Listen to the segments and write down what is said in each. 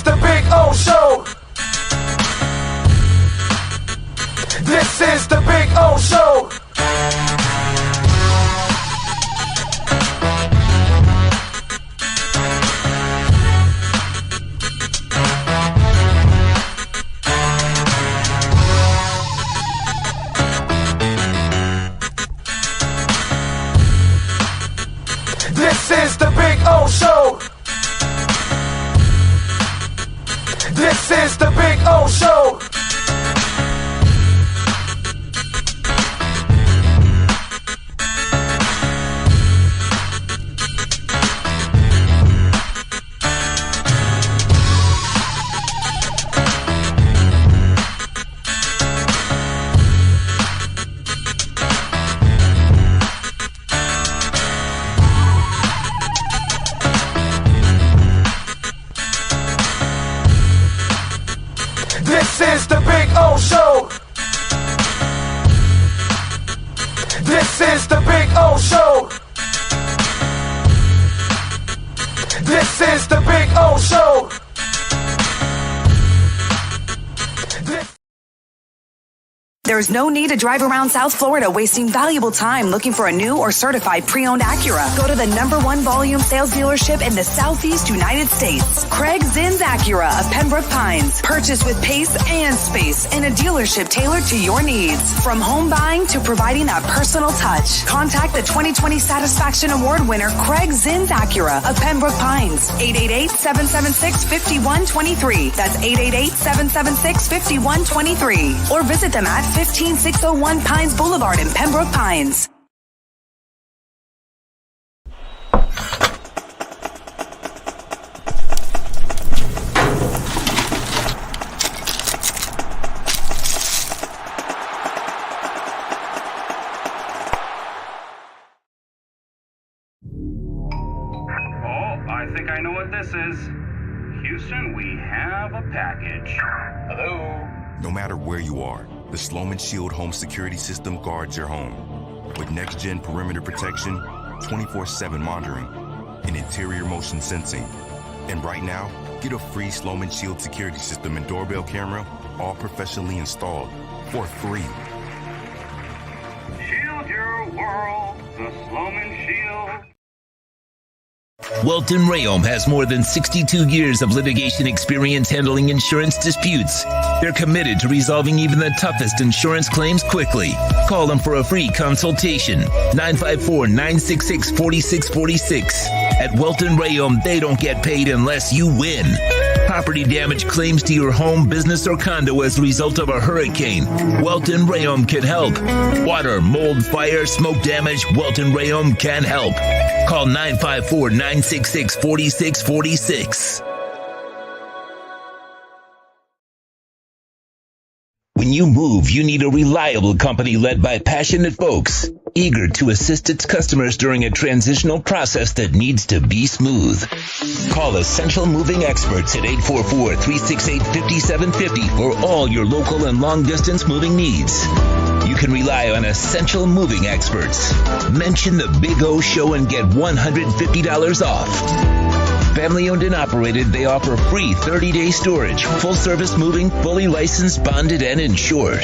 the Big O Show. This is the Big O Show. This is the Big O Show. This is the Big O Show. This is the Big O Show. This is the Big O Show. This is the Big O Show. There's no need to drive around South Florida wasting valuable time looking for a new or certified pre-owned Acura. Go to the #1 volume sales dealership in the Southeast United States. Craig Zinn's Acura of Pembroke Pines. Purchase with pace and space in a dealership tailored to your needs. From home buying to providing that personal touch. Contact the 2020 Satisfaction Award winner Craig Zinn's Acura of Pembroke Pines. 888-776-5123. That's 888-776-5123. Or visit them at 15601 Pines Boulevard in Pembroke Pines. I think I know what this is. Houston, we have a package. Hello? No matter where you are, the Sloman Shield home security system guards your home. With next-gen perimeter protection, 24/7 monitoring, and interior motion sensing. And right now, get a free Sloman Shield security system and doorbell camera, all professionally installed, for free. Shield your world, the Sloman Shield. Welton Rayom has more than 62 years of litigation experience handling insurance disputes. They're committed to resolving even the toughest insurance claims quickly. Call them for a free consultation. 954-966-4646. At Welton Rayom, they don't get paid unless you win. Property damage claims to your home, business, or condo as a result of a hurricane. Welton Rayom can help. Water, mold, fire, smoke damage, Welton Rayom can help. Call 954-966-4646. When you move, you need a reliable company led by passionate folks, eager to assist its customers during a transitional process that needs to be smooth. Call Essential Moving Experts at 844-368-5750 for all your local and long-distance moving needs. You can rely on Essential Moving Experts. Mention the Big O Show and get $150 off. Family owned and operated, they offer free 30-day storage, full-service moving, fully licensed, bonded, and insured.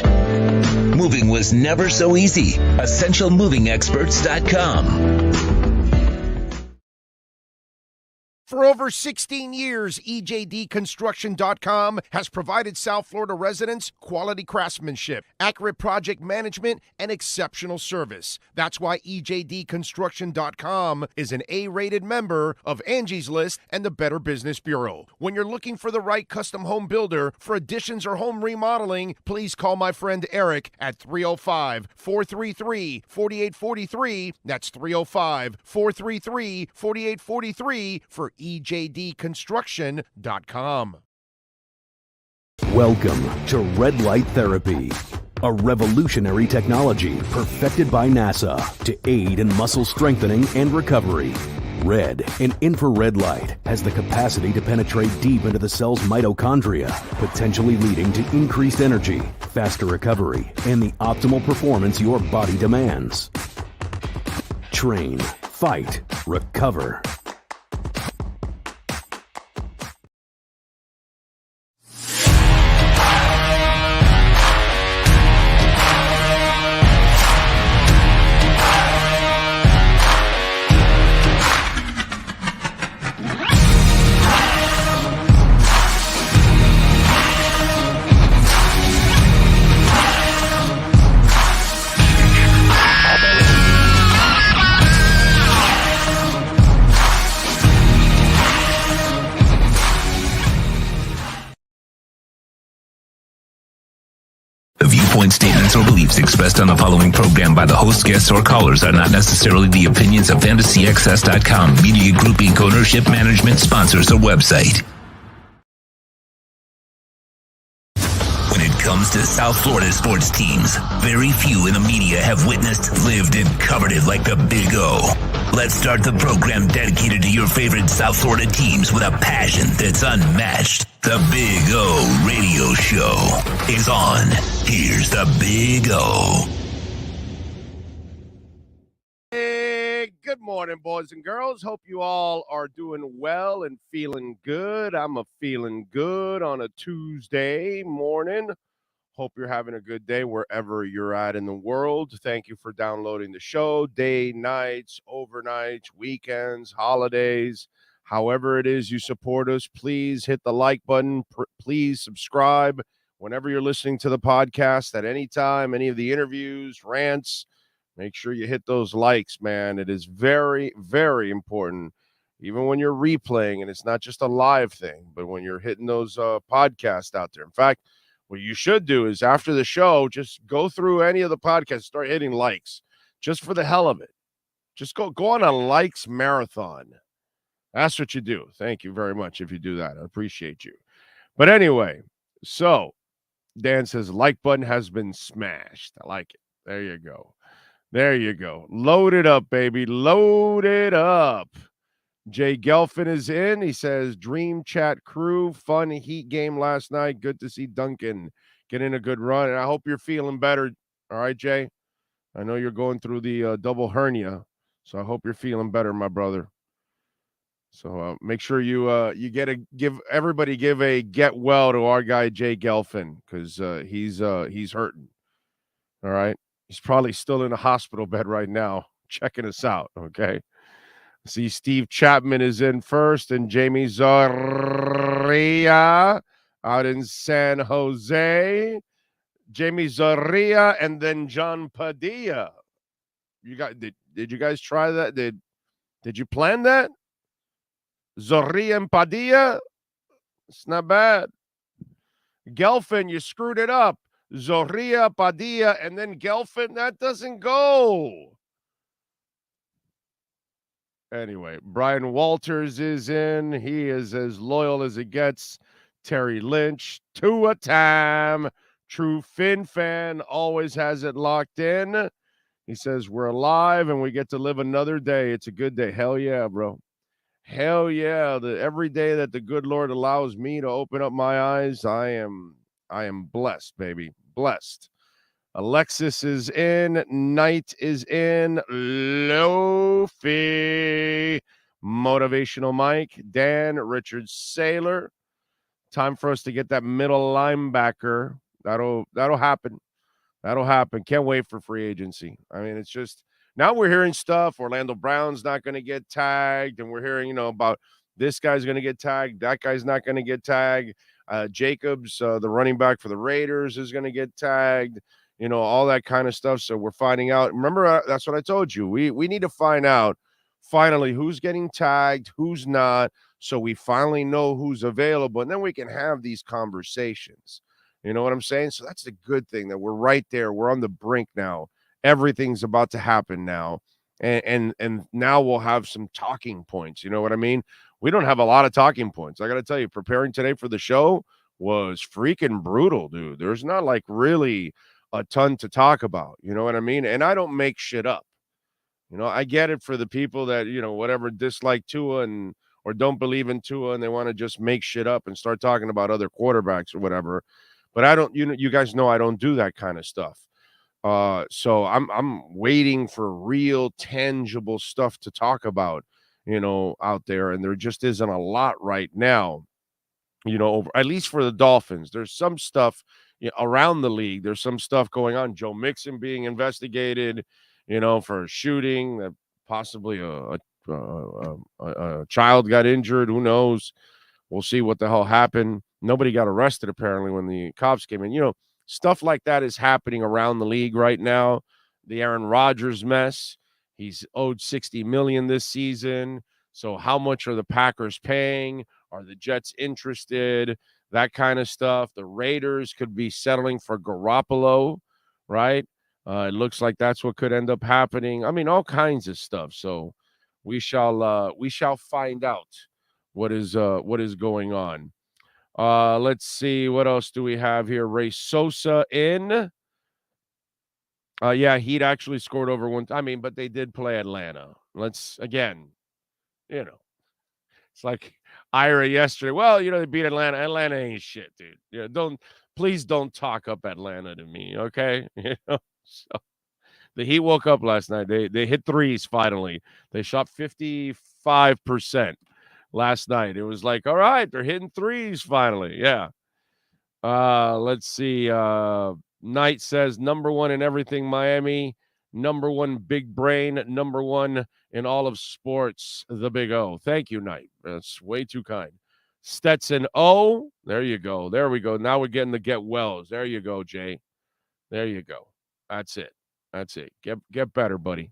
Moving was never so easy. EssentialMovingExperts.com. For over 16 years, EJDConstruction.com has provided South Florida residents quality craftsmanship, accurate project management, and exceptional service. That's why EJDConstruction.com is an A-rated member of Angie's List and the Better Business Bureau. When you're looking for the right custom home builder for additions or home remodeling, please call my friend Eric at 305-433-4843. That's 305-433-4843 for EJDConstruction.com. Welcome to Red Light Therapy, a revolutionary technology perfected by NASA to aid in muscle strengthening and recovery. Red and infrared light has the capacity to penetrate deep into the cell's mitochondria, potentially leading to increased energy, faster recovery, and the optimal performance your body demands. Train, fight, recover. views expressed on the following program by the host, guests, or callers are not necessarily the opinions of FantasyAccess.com, Media Group Inc. ownership, management, sponsors, or website. When it comes to South Florida sports teams, very few in the media have witnessed, lived, and covered it like the Big O. Let's start the program dedicated to your favorite South Florida teams with a passion that's unmatched. The Big O Radio Show is on. Here's the Big O. Hey, good morning, boys and girls. Hope you all are doing well and feeling good. I'm feeling good on a Tuesday morning. Hope you're having a good day wherever you're at in the world. Thank you for downloading the show. Day, nights, overnights, weekends, holidays, however it is you support us. Please hit the like button. Please subscribe whenever you're listening to the podcast at any time, any of the interviews, rants. Make sure you hit those likes, man. It is very, very important, even when you're replaying, and it's not just a live thing, but when you're hitting those podcasts out there. In fact, what you should do is after the show, just go through any of the podcasts, start hitting likes just for the hell of it. Just go on a likes marathon. That's what you do. Thank you very much if you do that. I appreciate you. But anyway, so Dan says like button has been smashed. I like it. There you go. There you go. Load it up, baby. Load it up. Jay Gelfin is in. He says, Dream Chat crew, fun Heat game last night. Good to see Duncan get in a good run. And I hope you're feeling better. All right, Jay? I know you're going through the double hernia, so I hope you're feeling better, my brother. So make sure you give a get well to our guy, Jay Gelfin, because he's hurting. All right? He's probably still in a hospital bed right now checking us out, okay? See, Steve Chapman is in first, and Jamie Zorria out in San Jose. Jamie Zorria, and then John Padilla. You got did you guys try that? Did you plan that? Zorria and Padilla? It's not bad. Gelfin, you screwed it up. Zorria, Padilla, and then Gelfin. That doesn't go. Anyway, Brian Walters is in. He is as loyal as it gets. Terry Lynch, to a time. True Finn fan, always has it locked in. He says, we're alive and we get to live another day. It's a good day. Hell yeah, bro. Hell yeah. Every day that the good Lord allows me to open up my eyes, I am blessed, baby. Blessed. Alexis is in. Knight is in. Lofi. Motivational Mike. Dan. Richard Saylor. Time for us to get that middle linebacker. That'll happen. That'll happen. Can't wait for free agency. I mean, it's just now we're hearing stuff. Orlando Brown's not going to get tagged, and we're hearing, about this guy's going to get tagged. That guy's not going to get tagged. Jacobs, the running back for the Raiders, is going to get tagged. All that kind of stuff. So we're finding out. Remember, that's what I told you. We need to find out finally who's getting tagged, who's not, so we finally know who's available, and then we can have these conversations. You know what I'm saying? So that's the good thing, that we're right there. We're on the brink now. Everything's about to happen now. And now we'll have some talking points. You know what I mean? We don't have a lot of talking points. I got to tell you, preparing today for the show was freaking brutal, dude. There's not like really a ton to talk about. You know what I mean? And I don't make shit up. I get it for the people that, whatever, dislike Tua or don't believe in Tua, and they want to just make shit up and start talking about other quarterbacks or whatever. But I don't, you guys know I don't do that kind of stuff. So I'm waiting for real tangible stuff to talk about, out there. And there just isn't a lot right now, at least for the Dolphins. There's some stuff around the league. There's some stuff going on. Joe Mixon being investigated, for a shooting that possibly a child got injured. Who knows? We'll see what the hell happened. Nobody got arrested, apparently, when the cops came in. Stuff like that is happening around the league right now. The Aaron Rodgers mess. He's owed $60 million this season. So how much are the Packers paying? Are the Jets interested? That kind of stuff. The Raiders could be settling for Garoppolo, right? It looks like that's what could end up happening. I mean, all kinds of stuff. So we shall find out what is going on. Let's see, what else do we have here? Ray Sosa in. Yeah, he'd actually scored over one. I mean, but they did play Atlanta. Let's again, it's like Ira yesterday. Well, they beat Atlanta. Atlanta ain't shit, dude. Please don't talk up Atlanta to me, okay? So the Heat woke up last night. They hit threes finally. They shot 55% last night. It was like, all right, they're hitting threes finally. Yeah. Let's see. Knight says number one in everything Miami, number one big brain, number one in all of sports, the Big O. Thank you, Knight. That's way too kind. Stetson O. There you go. There we go. Now we're getting the get wells. There you go, Jay. There you go. That's it. That's it. Get better, buddy.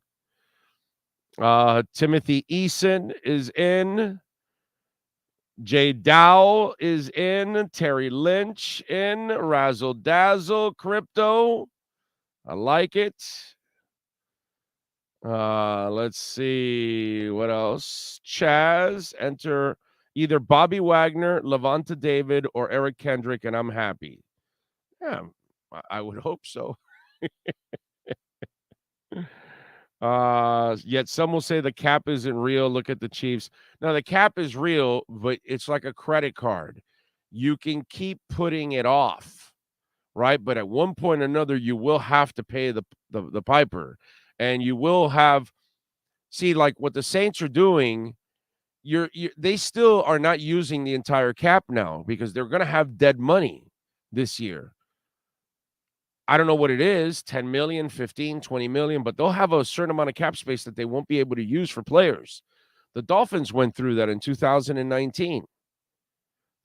Timothy Eason is in. Jay Dow is in. Terry Lynch in. Razzle Dazzle Crypto. I like it. Let's see what else. Chaz, enter either Bobby Wagner, Levanta David, or Eric Kendrick, and I'm happy. Yeah, I would hope so. Yet some will say the cap isn't real. Look at the Chiefs. Now, the cap is real, but it's like a credit card. You can keep putting it off, right? But at one point or another, you will have to pay the piper. And you will have, see, like what the Saints are doing, they still are not using the entire cap now because they're going to have dead money this year. I don't know what it is, 10 million, 15, 20 million, but they'll have a certain amount of cap space that they won't be able to use for players. The Dolphins went through that in 2019,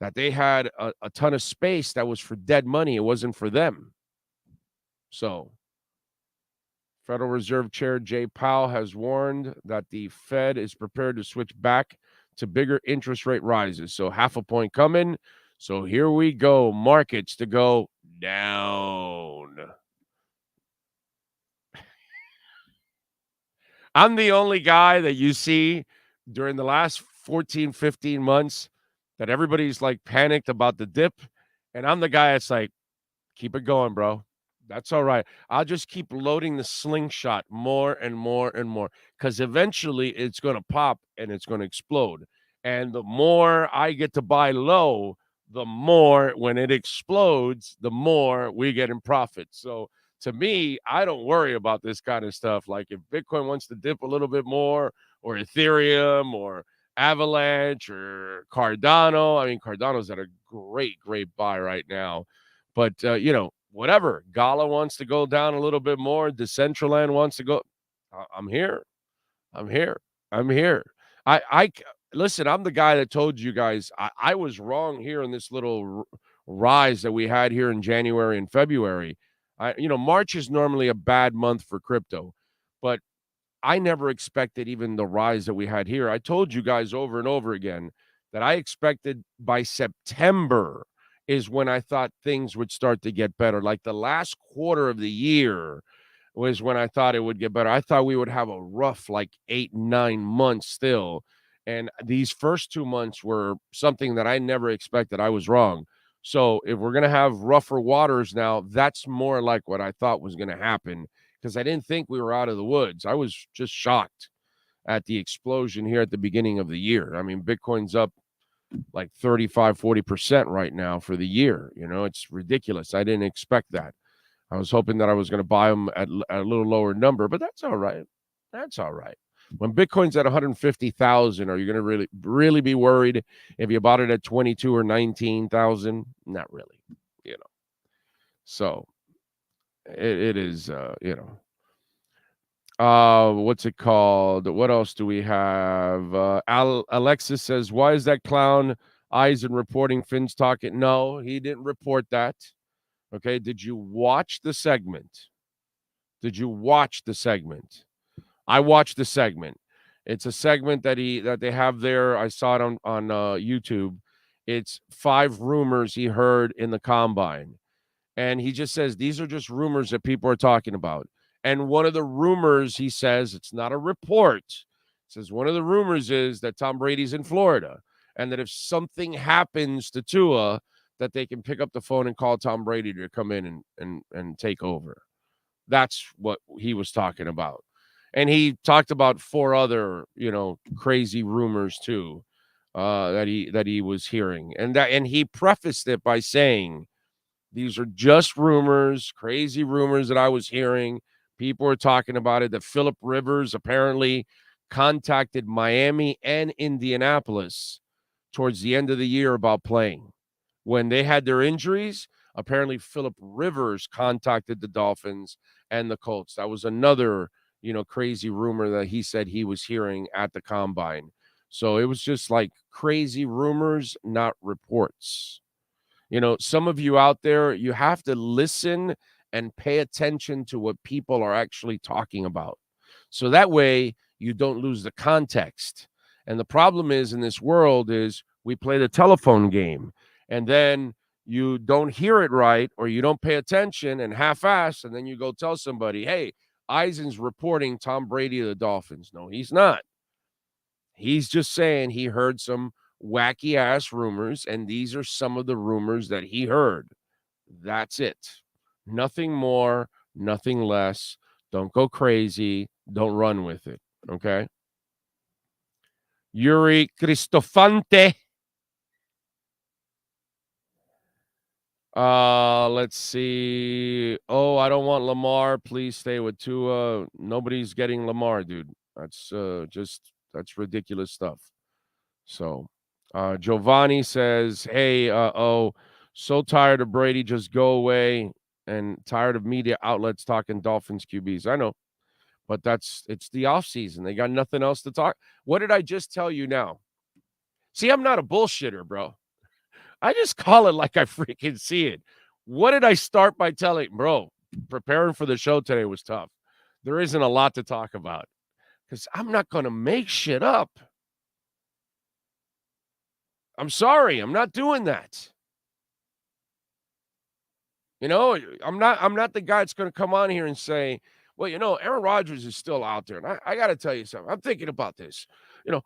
that they had a ton of space that was for dead money. It wasn't for them. So Federal Reserve Chair Jay Powell has warned that the Fed is prepared to switch back to bigger interest rate rises. So 0.5 point coming. So here we go. Markets to go down. I'm the only guy that you see during the last 14, 15 months that everybody's like panicked about the dip. And I'm the guy that's like, keep it going, bro. That's all right. I'll just keep loading the slingshot more and more and more because eventually it's going to pop and it's going to explode. And the more I get to buy low, the more when it explodes, the more we get in profit. So to me, I don't worry about this kind of stuff. Like if Bitcoin wants to dip a little bit more, or Ethereum, or Avalanche, or Cardano. I mean, Cardano's at a great buy right now. But, whatever. Gala wants to go down a little bit more. Decentraland wants to go. I'm here. I listen, I'm the guy that told you guys I was wrong here in this little rise that we had here in January and February. March is normally a bad month for crypto, but I never expected even the rise that we had here. I told you guys over and over again that I expected by September is when I thought things would start to get better. Like the last quarter of the year was when I thought it would get better. I thought we would have a rough 8-9 months still. And these first 2 months were something that I never expected. I was wrong. So if we're going to have rougher waters now, that's more like what I thought was going to happen because I didn't think we were out of the woods. I was just shocked at the explosion here at the beginning of the year. I mean, Bitcoin's up like 35-40% right now for the year. It's ridiculous. I didn't expect that. I was hoping that I was going to buy them at a little lower number, but that's all right. When Bitcoin's at 150,000, are you going to really be worried if you bought it at 22 or 19,000? Not really, So it is, what's it called? What else do we have? Alexis says, why is that clown Eisen reporting Finn's talking? No, he didn't report that. Okay. Did you watch the segment? I watched the segment. It's a segment that they have there. I saw it on YouTube. It's 5 rumors he heard in the combine. And he just says, these are just rumors that people are talking about. And one of the rumors, he says, it's not a report. He says one of the rumors is that Tom Brady's in Florida, and that if something happens to Tua, that they can pick up the phone and call Tom Brady to come in and take over. That's what he was talking about. And he talked about 4 other, crazy rumors too, that he was hearing. And he prefaced it by saying, these are just rumors, crazy rumors that I was hearing. People are talking about it, that Phillip Rivers apparently contacted Miami and Indianapolis towards the end of the year about playing. When they had their injuries, apparently Phillip Rivers contacted the Dolphins and the Colts. That was another, crazy rumor that he said he was hearing at the combine. So it was just like crazy rumors, not reports. Some of you out there, you have to listen and pay attention to what people are actually talking about. So that way you don't lose the context. And the problem is in this world is we play the telephone game, and then you don't hear it right, or you don't pay attention and half-ass, and then you go tell somebody, hey, Eisen's reporting Tom Brady to the Dolphins. No, he's not. He's just saying he heard some wacky-ass rumors, and these are some of the rumors that he heard. That's it. Nothing more, nothing less. Don't go crazy. Don't run with it, okay? Yuri Cristofante. Let's see. Oh, I don't want Lamar. Please stay with Tua. Nobody's getting Lamar, dude. That's that's ridiculous stuff. So, Giovanni says, hey, so tired of Brady, just go away, and tired of media outlets talking Dolphins QBs. I know, but it's the offseason. They got nothing else to talk. What did I just tell you now? See, I'm not a bullshitter, bro. I just call it like I freaking see it. What did I start by telling? Bro, preparing for the show today was tough. There isn't a lot to talk about because I'm not going to make shit up. I'm sorry. I'm not doing that. I'm not the guy that's going to come on here and say, well, Aaron Rodgers is still out there. And I got to tell you something. I'm thinking about this.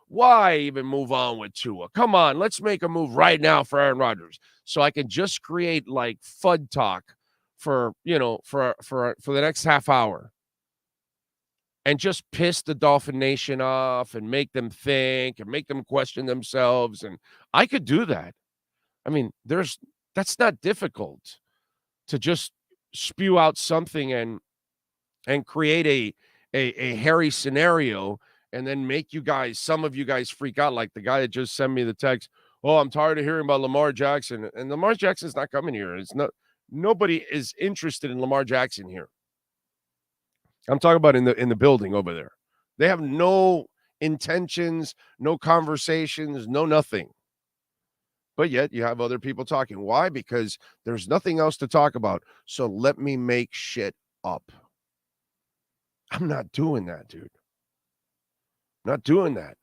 Why even move on with Tua? Come on, let's make a move right now for Aaron Rodgers so I can just create like FUD talk for the next half hour and just piss the Dolphin Nation off and make them think and make them question themselves. And I could do that. I mean, that's not difficult to just spew out something and create a hairy scenario and then make some of you guys freak out, like the guy that just sent me the text. Oh, I'm tired of hearing about Lamar Jackson. And Lamar Jackson's not coming here. Nobody is interested in Lamar Jackson here. I'm talking about in the building over there. They have no intentions, no conversations, no nothing. But yet you have other people talking. Why? Because there's nothing else to talk about. So let me make shit up. I'm not doing that, dude. Not doing that.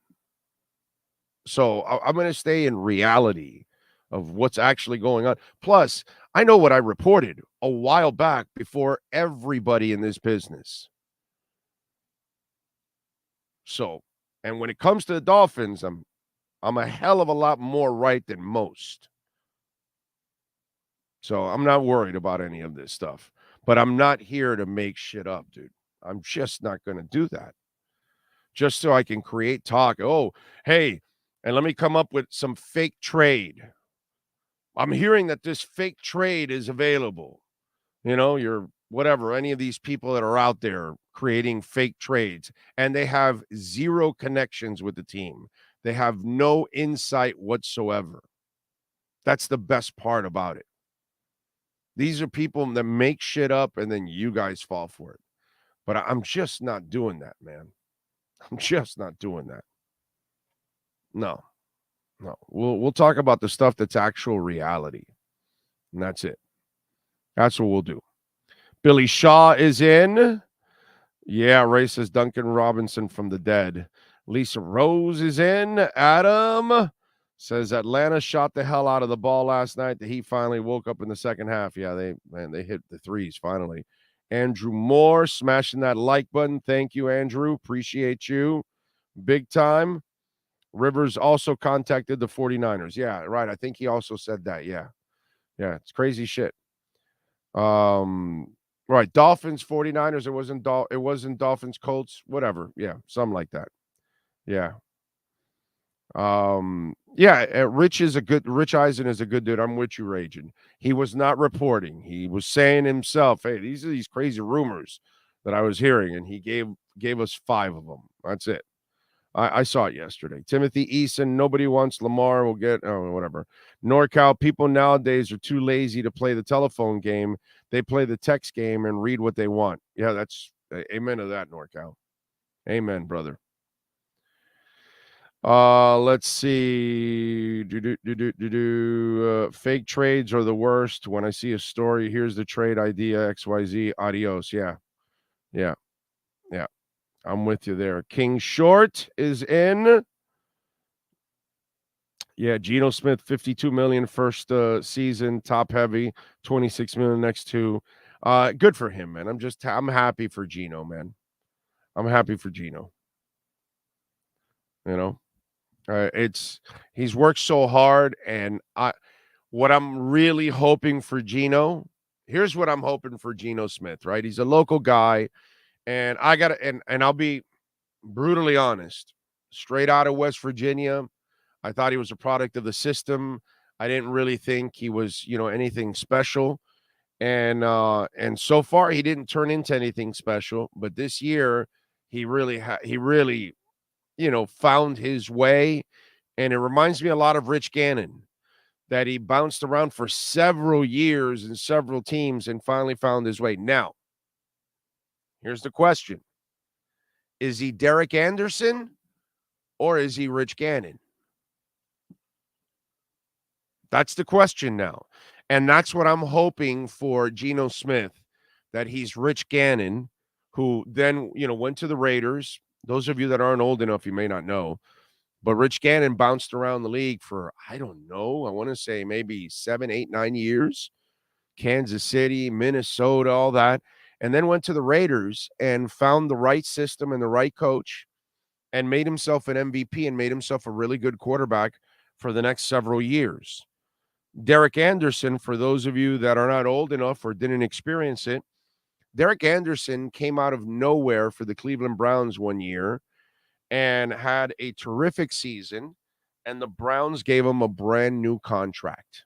So I'm going to stay in reality of what's actually going on. Plus, I know what I reported a while back before everybody in this business. So, and when it comes to the Dolphins, I'm a hell of a lot more right than most. So I'm not worried about any of this stuff. But I'm not here to make shit up, dude. I'm just not going to do that. Just so I can create talk. Oh, hey, and let me come up with some fake trade. I'm hearing that this fake trade is available. You're whatever, any of these people that are out there creating fake trades, and they have zero connections with the team. They have no insight whatsoever. That's the best part about it. These are people that make shit up, and then you guys fall for it. But I'm just not doing that, man. I'm just not doing that. No. We'll talk about the stuff that's actual reality. And that's it. That's what we'll do. Billy Shaw is in. Yeah, Ray says Duncan Robinson from the dead. Lisa Rose is in. Adam says Atlanta shot the hell out of the ball last night. The Heat finally woke up in the second half. Yeah, they hit the threes finally. Andrew Moore smashing that like button. Thank you, Andrew. Appreciate you. Big time. Rivers also contacted the 49ers. Yeah, right. I think he also said that. Yeah. Yeah, it's crazy shit. Right. Dolphins, 49ers. It wasn't Dolphins, Colts, whatever. Yeah, something like that. Yeah. Rich Eisen is a good dude. I'm with you, Raging. He was not reporting. He was saying himself, hey, these are these crazy rumors that I was hearing, and he gave us 5 of them. That's it. I saw it yesterday. Timothy Eason, nobody wants Lamar. Will get whatever. NorCal, people nowadays are too lazy to play the telephone game. They play the text game and read what they want. Yeah, that's amen to that, NorCal. Amen, brother. Let's see. Fake trades are the worst. When I see a story, here's the trade idea, XYZ, adios. Yeah. I'm with you there. King Short is in. Yeah, Geno Smith, $52 million first season, top heavy, $26 million next 2. Good for him, man. I'm happy for Geno, man. I'm happy for Geno. You know, he's worked so hard, and what I'm really hoping for Geno. Here's what I'm hoping for Geno Smith. Right, he's a local guy, and and I'll be brutally honest. Straight out of West Virginia, I thought he was a product of the system. I didn't really think he was, anything special. And so far he didn't turn into anything special, but this year he really found his way, and it reminds me a lot of Rich Gannon, that he bounced around for several years in several teams and finally found his way. Now, here's the question. Is he Derek Anderson or is he Rich Gannon? That's the question now. And that's what I'm hoping for Geno Smith, that he's Rich Gannon, who then, went to the Raiders. Those of you that aren't old enough, you may not know, but Rich Gannon bounced around the league for, I don't know, I want to say maybe 7, 8, 9 years. Kansas City, Minnesota, all that. And then went to the Raiders and found the right system and the right coach and made himself an MVP and made himself a really good quarterback for the next several years. Derek Anderson, for those of you that are not old enough or didn't experience it, Derek Anderson came out of nowhere for the Cleveland Browns one year and had a terrific season, and the Browns gave him a brand new contract.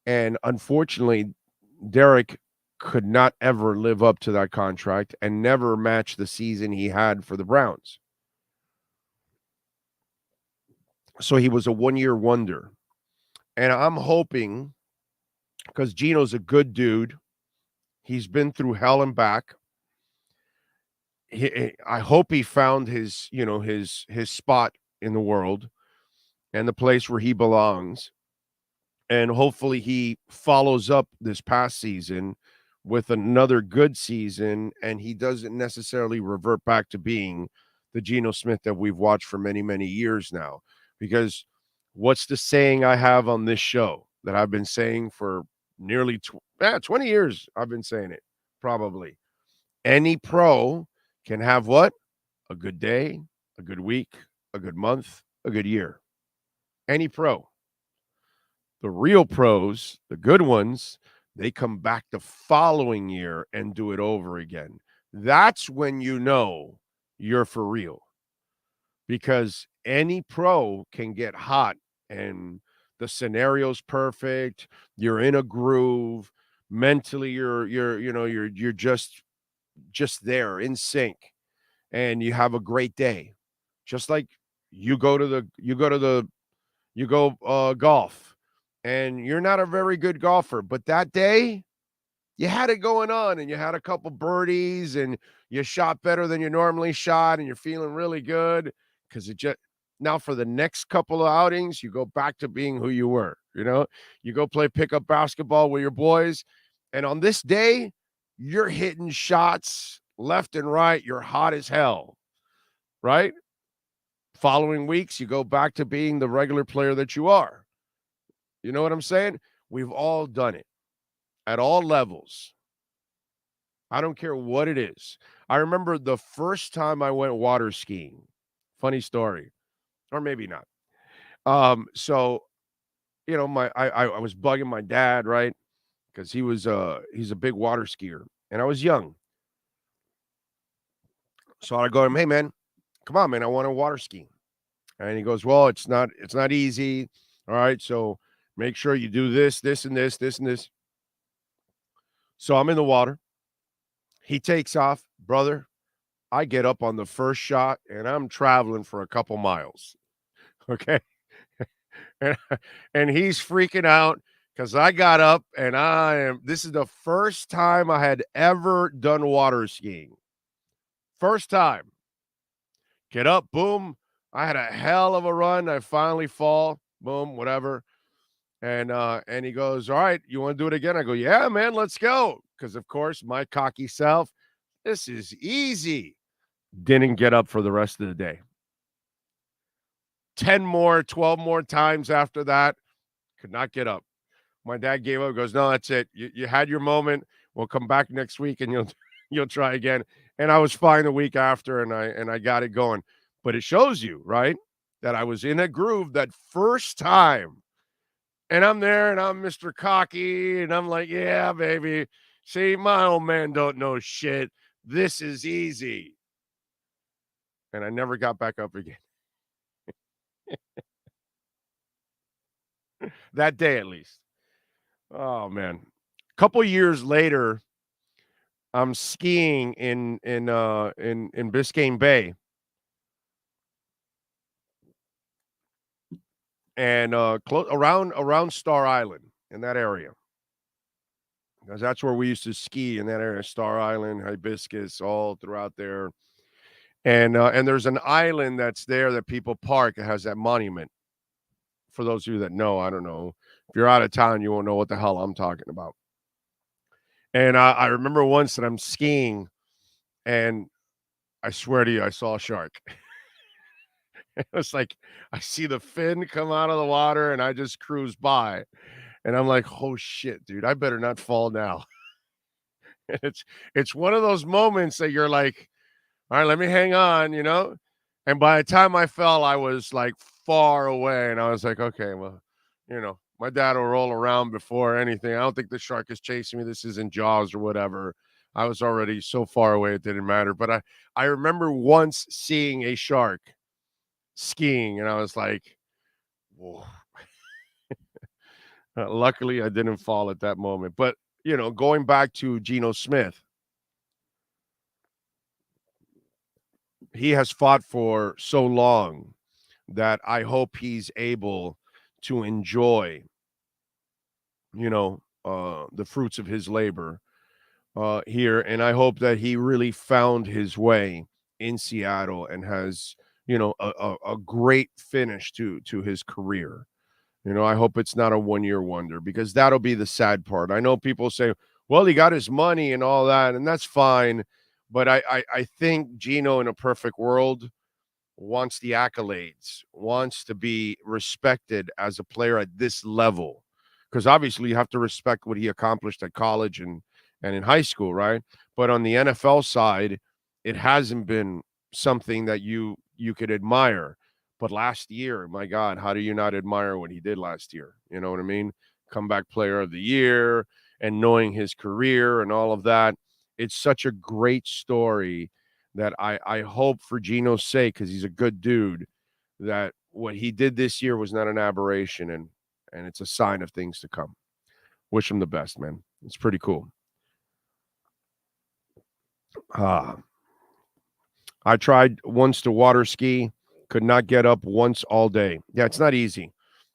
And unfortunately, Derek could not ever live up to that contract and never match the season he had for the Browns. So he was a one-year wonder. And I'm hoping, because Geno's a good dude, he's been through hell and back. I hope he found his spot in the world and the place where he belongs. And hopefully he follows up this past season with another good season, and he doesn't necessarily revert back to being the Geno Smith that we've watched for many, many years now. Because what's the saying I have on this show that I've been saying for nearly 20 years? I've been saying it, probably. Any pro can have what? A good day, a good week, a good month, a good year. Any pro. The real pros, the good ones, they come back the following year and do it over again. That's when you know you're for real. Because any pro can get hot and the scenario's perfect, you're in a groove, mentally you're just there in sync, and you have a great day. Just like you go golf, and you're not a very good golfer, but that day you had it going on and you had a couple birdies and you shot better than you normally shot and you're feeling really good, because now for the next couple of outings, you go back to being who you were. You go play pickup basketball with your boys, and on this day, you're hitting shots left and right. You're hot as hell, right? Following weeks, you go back to being the regular player that you are. You know what I'm saying? We've all done it. at all levels. I don't care what it is. I remember the first time I went water skiing. Funny story, or maybe not. So I was bugging my dad, right? Because he's a big water skier, and I was young. So I go to him, hey man, come on, man, I want to water ski. And he goes, well, it's not easy. All right, so make sure you do this, this, and this, this, and this. So I'm in the water. He takes off, brother. I get up on the first shot, and I'm traveling for a couple miles. Okay, and, and he's freaking out because I got up, and this is the first time I had ever done water skiing. First time. Get up, boom. I had a hell of a run. I finally fall, boom, whatever. And he goes, all right, you want to do it again? I go, yeah, man, let's go. Because of course, my cocky self, this is easy. Didn't get up for the rest of the day. 10 more, 12 more times after that, could not get up. My dad gave up, goes, no, that's it. You had your moment. We'll come back next week and you'll try again. And I was fine the week after, and I got it going. But it shows you, right, that I was in a groove that first time. And I'm there, and I'm Mr. Cocky, and I'm like, yeah, baby. See, my old man don't know shit. This is easy. And I never got back up again. That day, at least. Oh, man. A couple years later, I'm skiing in Biscayne Bay. And around Star Island, in that area. Because that's where we used to ski, in that area, Star Island, Hibiscus, all throughout there. And there's an island that's there that people park. It has that monument. For those of you that know, I don't know. If you're out of town, you won't know what the hell I'm talking about. And I remember once that I'm skiing, and I swear to you, I saw a shark. It was like, I see the fin come out of the water, and I just cruise by. And I'm like, oh, shit, dude, I better not fall now. It's one of those moments that you're like, all right, let me hang on, And by the time I fell, I was like far away, and I was like, okay, well, my dad will roll around before anything. I don't think the shark is chasing me. This isn't Jaws or whatever. I was already so far away it didn't matter. But I remember once seeing a shark skiing, and I was like, whoa. Luckily, I didn't fall at that moment. But, going back to Geno Smith, he has fought for so long that I hope he's able to enjoy, the fruits of his labor here. And I hope that he really found his way in Seattle and has, a great finish to his career. I hope it's not a one-year wonder, because that'll be the sad part. I know people say, well, he got his money and all that, and that's fine. But I think Geno, in a perfect world, wants the accolades, wants to be respected as a player at this level. Because obviously you have to respect what he accomplished at college and in high school, right? But on the NFL side, it hasn't been something that you could admire. But last year, my God, how do you not admire what he did last year? You know what I mean? Comeback player of the year, and knowing his career and all of that. It's such a great story that I hope, for Geno's sake, because he's a good dude, that what he did this year was not an aberration, and it's a sign of things to come. Wish him the best, man. It's pretty cool. I tried once to water ski. Could not get up once all day. Yeah, it's not easy.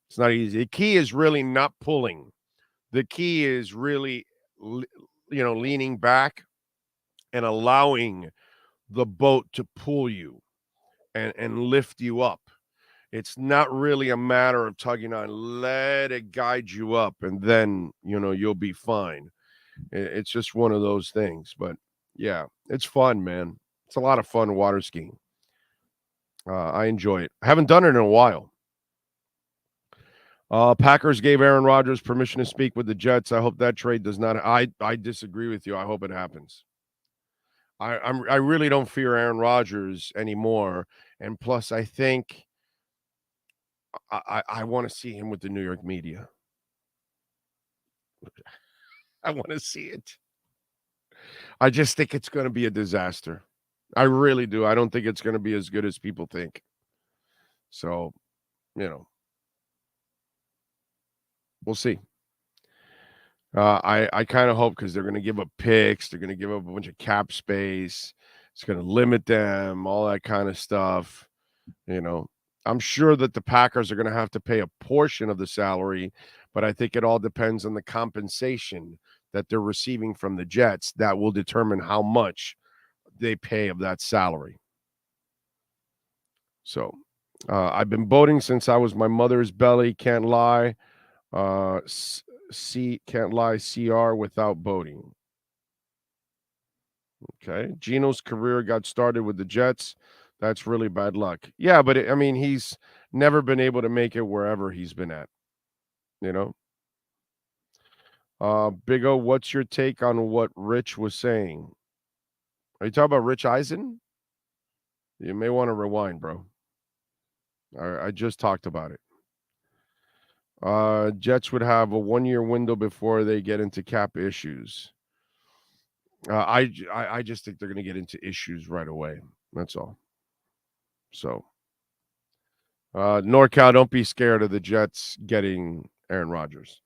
It's not easy. The key is really not pulling. The key is really, leaning back and allowing the boat to pull you and lift you up. It's not really a matter of tugging on. Let it guide you up, and then, you'll be fine. It's just one of those things. But, yeah, it's fun, man. It's a lot of fun water skiing. I enjoy it. I haven't done it in a while. Packers gave Aaron Rodgers permission to speak with the Jets. I hope that trade does not. I disagree with you. I hope it happens. I really don't fear Aaron Rodgers anymore. And plus, I think I want to see him with the New York media. I want to see it. I just think it's going to be a disaster. I really do. I don't think it's going to be as good as people think. So, we'll see. I kind of hope because they're going to give up picks. They're going to give up a bunch of cap space. It's going to limit them, all that kind of stuff. I'm sure that the Packers are going to have to pay a portion of the salary, but I think it all depends on the compensation that they're receiving from the Jets. That will determine how much they pay of that salary. So I've been boating since I was my mother's belly. Can't lie. Can't lie. CR without boating. Okay. Gino's career got started with the Jets. That's really bad luck. Yeah, but he's never been able to make it wherever he's been at. Big O, what's your take on what Rich was saying? Are you talking about Rich Eisen? You may want to rewind, bro. I just talked about it. Jets would have a 1-year window before they get into cap issues. I just think they're going to get into issues right away. That's all. So, NorCal, don't be scared of the Jets getting Aaron Rodgers.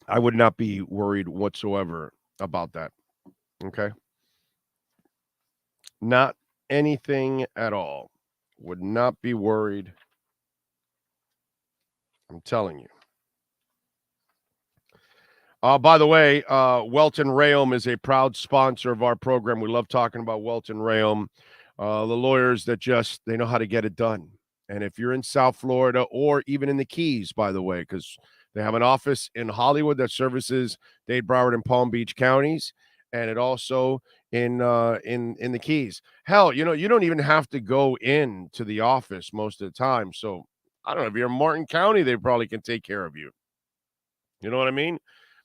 I would not be worried whatsoever about that. Okay? Not anything at all. Would not be worried. I'm telling you. By the way, Welton Rayom is a proud sponsor of our program. We love talking about Welton Rayom. The lawyers that they know how to get it done. And if you're in South Florida or even in the Keys, by the way, because they have an office in Hollywood that services Dade, Broward, and Palm Beach counties, and it also in the Keys. Hell, you don't even have to go in to the office most of the time. So I don't know, if you're in Martin County, they probably can take care of you. You know what I mean?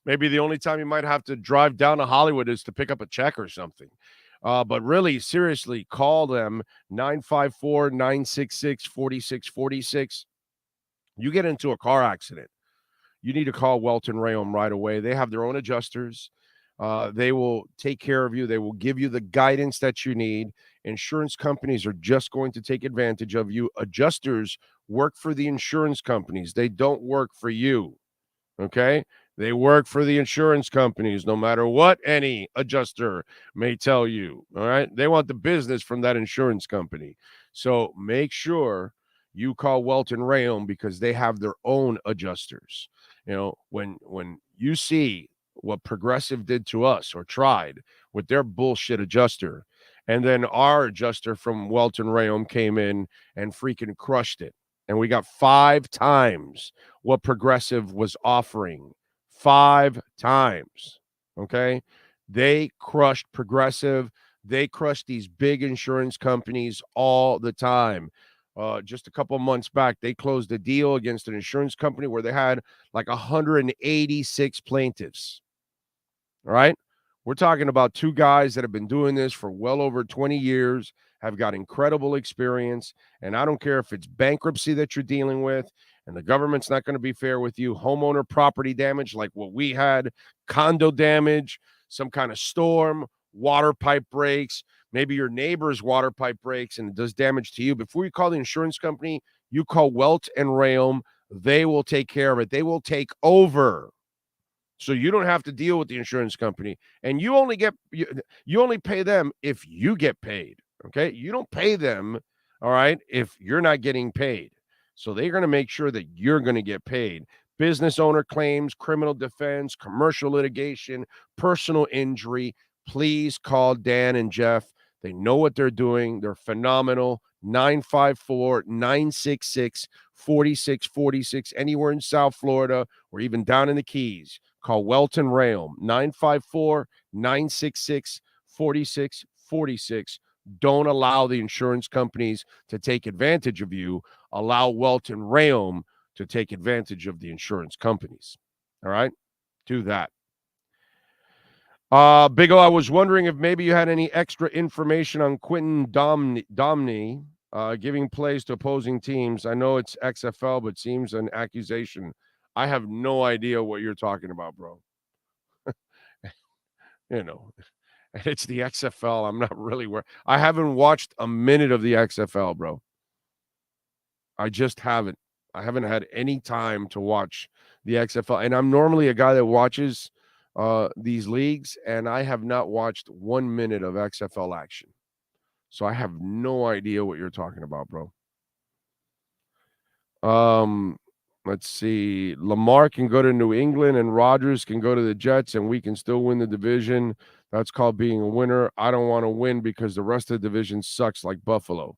Maybe the only time you might have to drive down to Hollywood is to pick up a check or something. But really, seriously, call them 954-966-4646. You get into a car accident, you need to call Welton Rayom right away. They have their own adjusters. They will take care of you. They will give you the guidance that you need. Insurance companies are just going to take advantage of you. Adjusters work for the insurance companies. They don't work for you. Okay? They work for the insurance companies, no matter what any adjuster may tell you. All right? They want the business from that insurance company. So make sure you call Welton Rayom because they have their own adjusters. When you see what Progressive did to us or tried with their bullshit adjuster, and then our adjuster from Welton Rayom came in and freaking crushed it. And we got 5 times what Progressive was offering. 5 times. Okay? They crushed Progressive. They crushed these big insurance companies all the time. Just a couple months back, they closed a deal against an insurance company where they had like 186 plaintiffs. All right? We're talking about 2 guys that have been doing this for well over 20 years, have got incredible experience, and I don't care if it's bankruptcy that you're dealing with, and the government's not going to be fair with you, homeowner property damage like what we had, condo damage, some kind of storm, water pipe breaks, maybe your neighbor's water pipe breaks and it does damage to you. Before you call the insurance company, you call Welt and Rayom. They will take care of it. They will take over. So you don't have to deal with the insurance company, and you only pay them if you get paid. Okay. You don't pay them. All right. If you're not getting paid. So they're going to make sure that you're going to get paid. Business owner claims, criminal defense, commercial litigation, personal injury. Please call Dan and Jeff. They know what they're doing. They're phenomenal. 954-966-4646. Anywhere in South Florida or even down in the Keys. Call Welton Rayom. 954-966-4646. Don't allow the insurance companies to take advantage of you. Allow wealth and realm to take advantage of the insurance companies. All right? Do that. Big O, I was wondering if maybe you had any extra information on Quentin Domney giving plays to opposing teams. I know it's XFL, but seems an accusation. I have no idea what you're talking about, bro. You know, it's the XFL. I'm not really I haven't watched a minute of the XFL, bro. I just haven't. I haven't had any time to watch the XFL. And I'm normally a guy that watches these leagues, and I have not watched 1 minute of XFL action. So I have no idea what you're talking about, bro. Let's see. Lamar can go to New England, and Rodgers can go to the Jets, and we can still win the division. That's called being a winner. I don't want to win because the rest of the division sucks like Buffalo.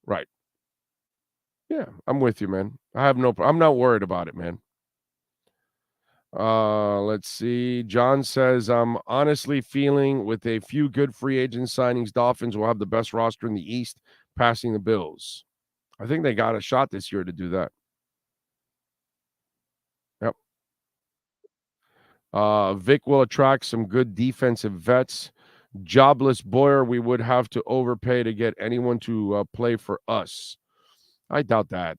Right. Yeah, I'm with you, man. I'm not worried about it, man. Let's see. John says, I'm honestly feeling with a few good free agent signings, Dolphins will have the best roster in the East, passing the Bills. I think they got a shot this year to do that. Yep. Vic will attract some good defensive vets. Jobless Boyer, we would have to overpay to get anyone to play for us. I doubt that.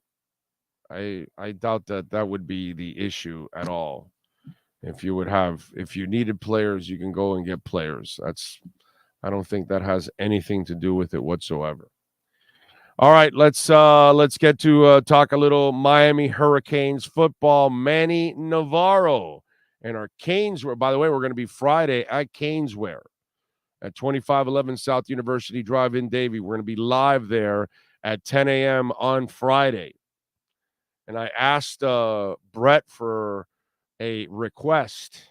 I doubt that would be the issue at all. If you needed players, you can go and get players. I don't think that has anything to do with it whatsoever. All right, let's get to talk a little Miami Hurricanes football. Manny Navarro and our Caneswear. By the way, we're going to be Friday at Caneswear at 2511 South University Drive in Davie. We're going to be live there at 10 a.m. on Friday. And I asked Brett for a request.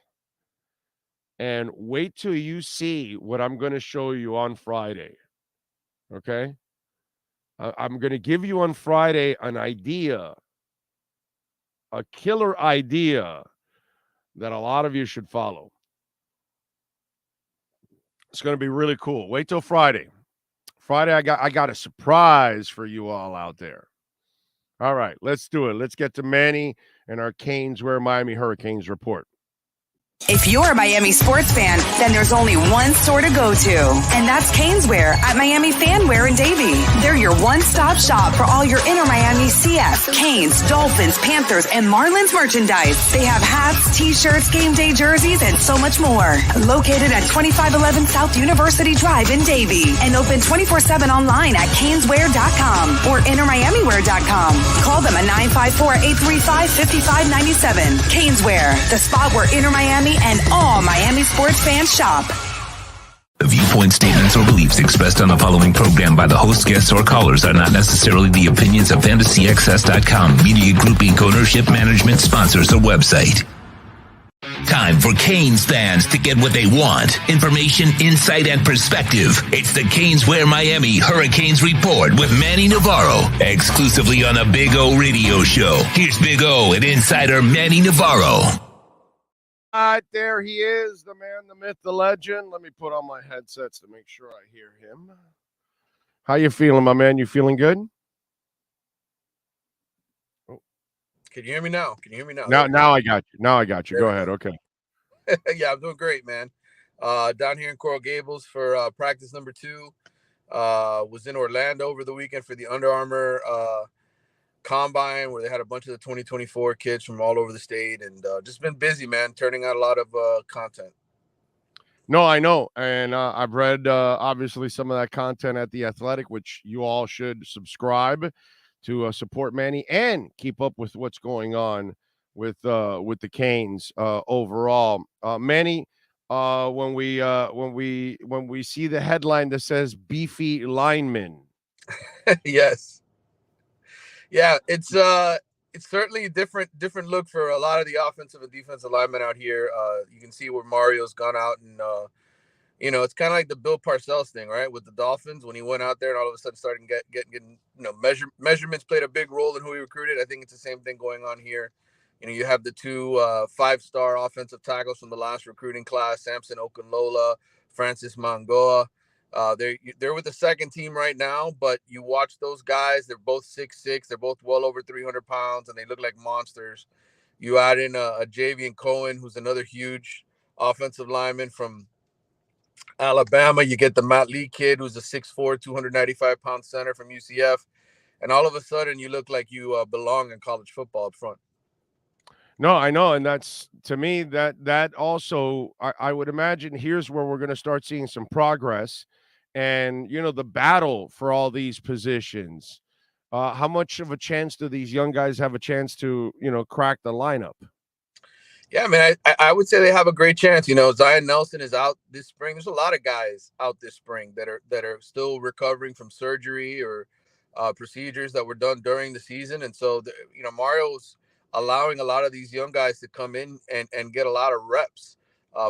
And wait till you see what I'm going to show you on Friday. Okay? I'm going to give you on Friday an idea, a killer idea that a lot of you should follow. It's going to be really cool. Wait till Friday. Friday, I got a surprise for you all out there. All right, let's do it. Let's get to Manny and our Caneswear Miami Hurricanes report. If you're a Miami sports fan, then there's only one store to go to, and that's Caneswear at Miami Fanwear in Davie. They're your one-stop shop for all your inner Miami CF, Canes, Dolphins, Panthers, and Marlins merchandise. They have hats, t-shirts, game day jerseys, and so much more. Located at 2511 South University Drive in Davie, and open 24/7 online at caneswear.com or innermiamiwear.com. Call them at 954-835-5597. Caneswear, the spot where inner Miami and all Miami sports fans shop. The viewpoint statements or beliefs expressed on the following program by the host, guests, or callers are not necessarily the opinions of FantasyXS.com, Media Group Inc. ownership, management, sponsors, or website. Time for Canes fans to get what they want. Information, insight, and perspective. It's the Caneswear Miami Hurricanes Report with Manny Navarro, exclusively on the Big O Radio Show. Here's Big O and insider Manny Navarro. There he is, the man, the myth, the legend. Let me put on my headsets to make sure I hear him. How you feeling, my man? You feeling good? Oh. Can you hear me now? Now I got you. Go ahead. Okay. Yeah, I'm doing great, man. Down here in Coral Gables for practice number 2. Was in Orlando over the weekend for the Under Armour combine where they had a bunch of the 2024 kids from all over the state, and just been busy, man, turning out a lot of content. No, I know. And I've read obviously some of that content at The Athletic, which you all should subscribe to support Manny and keep up with what's going on with the Canes overall. Manny, when we see the headline that says beefy lineman. Yes. Yeah, it's certainly a different look for a lot of the offensive and defensive linemen out here. You can see where Mario's gone out and, it's kind of like the Bill Parcells thing, right? With the Dolphins, when he went out there and all of a sudden started getting measurements played a big role in who he recruited. I think it's the same thing going on here. You have the 2 5-star offensive tackles from the last recruiting class, Samson Okunlola, Francis Mangoa. They're with the second team right now, but you watch those guys. They're both 6'6". They're both well over 300 pounds, and they look like monsters. You add in a Javian Cohen, who's another huge offensive lineman from Alabama. You get the Matt Lee kid, who's a 6'4", 295-pound center from UCF. And all of a sudden, you look like you belong in college football up front. No, I know, and that's to me that also I would imagine here's where we're going to start seeing some progress, and the battle for all these positions. How much of a chance do these young guys have a chance to crack the lineup? Yeah, man, I would say they have a great chance. Zion Nelson is out this spring. There's a lot of guys out this spring that are still recovering from surgery or procedures that were done during the season, and so Mario's allowing a lot of these young guys to come in and get a lot of reps,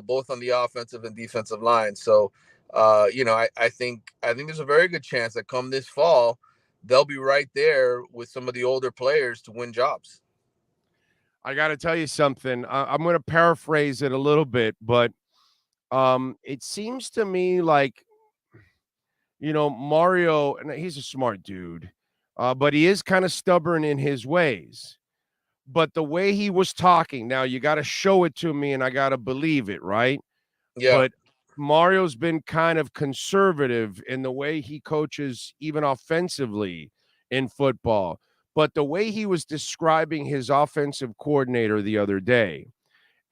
both on the offensive and defensive line. So, I think there's a very good chance that come this fall, they'll be right there with some of the older players to win jobs. I got to tell you something. I'm going to paraphrase it a little bit, but it seems to me like, Mario, and he's a smart dude, but he is kind of stubborn in his ways. But the way he was talking, now you got to show it to me and I got to believe it, right? Yeah. But Mario's been kind of conservative in the way he coaches, even offensively in football. But the way he was describing his offensive coordinator the other day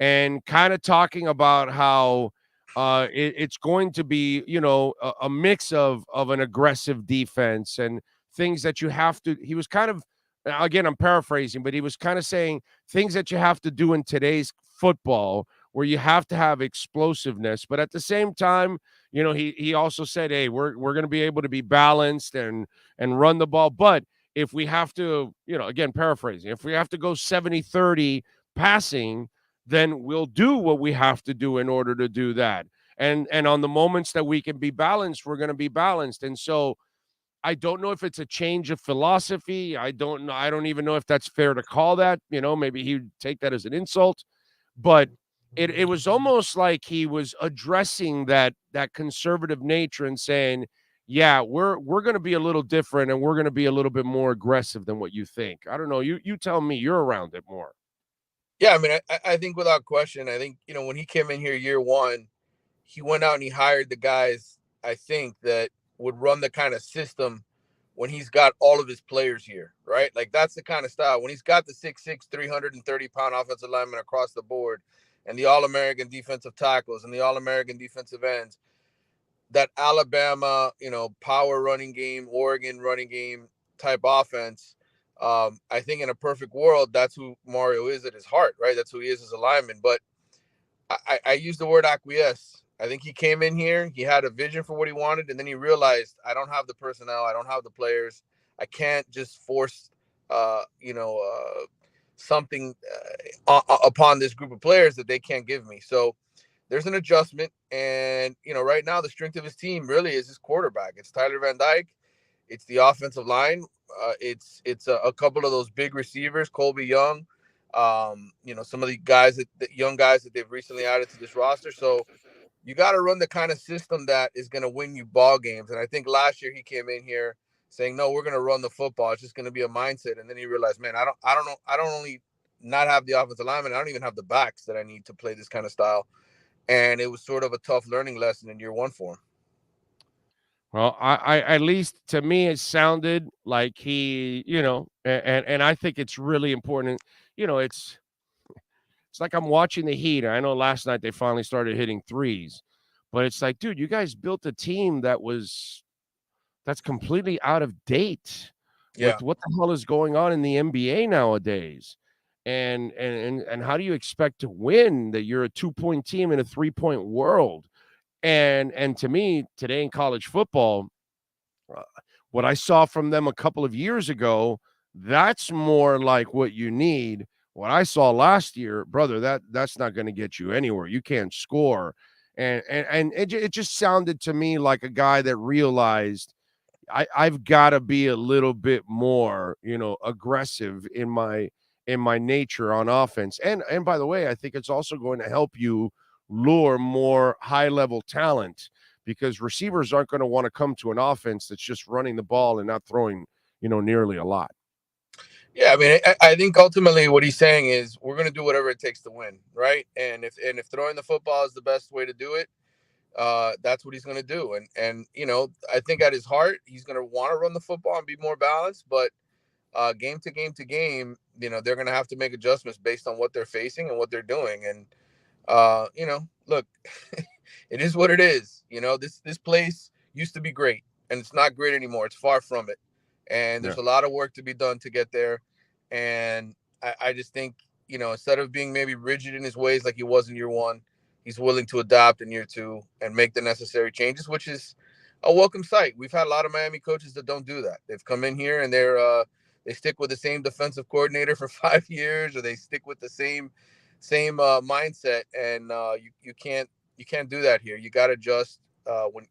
and kind of talking about how it's going to be, a mix of an aggressive defense and things that you have to, he was kind of, again, I'm paraphrasing, but he was kind of saying things that you have to do in today's football where you have to have explosiveness. But at the same time, he also said, hey, we're going to be able to be balanced and run the ball. But if we have to, again, paraphrasing, if we have to go 70-30 passing, then we'll do what we have to do in order to do that. And on the moments that we can be balanced, we're going to be balanced. And so I don't know if it's a change of philosophy. I don't know. I don't even know if that's fair to call that. Maybe he'd take that as an insult. But it was almost like he was addressing that conservative nature and saying, yeah, we're going to be a little different and we're going to be a little bit more aggressive than what you think. I don't know. You tell me, you're around it more. Yeah, I mean, I think without question, I think, when he came in here year one, he went out and he hired the guys, I think, that would run the kind of system when he's got all of his players here, right? Like, that's the kind of style. When he's got the 6'6", 330-pound offensive lineman across the board and the All-American defensive tackles and the All-American defensive ends, that Alabama, power running game, Oregon running game type offense, I think in a perfect world, that's who Mario is at his heart, right? That's who he is as a lineman. But I use the word acquiesce. I think he came in here, he had a vision for what he wanted, and then he realized, I don't have the personnel, I don't have the players. I can't just force, something upon this group of players that they can't give me. So there's an adjustment. And, right now the strength of his team really is his quarterback. It's Tyler Van Dyke. It's the offensive line. It's a couple of those big receivers, Colby Young, some of the guys the young guys that they've recently added to this roster. So you got to run the kind of system that is going to win you ball games. And I think last year he came in here saying, no, we're going to run the football. It's just going to be a mindset. And then he realized, man, I don't know. I don't only not have the offensive lineman, I don't even have the backs that I need to play this kind of style. And it was sort of a tough learning lesson in year one for him. Well, I at least to me, it sounded like he, and I think it's really important. It's like I'm watching the Heat. I know last night they finally started hitting threes, but it's like, dude, you guys built a team that's completely out of date with what the hell is going on in the NBA nowadays. And how do you expect to win that you're a 2-point team in a 3-point world? And to me, today in college football, what I saw from them a couple of years ago, that's more like what you need. What I saw last year, brother, that's not going to get you anywhere. You can't score. And it just sounded to me like a guy that realized I've got to be a little bit more, aggressive in my nature on offense. And by the way, I think it's also going to help you lure more high-level talent because receivers aren't going to want to come to an offense that's just running the ball and not throwing, nearly a lot. Yeah, I mean, I think ultimately what he's saying is we're going to do whatever it takes to win, right? And if throwing the football is the best way to do it, that's what he's going to do. And I think at his heart, he's going to want to run the football and be more balanced. But game to game to game, they're going to have to make adjustments based on what they're facing and what they're doing. And look, it is what it is. This place used to be great, and it's not great anymore. It's far from it. And there's a lot of work to be done to get there. And I just think, instead of being maybe rigid in his ways like he was in year one, he's willing to adapt in year two and make the necessary changes, which is a welcome sight. We've had a lot of Miami coaches that don't do that. They've come in here and they stick with the same defensive coordinator for 5 years, or they stick with the same mindset. And you can't do that here. You got to adjust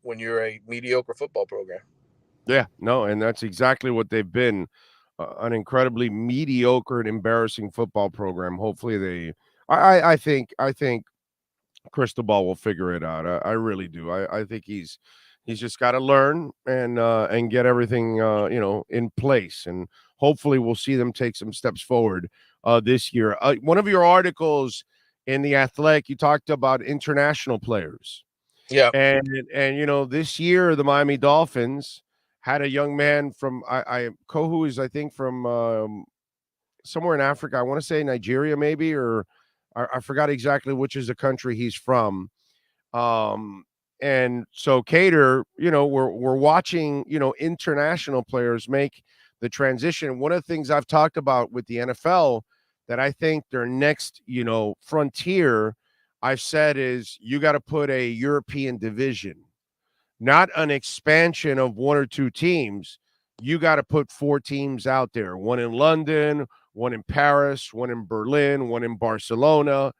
when you're a mediocre football program. Yeah, no, and that's exactly what they've been, an incredibly mediocre and embarrassing football program. Hopefully I think Cristobal will figure it out. I really do. I think he's just got to learn and get everything, in place. And hopefully we'll see them take some steps forward this year. One of your articles in The Athletic, you talked about international players. Yeah. And this year, the Miami Dolphins had a young man from Kohu is, I think, from somewhere in Africa. I want to say Nigeria, maybe, or I forgot exactly which is the country he's from. And so Cater, we're watching, international players make the transition. One of the things I've talked about with the NFL that I think their next, frontier, I've said, is you got to put a European division. Not an expansion of one or two teams. You got to put 4 teams out there, one in London, one in Paris, one in Berlin, one in Barcelona,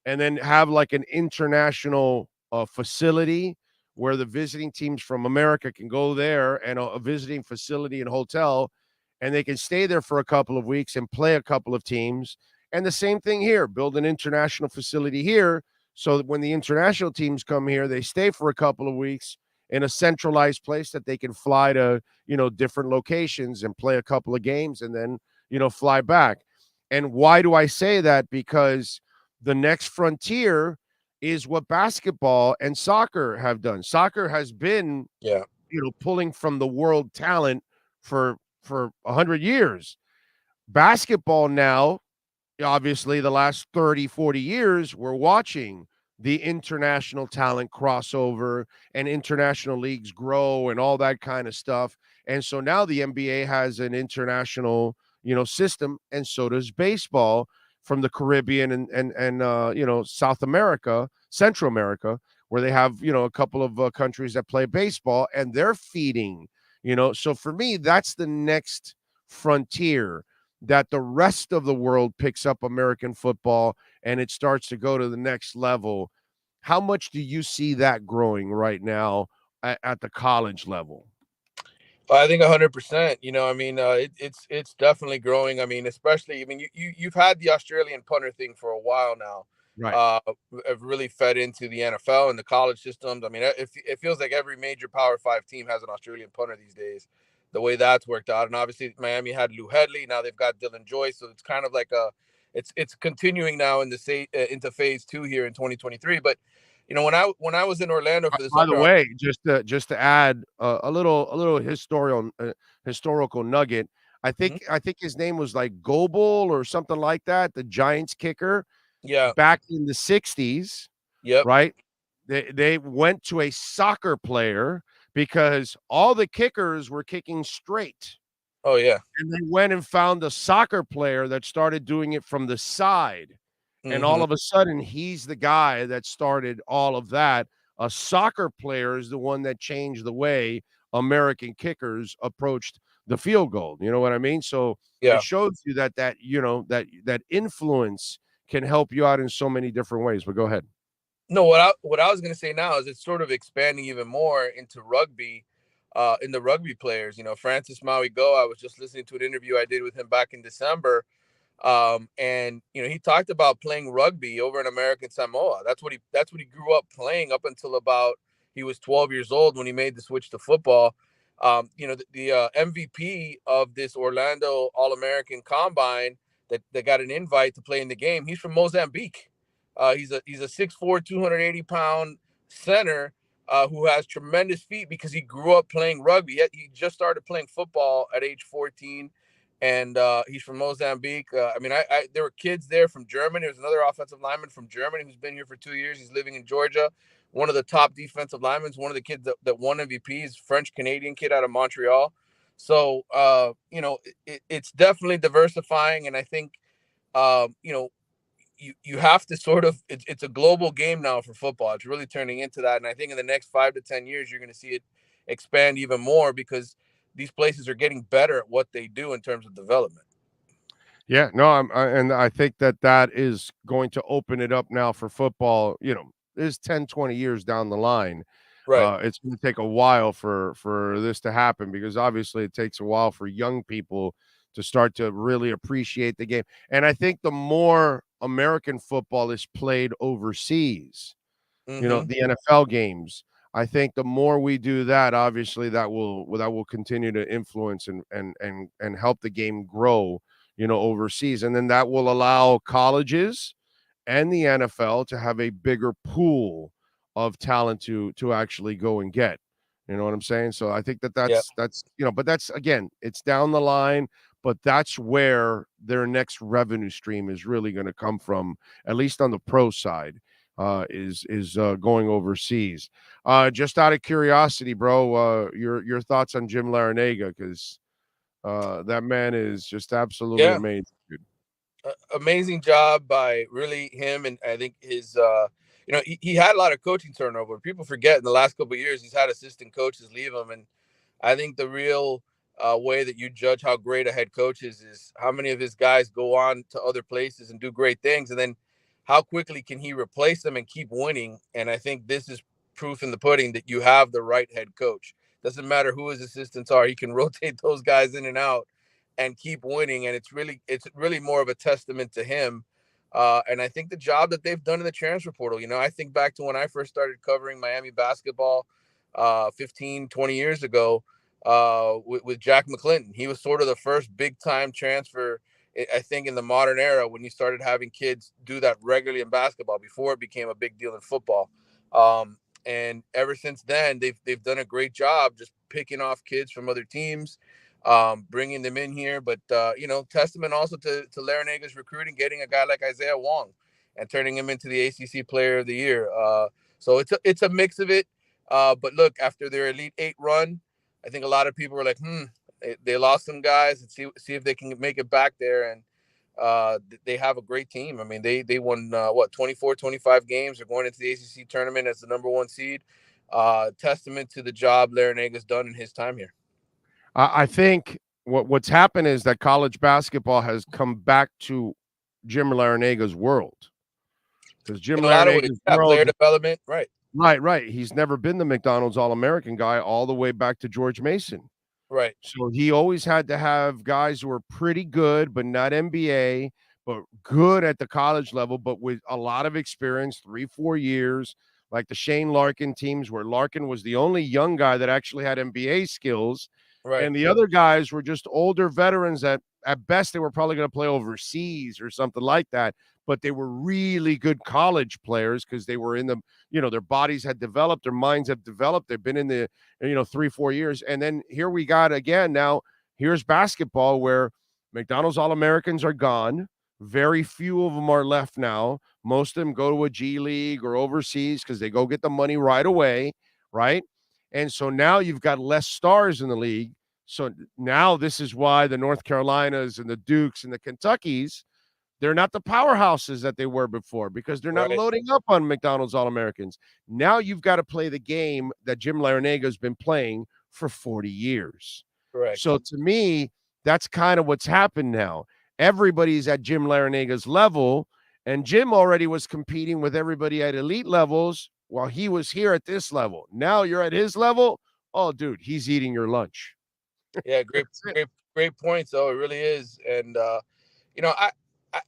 and then have like an international facility where the visiting teams from America can go there, and a visiting facility and hotel, and they can stay there for a couple of weeks and play a couple of teams. And the same thing here, build an international facility here so that when the international teams come here, they stay for a couple of weeks in a centralized place that they can fly to, different locations and play a couple of games and then, fly back. And why do I say that? Because the next frontier is what basketball and soccer have done. Soccer has been, pulling from the world talent for 100 years. Basketball now, obviously the last 30, 40 years, we're watching the international talent crossover and international leagues grow and all that kind of stuff. And so now the NBA has an international, system, and so does baseball from the Caribbean and South America, Central America, where they have, a couple of countries that play baseball, and they're feeding, So for me, that's the next frontier, that the rest of the world picks up American football and it starts to go to the next level. How much do you see that growing right now at the college level? I think 100%. It's definitely growing. Especially, you've had the Australian punter thing for a while now. Right. Have really fed into the NFL and the college systems. It feels like every major Power 5 team has an Australian punter these days, the way that's worked out. And obviously Miami had Lou Headley. Now they've got Dylan Joyce. So it's kind of like it's continuing now into phase 2 here in 2023. But when I was in Orlando for this, by the way, just to add a little historical nugget, I think his name was like Goebel or something like that, the Giants kicker. Yeah. Back in the 60s. Yep. Right. They went to a soccer player because all the kickers were kicking straight. Oh, yeah. And they went and found a soccer player that started doing it from the side. And all of a sudden, he's the guy that started all of that. A soccer player is the one that changed the way American kickers approached the field goal. You know what I mean? So it shows you that influence can help you out in so many different ways. But go ahead. No, what I was going to say now is it's sort of expanding even more into rugby, in the rugby players. Francis Maui-Go, I was just listening to an interview I did with him back in December. And he talked about playing rugby over in American Samoa. That's what he grew up playing up until about he was 12 years old when he made the switch to football. The MVP of this Orlando All-American Combine that got an invite to play in the game, he's from Mozambique. He's a 6'4", 280-pound center who has tremendous feet because he grew up playing rugby. He just started playing football at age 14, and he's from Mozambique. There were kids there from Germany. There's another offensive lineman from Germany who's been here for 2 years. He's living in Georgia. One of the top defensive linemen, one of the kids that won MVP, is French-Canadian kid out of Montreal. So, it's definitely diversifying, and I think, you have to sort of, it's a global game now for football. It's really turning into that. And I think in the next 5 to 10 years, you're going to see it expand even more because these places are getting better at what they do in terms of development. Yeah, no, and I think that is going to open it up now for football. Is 10, 20 years down the line. Right. It's going to take a while for this to happen because obviously it takes a while for young people to start to really appreciate the game. And I think the more American football is played overseas, the NFL games, I think the more we do that, obviously that will continue to influence and help the game grow, overseas. And then that will allow colleges and the NFL to have a bigger pool of talent to actually go and get. You know what I'm saying? So I think that's but that's, again, it's down the line, but that's where their next revenue stream is really going to come from, at least on the pro side, is going overseas. Just out of curiosity, bro, your thoughts on Jim Larinaga, because that man is just absolutely amazing, dude. Amazing job by really him, and I think his he had a lot of coaching turnover. People forget in the last couple of years he's had assistant coaches leave him, and I think the real way that you judge how great a head coach is how many of his guys go on to other places and do great things, and then how quickly can he replace them and keep winning. And I think this is proof in the pudding that you have the right head coach. Doesn't matter who his assistants are, he can rotate those guys in and out and keep winning. And it's really more of a testament to him. And I think the job that they've done in the transfer portal, I think back to when I first started covering Miami basketball 15, 20 years ago with Jack McClinton. He was sort of the first big time transfer, I think, in the modern era when you started having kids do that regularly in basketball before it became a big deal in football. And ever since then, they've done a great job just picking off kids from other teams, bringing them in here. But, testament also to Larinaga's recruiting, getting a guy like Isaiah Wong and turning him into the ACC Player of the Year. So it's a mix of it. But look, after their Elite Eight run, I think a lot of people were like, they lost some guys, and see if they can make it back there. And they have a great team. I mean, they won 24, 25 games. They're going into the ACC tournament as the number 1 seed. Testament to the job Larinaga's done in his time here. I think what's happened is that college basketball has come back to Jim Larinaga's world, because Jim Larinaga's world, player development, right. Right. He's never been the McDonald's All-American guy all the way back to George Mason. Right. So he always had to have guys who were pretty good, but not NBA, but good at the college level, but with a lot of experience, 3-4 years, like the Shane Larkin teams, where Larkin was the only young guy that actually had NBA skills. Right. And the other guys were just older veterans that at best they were probably going to play overseas or something like that. But they were really good college players because they were in the, their bodies had developed, their minds have developed. They've been in the, 3-4 years. And then here we got again, now here's basketball where McDonald's All-Americans are gone. Very few of them are left now. Most of them go to a G League or overseas because they go get the money right away, right? And so now you've got less stars in the league. So now this is why the North Carolinas and the Dukes and the Kentuckys, they're not the powerhouses that they were before because they're not loading up on McDonald's All-Americans. Now you've got to play the game that Jim Larinaga has been playing for 40 years. Correct. So to me, that's kind of what's happened now. Everybody's at Jim Larinaga's level, and Jim already was competing with everybody at elite levels while he was here at this level. Now you're at his level. Oh, dude, he's eating your lunch. Yeah, great points. though. It really is. And,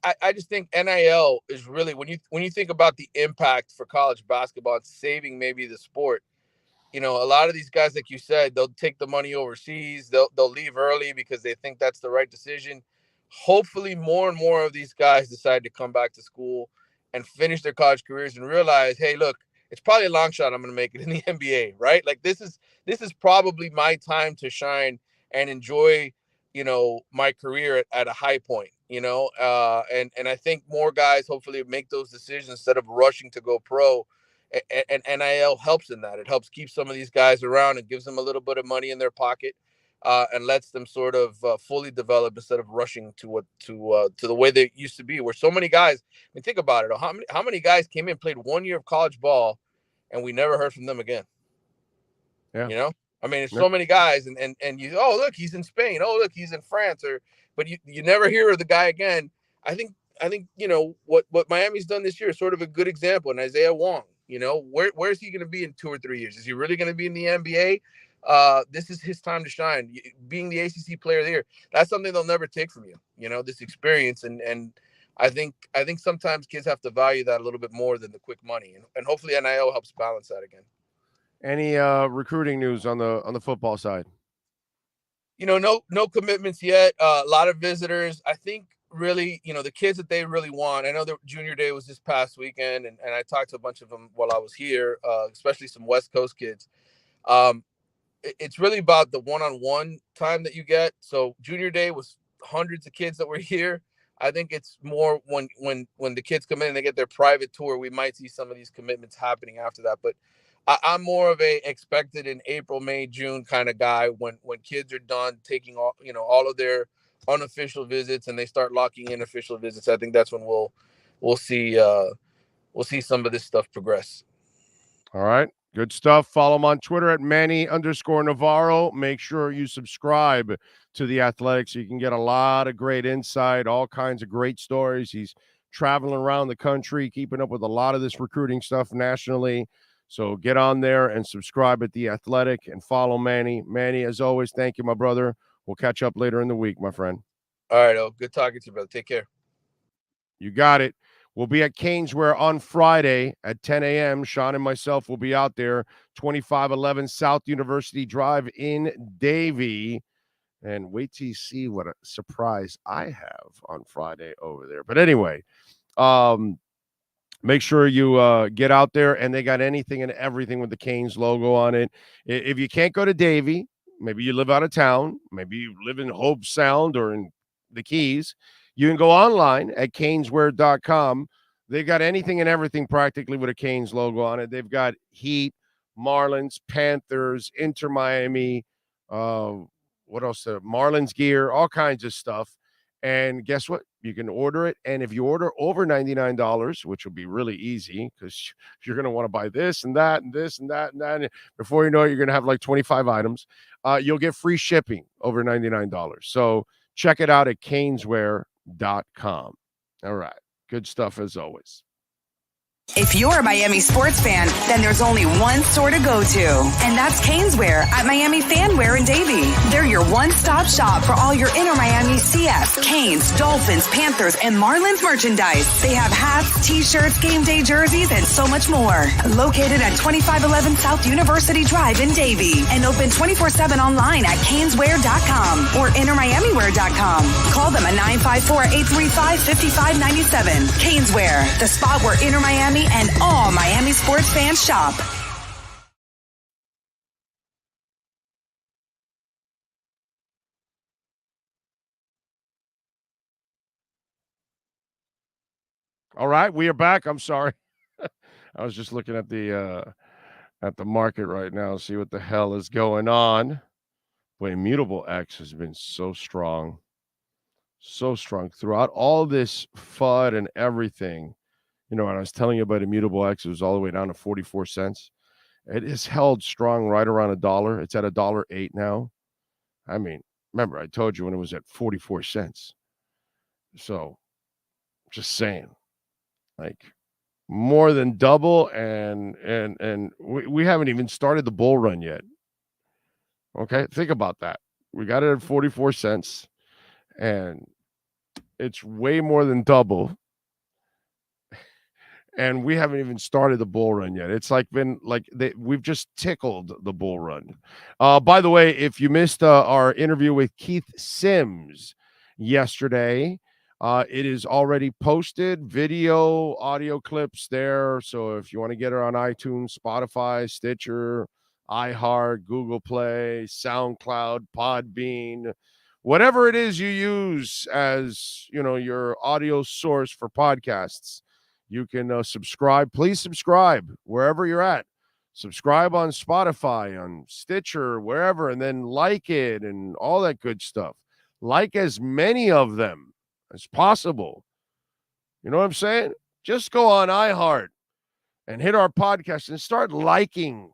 I just think NIL is really, when you think about the impact for college basketball and saving maybe the sport, a lot of these guys, like you said, they'll take the money overseas. They'll leave early because they think that's the right decision. Hopefully, more and more of these guys decide to come back to school and finish their college careers and realize, hey, look, it's probably a long shot I'm going to make it in the NBA, right? Like this is probably my time to shine and enjoy, my career at a high point, and I think more guys hopefully make those decisions instead of rushing to go pro. And NIL helps in that. It helps keep some of these guys around and gives them a little bit of money in their pocket, and lets them sort of fully develop instead of rushing to the way they used to be. Where so many guys, I mean, think about it. How many guys came in, played 1 year of college ball, and we never heard from them again? Yeah. I mean, it's so many guys, and you, oh, look, he's in Spain. Oh, look, he's in France, but you never hear of the guy again. I think what Miami's done this year is sort of a good example. And Isaiah Wong, where's he going to be in 2 or 3 years? Is he really going to be in the NBA? This is his time to shine. Being the ACC player there, that's something they'll never take from you. This experience, and I think sometimes kids have to value that a little bit more than the quick money, and hopefully NIL helps balance that again. Any recruiting news on the football side? No commitments yet. A lot of visitors. I think really, the kids that they really want. I know the junior day was this past weekend, and I talked to a bunch of them while I was here, especially some West Coast kids. It's really about the one-on-one time that you get. So junior day was hundreds of kids that were here. I think it's more when the kids come in and they get their private tour, we might see some of these commitments happening after that. But I'm more of a expected in April, May, June kind of guy when kids are done taking all of their unofficial visits and they start locking in official visits. I think that's when we'll see some of this stuff progress. All right. Good stuff. Follow him on Twitter at Manny_Navarro. Make sure you subscribe to The Athletic so you can get a lot of great insight, all kinds of great stories. He's traveling around the country, keeping up with a lot of this recruiting stuff nationally. So get on there and subscribe at The Athletic and follow Manny. Manny, as always, thank you, my brother. We'll catch up later in the week, my friend. All right, good talking to you, brother. Take care. You got it. We'll be at Caneswear on Friday at 10 a.m. Sean and myself will be out there, 2511 South University Drive in Davie. And wait till you see what a surprise I have on Friday over there. But anyway, make sure you get out there, and they got anything and everything with the Canes logo on it. If you can't go to Davie, maybe you live out of town, maybe you live in Hope Sound or in the Keys, you can go online at caneswear.com. They've got anything and everything practically with a Canes logo on it. They've got Heat, Marlins, Panthers, Inter Miami, what else? Marlins gear, all kinds of stuff. And guess what? You can order it. And if you order over $99, which will be really easy because you're going to want to buy this and that and this and that and that. And before you know it, you're going to have like 25 items. You'll get free shipping over $99. So check it out at caneswear.com. All right. Good stuff as always. If you're a Miami sports fan, then there's only one store to go to, and that's Caneswear at Miami Fanwear in Davie. They're your one-stop shop for all your inner Miami CF, Canes, Dolphins, Panthers, and Marlins merchandise. They have hats, t-shirts, game day jerseys, and so much more. Located at 2511 South University Drive in Davie, and open 24/7 online at caneswear.com or innermiamiwear.com. Call them at 954-835-5597. Caneswear, the spot where inner Miami and all Miami sports fans shop. All right, we are back. I'm sorry. I was just looking at the market right now, see what the hell is going on. Boy, Immutable X has been so strong throughout all this FUD and everything. When I was telling you about Immutable X, it was all the way down to 44 cents. It is held strong right around $1. It's at $1.08 now. I mean, remember, I told you when it was at 44 cents. So, just saying, like, more than double, and we haven't even started the bull run yet. Okay, think about that. We got it at 44 cents, and it's way more than double. and we haven't even started the bull run yet. It's we've just tickled the bull run. By the way, if you missed our interview with Keith Sims yesterday, it is already posted, video, audio clips there. So if you want to get it on iTunes, Spotify, Stitcher, iHeart, Google Play, SoundCloud, Podbean, whatever it is you use as, your audio source for podcasts, you can subscribe. Please subscribe wherever you're at. Subscribe on Spotify, on Stitcher, wherever, and then like it and all that good stuff. Like as many of them as possible. You know what I'm saying? Just go on iHeart and hit our podcast and start liking.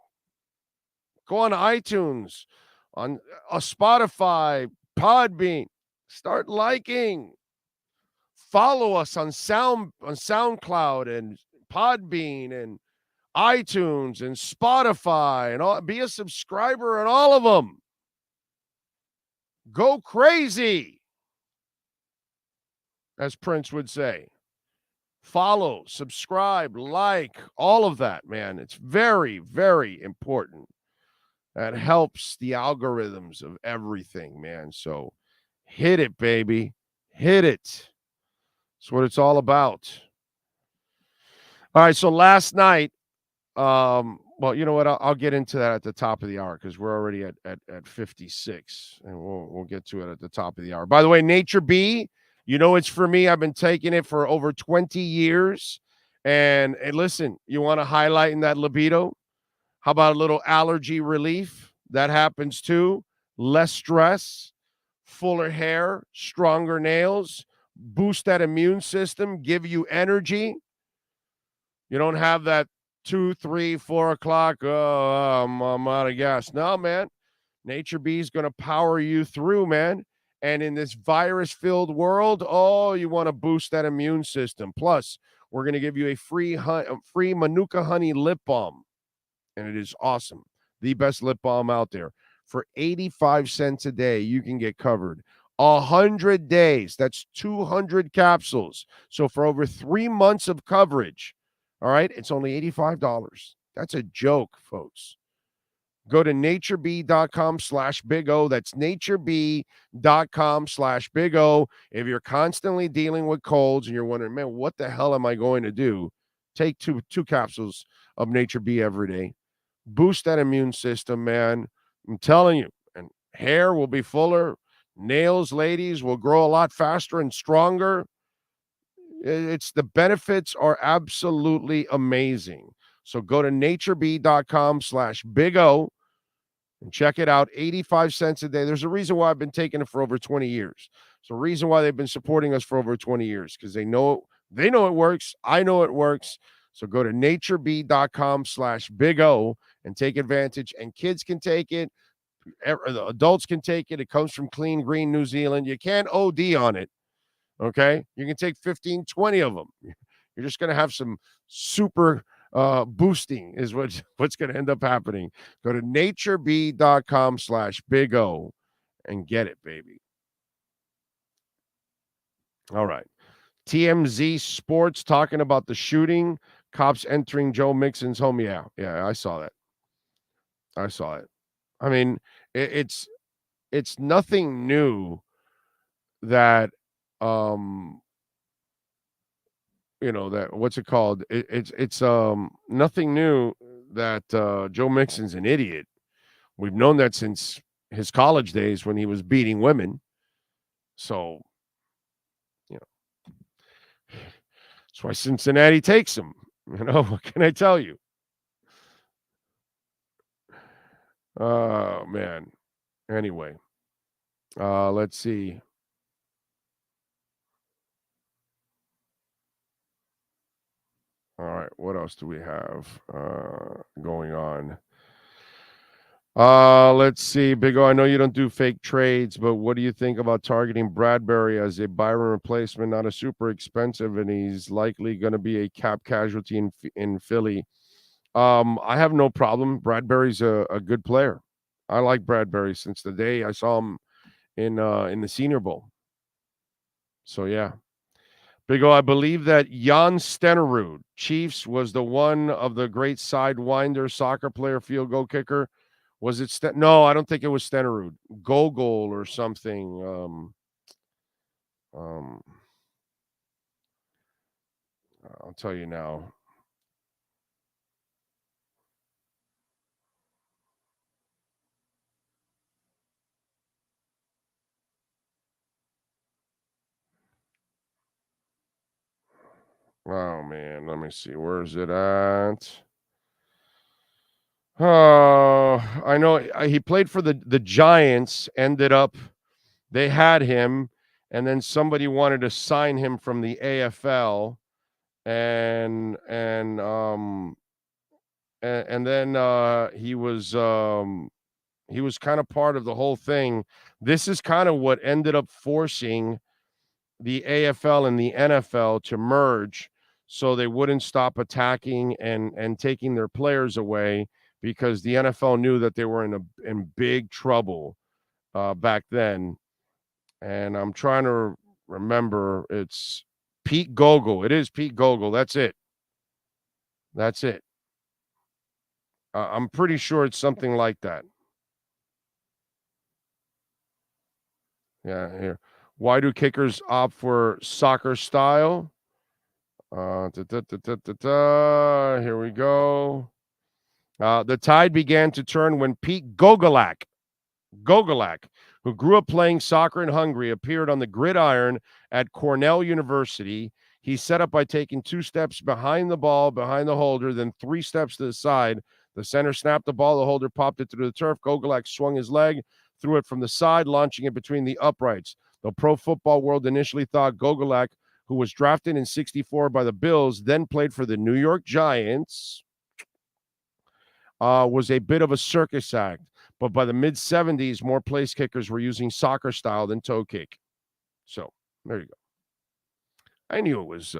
Go on iTunes, on Spotify, Podbean. Start liking. Follow us on SoundCloud and Podbean and iTunes and Spotify and all. Be a subscriber on all of them. Go crazy, as Prince would say. Follow, subscribe, like, all of that, man. It's very, very important. That helps the algorithms of everything, man. So hit it, baby. Hit it. That's what it's all about. All right, so last night, well, you know what? I'll get into that at the top of the hour because we're already at 56, and we'll get to it at the top of the hour. By the way, Nature B, it's for me. I've been taking it for over 20 years. And listen, you want to highlight in that libido? How about a little allergy relief? That happens too. Less stress, fuller hair, stronger nails, boost that immune system, give you energy. You don't have that 2, 3, 4 o'clock. Oh, I'm out of gas. No, man. Nature B is going to power you through, man. And in this virus-filled world, you want to boost that immune system. Plus, we're going to give you a free Manuka honey lip balm. And it is awesome. The best lip balm out there. For 85 cents a day, you can get covered. 100 days. That's 200 capsules. So for over 3 months of coverage, all right, it's only $85. That's a joke, folks. Go to natureb.com/Big O. That's natureb.com/Big O. If you're constantly dealing with colds and you're wondering, man, what the hell am I going to do? Take two capsules of Nature B every day. Boost that immune system, man. I'm telling you. And hair will be fuller. Nails, ladies, will grow a lot faster and stronger. The benefits are absolutely amazing. So go to natureb.com/Big O and check it out. 85 cents a day. There's a reason why I've been taking it for over 20 years. It's a reason why they've been supporting us for over 20 years, because they know it works. I know it works. So go to natureb.com/Big O and take advantage. And kids can take it. The adults can take it. It comes from Clean Green, New Zealand. You can't OD on it. Okay? You can take 15, 20 of them. You're just going to have some super boosting is what's going to end up happening. Go to natureb.com/Big O and get it, baby. All right. TMZ Sports talking about the shooting. Cops entering Joe Mixon's home. Yeah, I saw that. I mean, it's nothing new that that what's it called? It's nothing new that Joe Mixon's an idiot. We've known that since his college days when he was beating women. So, that's why Cincinnati takes him. What can I tell you? Oh, man. Anyway, let's see. All right, what else do we have going on? Let's see, Big O. I know you don't do fake trades, but what do you think about targeting Bradbury as a Byron replacement? Not a super expensive, and he's likely going to be a cap casualty in Philly. I have no problem. Bradbury's a good player. I like Bradbury since the day I saw him in the Senior Bowl. So yeah. Big O, I believe that Jan Stenerud, Chiefs, was the one of the great sidewinder soccer player, field goal kicker. Was it No, I don't think it was Stenerud. Gogol or something. I'll tell you now. Oh man, let me see. Where is it at? Oh, I know he played for the Giants. Ended up, they had him, and then somebody wanted to sign him from the AFL, and then he was kind of part of the whole thing. This is kind of what ended up forcing the AFL and the NFL to merge, so they wouldn't stop attacking and taking their players away, because the NFL knew that they were in big trouble back then. And I'm trying to remember. It's Pete Gogol. It is Pete Gogol. That's it. That's it. I'm pretty sure it's something like that. Yeah, here. Why do kickers opt for soccer style? Here we go. The tide began to turn when Pete Gogolak, who grew up playing soccer in Hungary, appeared on the gridiron at Cornell University. He set up by taking 2 steps behind the ball, behind the holder, then 3 steps to the side. The center snapped the ball. The holder popped it through the turf. Gogolak swung his leg, threw it from the side, launching it between the uprights. The pro football world initially thought Gogolak, who was drafted in 1964 by the Bills, then played for the New York Giants, was a bit of a circus act. But by the mid-'70s, more place kickers were using soccer style than toe kick. So there you go. I knew it was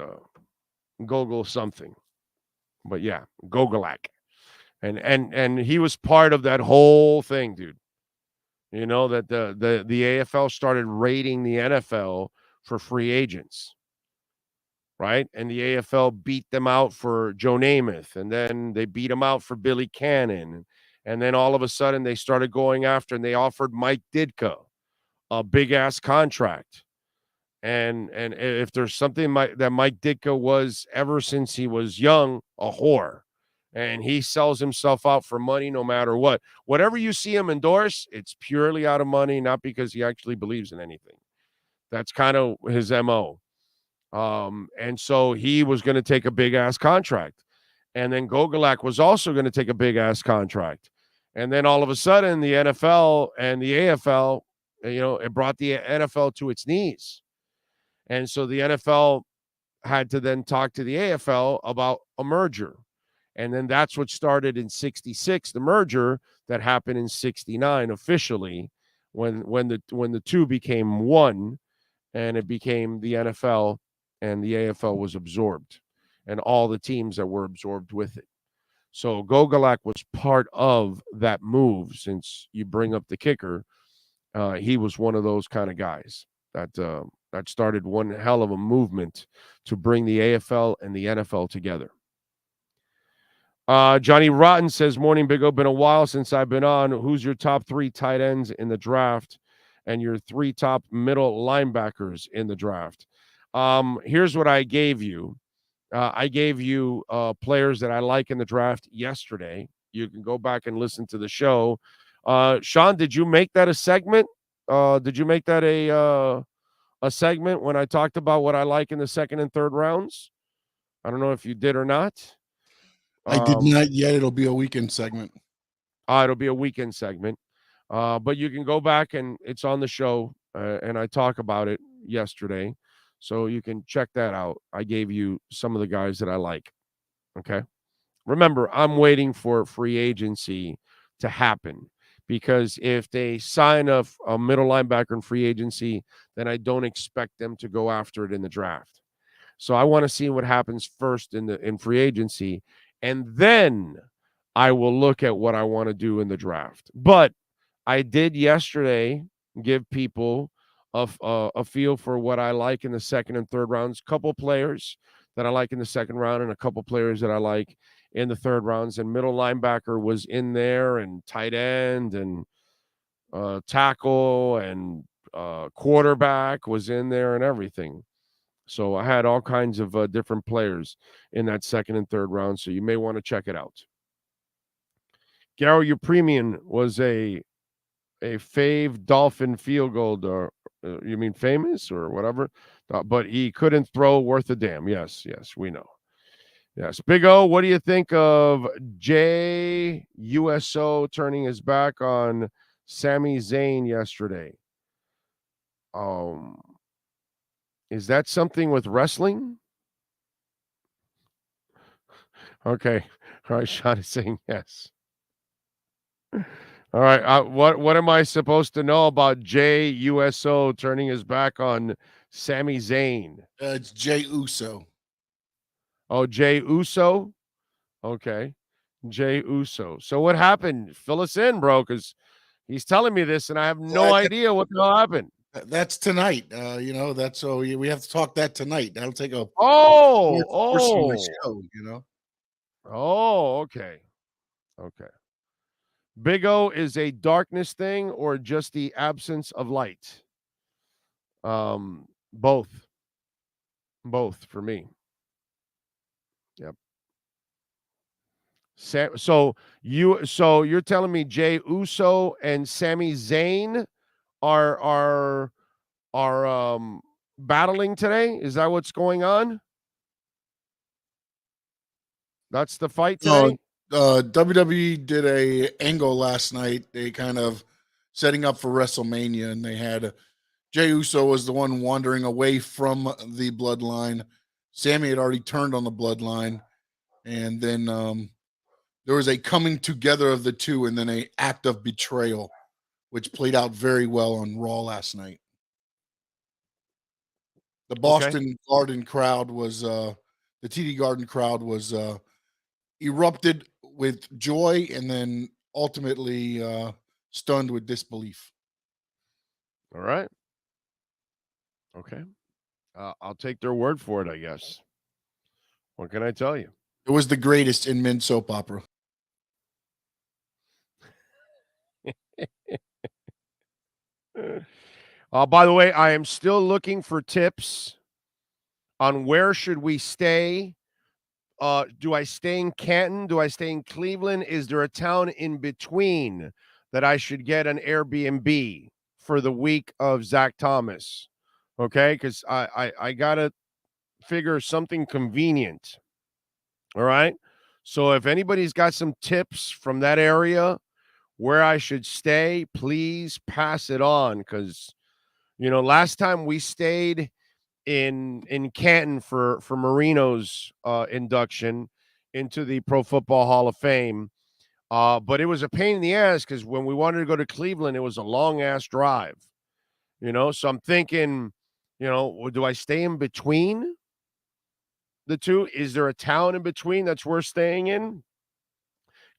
Gogol something. But yeah, Gogolak. And he was part of that whole thing, dude. You know, that the AFL started raiding the NFL for free agents, right? And the AFL beat them out for Joe Namath, and then they beat them out for Billy Cannon. And then all of a sudden they started going after, and they offered Mike Ditka a big-ass contract. And if there's something that Mike Ditka was ever since he was young, a whore. And he sells himself out for money no matter what. Whatever you see him endorse, it's purely out of money, not because he actually believes in anything. That's kind of his MO. And so he was going to take a big-ass contract. And then Gogolak was also going to take a big-ass contract. And then all of a sudden, the NFL and the AFL, it brought the NFL to its knees. And so the NFL had to then talk to the AFL about a merger. And then that's what started in 1966, the merger that happened in 1969 officially, when the two became one, and it became the NFL, and the AFL was absorbed, and all the teams that were absorbed with it. So Gogolak was part of that move. Since you bring up the kicker, he was one of those kind of guys that started one hell of a movement to bring the AFL and the NFL together. Johnny Rotten says, morning, Big O. Been a while since I've been on. Who's your top 3 tight ends in the draft and your 3 top middle linebackers in the draft? Here's what I gave you. I gave you players that I like in the draft yesterday. You can go back and listen to the show. Sean, did you make that a segment? Did you make that a segment when I talked about what I like in the 2nd and 3rd rounds? I don't know if you did or not. I did not yet. It'll be a weekend segment. It'll be a weekend segment. But you can go back, and it's on the show, and I talk about it yesterday. So you can check that out. I gave you some of the guys that I like. Okay. Remember, I'm waiting for free agency to happen, because if they sign a middle linebacker in free agency, then I don't expect them to go after it in the draft. So I want to see what happens first in free agency, and then I will look at what I want to do in the draft. But I did yesterday give people a feel for what I like in the second and third rounds. Couple players that I like in the second round and a couple players that I like in the third rounds. And middle linebacker was in there, and tight end and tackle and quarterback was in there and everything. So I had all kinds of different players in that second and third round. So you may want to check it out. Gary, your premium was a fave Dolphin field goal. You mean famous or whatever? But he couldn't throw worth a damn. Yes, we know. Yes. Big O, what do you think of JUSO turning his back on Sami Zayn yesterday? Is that something with wrestling? Okay. All right, Sean is saying yes. All right. What am I supposed to know about JUSO turning his back on Sami Zayn? It's Jay Uso. Oh, Jay Uso? Okay. Jay Uso. So what happened? Fill us in, bro, because he's telling me this, and I have no idea what the hell happened. That's tonight. That's so we have to talk that tonight. That'll take a show, Oh, okay. Okay. Big O is a darkness thing or just the absence of light? Both for me. Yep. So you're telling me Jay Uso and Sami Zayn are battling today? Is that what's going on? That's the fight today? WWE did a angle last night. They kind of setting up for WrestleMania, and they had Jey Uso was the one wandering away from the bloodline. Sammy had already turned on the bloodline, and then there was a coming together of the two, and then an act of betrayal, which played out very well on Raw last night. The Boston Garden crowd was the TD Garden crowd was erupted with joy and then ultimately stunned with disbelief. All right. Okay. I'll take their word for it, I guess. What can I tell you? It was the greatest in men's soap opera. By the way, I am still looking for tips on where should we stay. Do I stay in Canton? Do I stay in Cleveland? Is there a town in between that I should get an Airbnb for the week of Zach Thomas? Okay, because I got to figure something convenient. All right? So if anybody's got some tips from that area where I should stay, please pass it on, because, last time we stayed in Canton for Marino's induction into the Pro Football Hall of Fame. But it was a pain in the ass because when we wanted to go to Cleveland, it was a long ass drive, so I'm thinking, do I stay in between the two? Is there a town in between that's worth staying in?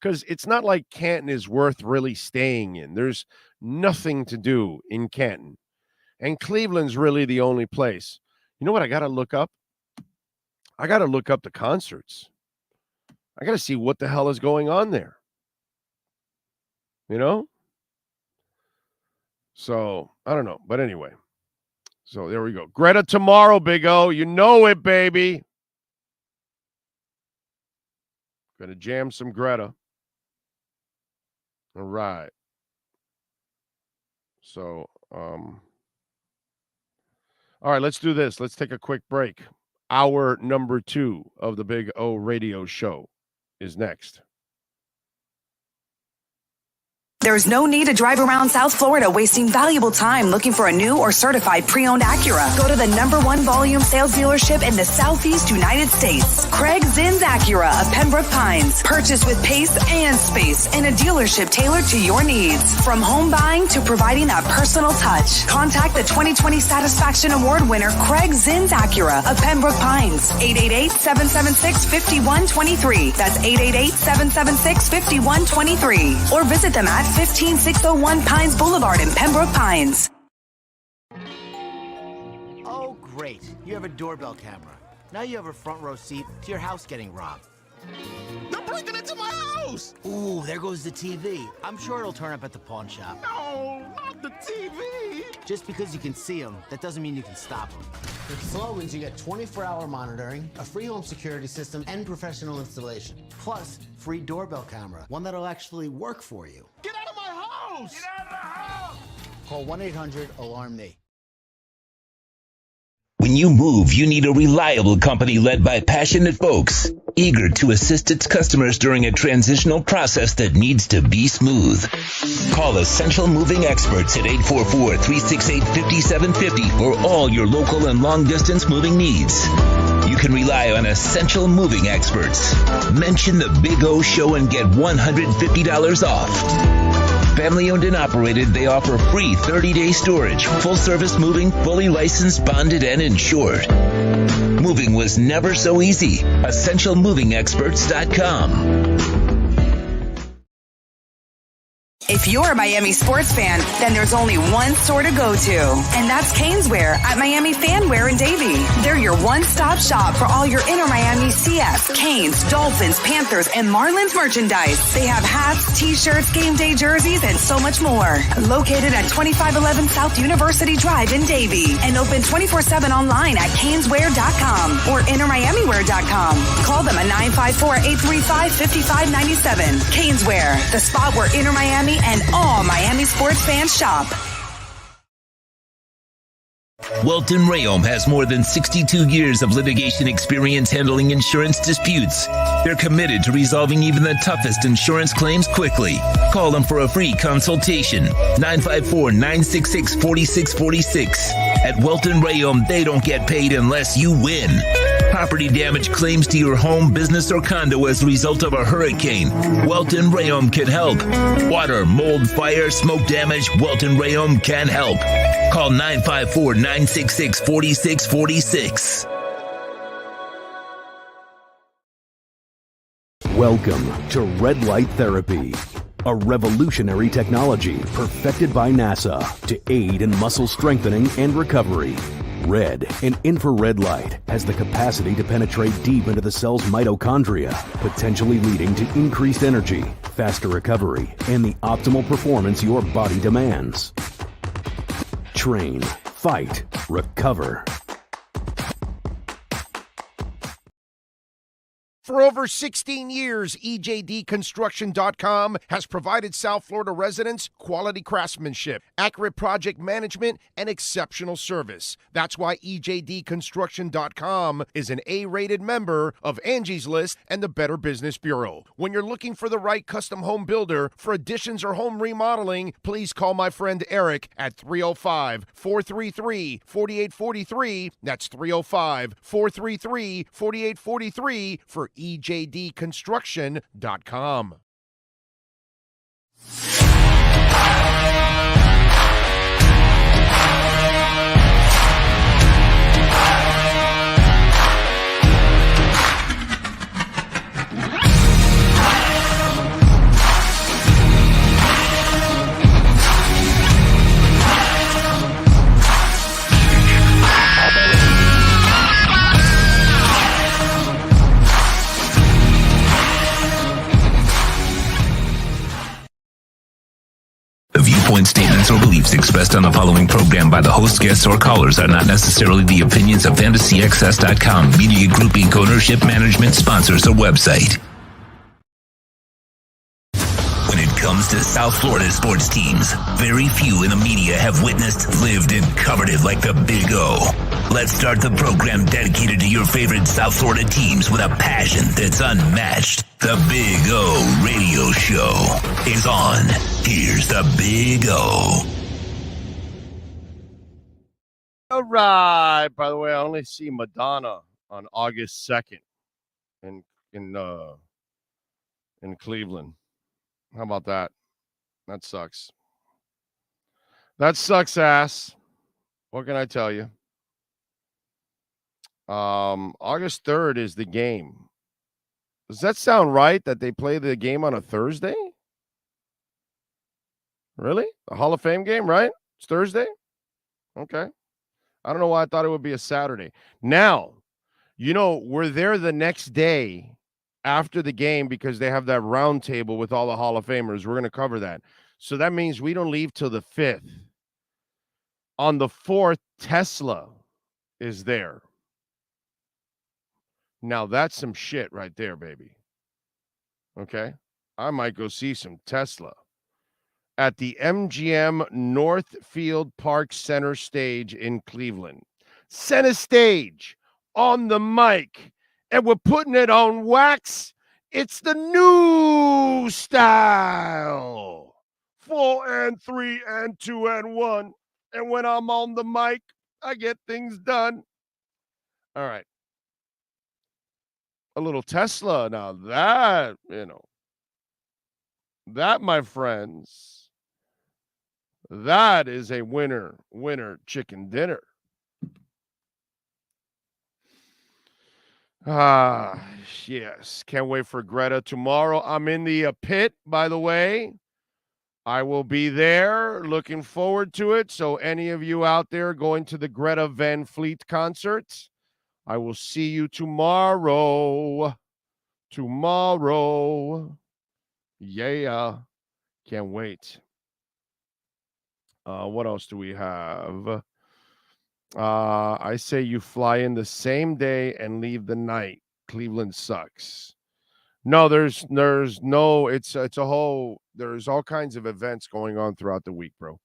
Because it's not like Canton is worth really staying in. There's nothing to do in Canton, and Cleveland's really the only place. You know what I got to look up? I got to look up the concerts. I got to see what the hell is going on there. So, I don't know. But anyway. So, there we go. Greta tomorrow, Big O. You know it, baby. Gonna jam some Greta. All right. So, all right, let's do this. Let's take a quick break. Hour number 2 of the Big O Radio Show is next. There's no need to drive around South Florida wasting valuable time looking for a new or certified pre-owned Acura. Go to the #1 volume sales dealership in the Southeast United States. Craig Zinn's Acura of Pembroke Pines. Purchase with pace and space in a dealership tailored to your needs. From home buying to providing that personal touch. Contact the 2020 Satisfaction Award winner Craig Zinn's Acura of Pembroke Pines. 888-776-5123. That's 888-776-5123. Or visit them at 15601 Pines Boulevard in Pembroke Pines. Great. You have a doorbell camera. Now you have a front row seat to your house getting robbed. They're breaking into my house! Ooh, there goes the TV. I'm sure it'll turn up at the pawn shop. No, not the TV! Just because you can see them, that doesn't mean you can stop them. With Slogans, you get 24-hour monitoring, a free home security system, and professional installation. Plus, free doorbell camera, one that'll actually work for you. Get out of my house! Get out of the house! Call 1-800-ALARM-ME. When you move, you need a reliable company led by passionate folks, eager to assist its customers during a transitional process that needs to be smooth. Call Essential Moving Experts at 844-368-5750 for all your local and long-distance moving needs. You can rely on Essential Moving Experts. Mention the Big O Show and get $150 off. Family owned and operated, they offer free 30-day storage, full-service moving, fully licensed, bonded, and insured. Moving was never so easy. EssentialMovingExperts.com. If you're a Miami sports fan, then there's only one store to go to, and that's Caneswear at Miami Fanwear in Davie. They're your one-stop shop for all your inner Miami CF, Canes, Dolphins, Panthers, and Marlins merchandise. They have hats, t-shirts, game day jerseys, and so much more. Located at 2511 South University Drive in Davie, and open 24/7 online at caneswear.com or innermiamiwear.com. Call them at 954-835-5597. Caneswear, the spot where Inner Miami and all Miami sports fans shop. Welton Rayom has more than 62 years of litigation experience handling insurance disputes. They're committed to resolving even the toughest insurance claims quickly. Call them for a free consultation. 954-966-4646. At Welton Rayom, they don't get paid unless you win. Property damage claims to your home, business, or condo as a result of a hurricane. Welton Rayom can help. Water, mold, fire, smoke damage, Welton Rayom can help. Call 954-966-4646. Welcome to Red Light Therapy, a revolutionary technology perfected by NASA to aid in muscle strengthening and recovery. Red and infrared light has the capacity to penetrate deep into the cell's mitochondria, potentially leading to increased energy, faster recovery, and the optimal performance your body demands. Train, fight, recover. For over 16 years, EJDconstruction.com has provided South Florida residents quality craftsmanship, accurate project management, and exceptional service. That's why EJDconstruction.com is an A-rated member of Angie's List and the Better Business Bureau. When you're looking for the right custom home builder for additions or home remodeling, please call my friend Eric at 305-433-4843. That's 305-433-4843 for EJDconstruction.com. Viewpoint statements or beliefs expressed on the following program by the host, guests, or callers are not necessarily the opinions of FantasyXS.com, Media Group Inc., ownership, management, sponsors, or website. When it comes to South Florida sports teams, very few in the media have witnessed, lived, and covered it like the Big O. Let's start the program dedicated to your favorite South Florida teams with a passion that's unmatched. The Big O Radio Show is on. Here's the Big O. All right. By the way, I only see Madonna on August 2nd in Cleveland. How about that? That sucks. That sucks ass. What can I tell you? August 3rd is the game. Does that sound right that they play the game on a Thursday? Really? The Hall of Fame game, right? It's Thursday? Okay. I don't know why I thought it would be a Saturday. Now, we're there the next day after the game because they have that round table with all the Hall of Famers. We're going to cover that. So that means we don't leave till the 5th. On the 4th, Tesla is there. Now, that's some shit right there, baby. Okay? I might go see some Tesla at the MGM Northfield Park Center stage in Cleveland. Center stage on the mic, and we're putting it on wax. It's the new style. 4 and 3 and 2 and 1. And when I'm on the mic, I get things done. All right. A little Tesla. Now that, that, my friends, that is a winner chicken dinner. Yes. Can't wait for Greta tomorrow. I'm in the pit, by the way. I will be there. Looking forward to it. So any of you out there going to the Greta Van Fleet concert, I will see you tomorrow. Yeah. Can't wait. What else do we have? I say you fly in the same day and leave the night. Cleveland sucks. No, there's no, it's a whole, there's all kinds of events going on throughout the week, bro.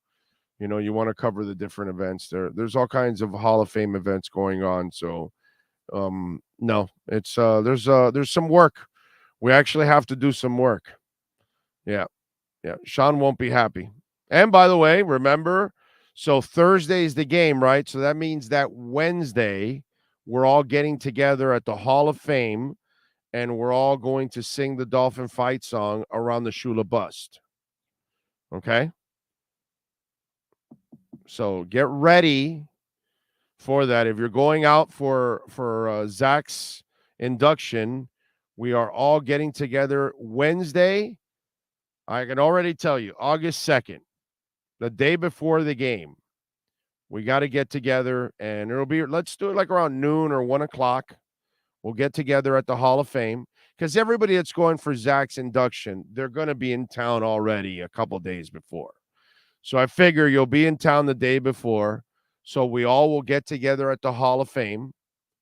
You want to cover the different events. There's all kinds of Hall of Fame events going on. So no, it's there's some work. We actually have to do some work. Yeah. Sean won't be happy. And by the way, remember, so Thursday is the game, right? So that means that Wednesday we're all getting together at the Hall of Fame and we're all going to sing the Dolphin fight song around the Shula bust. Okay? So get ready for that. If you're going out for Zach's induction, we are all getting together Wednesday. I can already tell you, August 2nd, the day before the game. We got to get together, and let's do it like around noon or 1 o'clock. We'll get together at the Hall of Fame because everybody that's going for Zach's induction, they're going to be in town already a couple days before. So I figure you'll be in town the day before. So we all will get together at the Hall of Fame,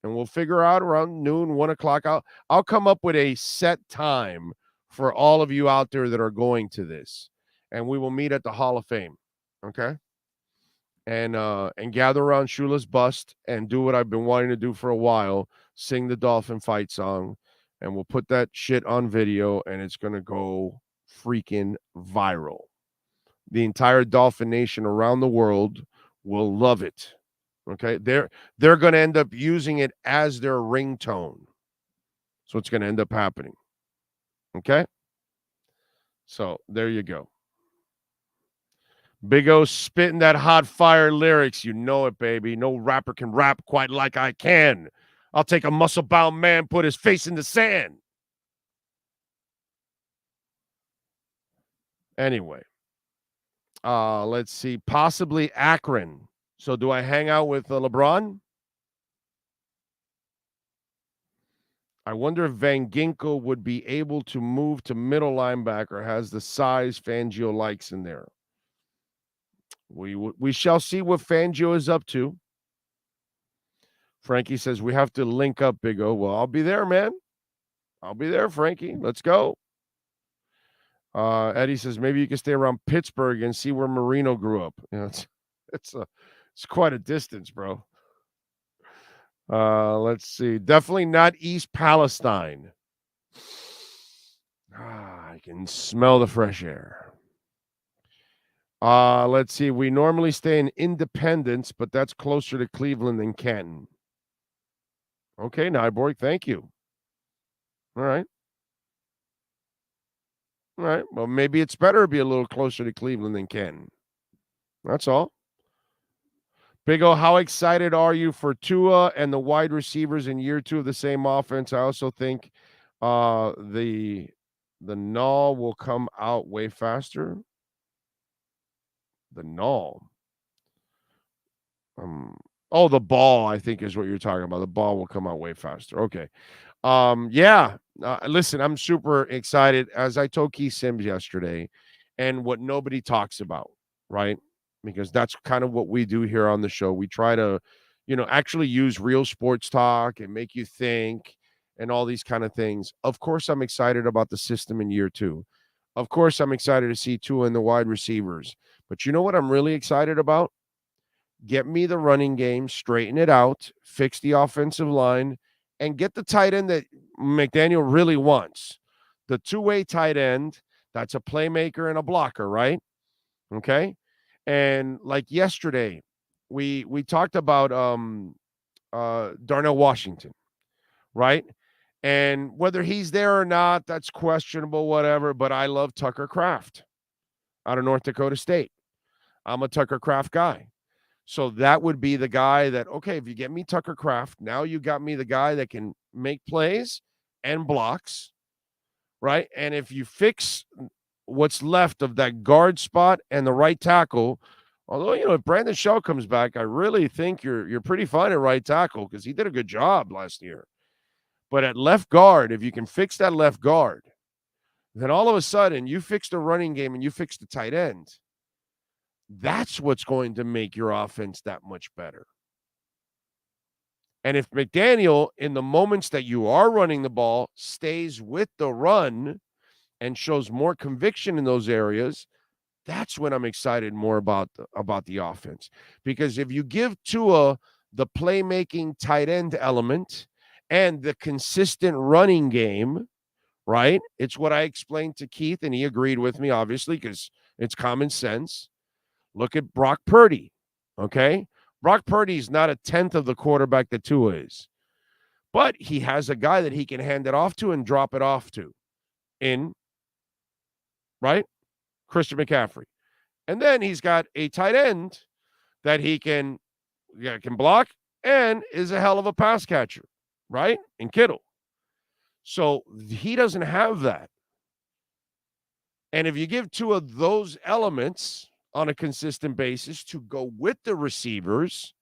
and we'll figure out around noon, 1 o'clock. I'll come up with a set time for all of you out there that are going to this, and we will meet at the Hall of Fame. Okay? And gather around Shula's bust and do what I've been wanting to do for a while, sing the Dolphin fight song, and we'll put that shit on video, and it's going to go freaking viral. The entire Dolphin Nation around the world will love it. Okay? They're going to end up using it as their ringtone. So it's going to end up happening. Okay? So there you go. Big O spitting that hot fire lyrics. You know it, baby. No rapper can rap quite like I can. I'll take a muscle-bound man, put his face in the sand. Anyway. Let's see. Possibly Akron. So do I hang out with LeBron? I wonder if Van Ginkel would be able to move to middle linebacker, has the size Fangio likes in there. We shall see what Fangio is up to. Frankie says we have to link up, Big O. Well, I'll be there, man. I'll be there, Frankie. Let's go. Eddie says maybe you can stay around Pittsburgh and see where Marino grew up. It's quite a distance, bro. Let's see. Definitely not East Palestine. I can smell the fresh air. Let's see. We normally stay in Independence, but that's closer to Cleveland than Canton. Okay, Nyborg, thank you. All right. Well, maybe it's better to be a little closer to Cleveland than Canton. That's all. Big O, how excited are you for Tua and the wide receivers in year 2 of the same offense? I also think the null will come out way faster. The null. Oh, the ball, I think, is what you're talking about. The ball will come out way faster. Okay. Listen, I'm super excited. As I told Keith Sims yesterday, and what nobody talks about, right? Because that's kind of what we do here on the show. We try to, actually use real sports talk and make you think and all these kind of things. Of course, I'm excited about the system in year 2. Of course, I'm excited to see Tua and the wide receivers. But you know what I'm really excited about? Get me the running game, straighten it out, fix the offensive line, and get the tight end that McDaniel really wants. The two-way tight end that's a playmaker and a blocker, right? Okay. And like yesterday, we talked about Darnell Washington, right? And whether he's there or not, that's questionable, whatever. But I love Tucker Kraft out of North Dakota State. I'm a Tucker Kraft guy. So that would be the guy that, okay, if you get me Tucker Kraft, now you got me the guy that can make plays and blocks, right? And if you fix what's left of that guard spot and the right tackle, although, if Brandon Shell comes back, I really think you're pretty fine at right tackle because he did a good job last year. But at left guard, if you can fix that left guard, then all of a sudden you fix the running game and you fix the tight end. That's what's going to make your offense that much better. And if McDaniel, in the moments that you are running the ball, stays with the run and shows more conviction in those areas, that's when I'm excited more about the offense. Because if you give Tua the playmaking tight end element and the consistent running game, right? It's what I explained to Keith, and he agreed with me, obviously, because it's common sense. Look at Brock Purdy, okay? Brock Purdy is not a tenth of the quarterback that Tua is, but he has a guy that he can hand it off to and drop it off to right? Christian McCaffrey. And then he's got a tight end that he can block and is a hell of a pass catcher, right? And Kittle. So he doesn't have that. And if you give Tua those elements on a consistent basis to go with the receivers,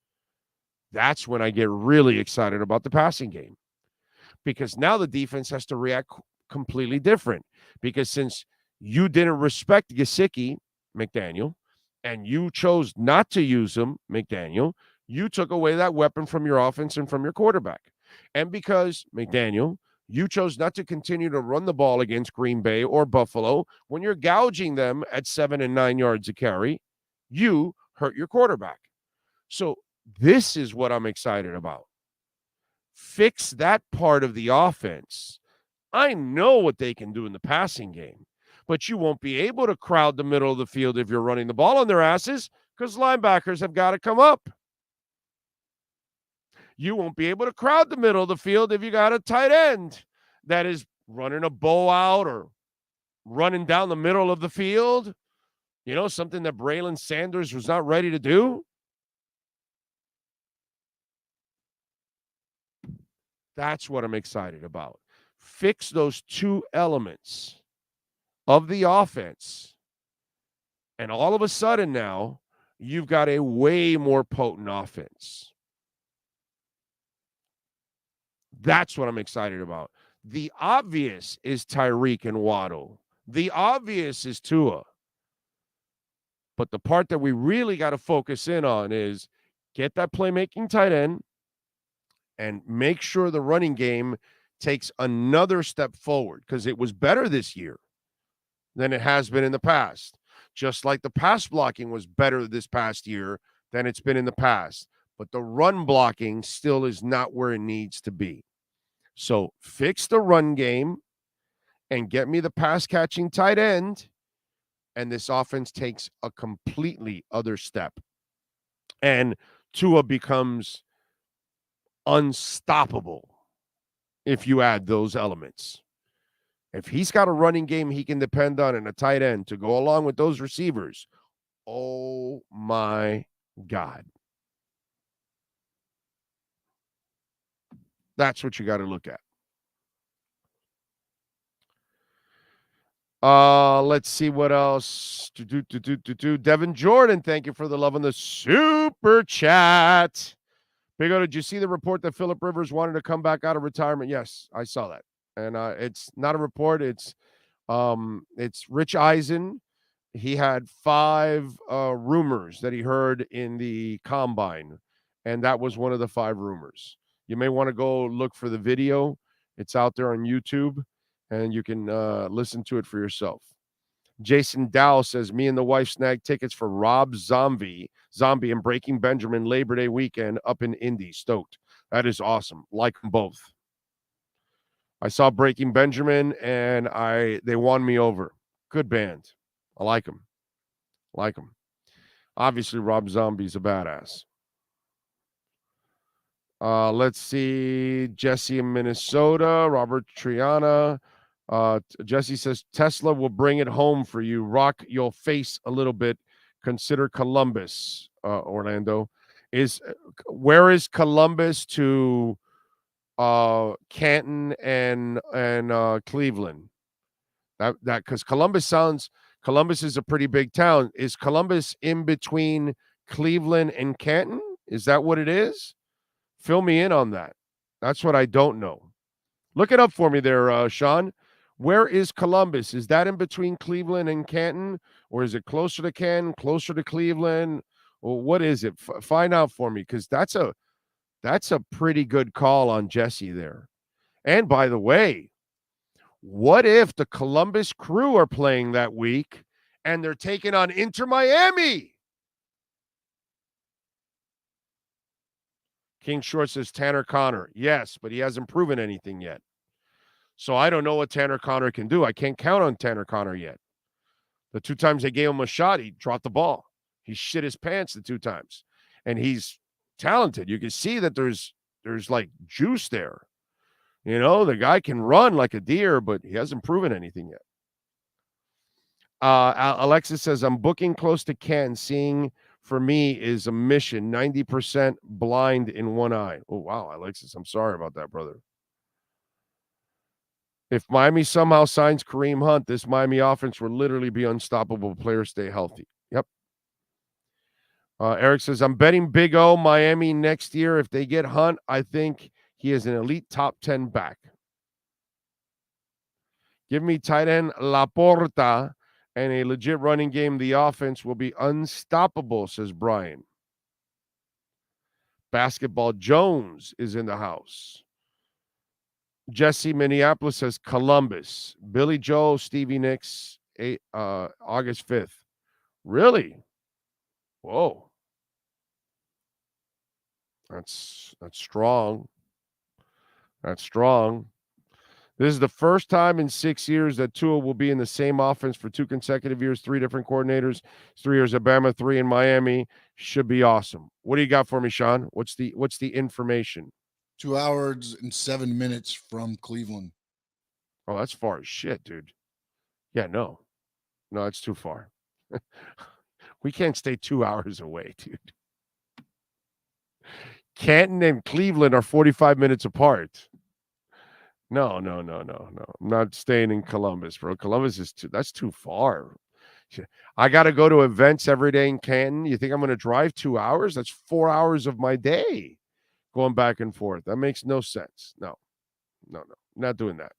that's when I get really excited about the passing game. Because now the defense has to react completely different. Because since you didn't respect Gesicki, McDaniel, and you chose not to use him, McDaniel, you took away that weapon from your offense and from your quarterback. And because, McDaniel, you chose not to continue to run the ball against Green Bay or Buffalo when you're gouging them at 7 and 9 yards a carry, you hurt your quarterback. So this is what I'm excited about. Fix that part of the offense. I know what they can do in the passing game, but you won't be able to crowd the middle of the field if you're running the ball on their asses because linebackers have got to come up. You won't be able to crowd the middle of the field if you got a tight end that is running a bow out or running down the middle of the field. Something that Braylon Sanders was not ready to do. That's what I'm excited about. Fix those two elements of the offense. And all of a sudden now, you've got a way more potent offense. That's what I'm excited about. The obvious is Tyreek and Waddle. The obvious is Tua. But the part that we really got to focus in on is get that playmaking tight end and make sure the running game takes another step forward because it was better this year than it has been in the past. Just like the pass blocking was better this past year than it's been in the past. But the run blocking still is not where it needs to be. So fix the run game and get me the pass catching tight end. And this offense takes a completely other step. And Tua becomes unstoppable if you add those elements. If he's got a running game he can depend on and a tight end to go along with those receivers, oh my God. That's what you got to look at. Let's see what else. Devin Jordan, thank you for the love on the super chat. Big O, did you see the report that Phillip Rivers wanted to come back out of retirement? Yes, I saw that. And it's not a report. It's Rich Eisen. He had 5 rumors that he heard in the combine, and that was one of the 5 rumors. You may want to go look for the video. It's out there on YouTube, and you can listen to it for yourself. Jason Dow says, me and the wife snagged tickets for Rob Zombie and Breaking Benjamin Labor Day weekend up in Indy. Stoked. That is awesome. Like them both. I saw Breaking Benjamin, and they won me over. Good band. I like them. Obviously, Rob Zombie's a badass. Let's see. Jesse in Minnesota. Robert Triana. Jesse says, Tesla will bring it home for you. Rock your face a little bit. Consider Columbus, Orlando. Where is Columbus to Canton and Cleveland? That because Columbus is a pretty big town. Is Columbus in between Cleveland and Canton? Is that what it is? Fill me in on that. That's what I don't know. Look it up for me there, Sean. Where is Columbus? Is that in between Cleveland and Canton? Or is it closer to Canton, closer to Cleveland? Or what is it? Find out for me, because that's a pretty good call on Jesse there. And by the way, what if the Columbus Crew are playing that week and they're taking on Inter Miami? King Short says Tanner Connor. Yes, but he hasn't proven anything yet. So I don't know what Tanner Connor can do. I can't count on Tanner Connor yet. The 2 times they gave him a shot, he dropped the ball. He shit his pants the 2 times. And he's talented. You can see that there's like juice there. You know, the guy can run like a deer, but he hasn't proven anything yet. Alexis says, I'm booking close to Canton. Seeing for me is a mission. 90% blind in one eye. Oh, wow, Alexis. I'm sorry about that, brother. If Miami somehow signs Kareem Hunt, this Miami offense will literally be unstoppable. Players stay healthy. Yep. Eric says, I'm betting Big O Miami next year. If they get Hunt, I think he is an elite top 10 back. Give me tight end Laporta and a legit running game. The offense will be unstoppable, says Brian. Basketball Jones is in the house. Jesse Minneapolis says Columbus. Billy Joe, Stevie Nicks, August 5th. Really? Whoa. That's strong. That's strong. This is the first time in 6 years that Tua will be in the same offense for 2 consecutive years, 3 different coordinators, 3 years at Bama, 3 in Miami. Should be awesome. What do you got for me, Sean? What's the information? 2 hours and 7 minutes from Cleveland. Oh, that's far as shit, dude. Yeah, no, it's too far. We can't stay 2 hours away, dude. Canton and Cleveland are 45 minutes apart. No. I'm not staying in Columbus, bro. Columbus that's too far. I got to go to events every day in Canton. You think I'm going to drive 2 hours? That's 4 hours of my day going back and forth. That makes no sense. No. Not doing that.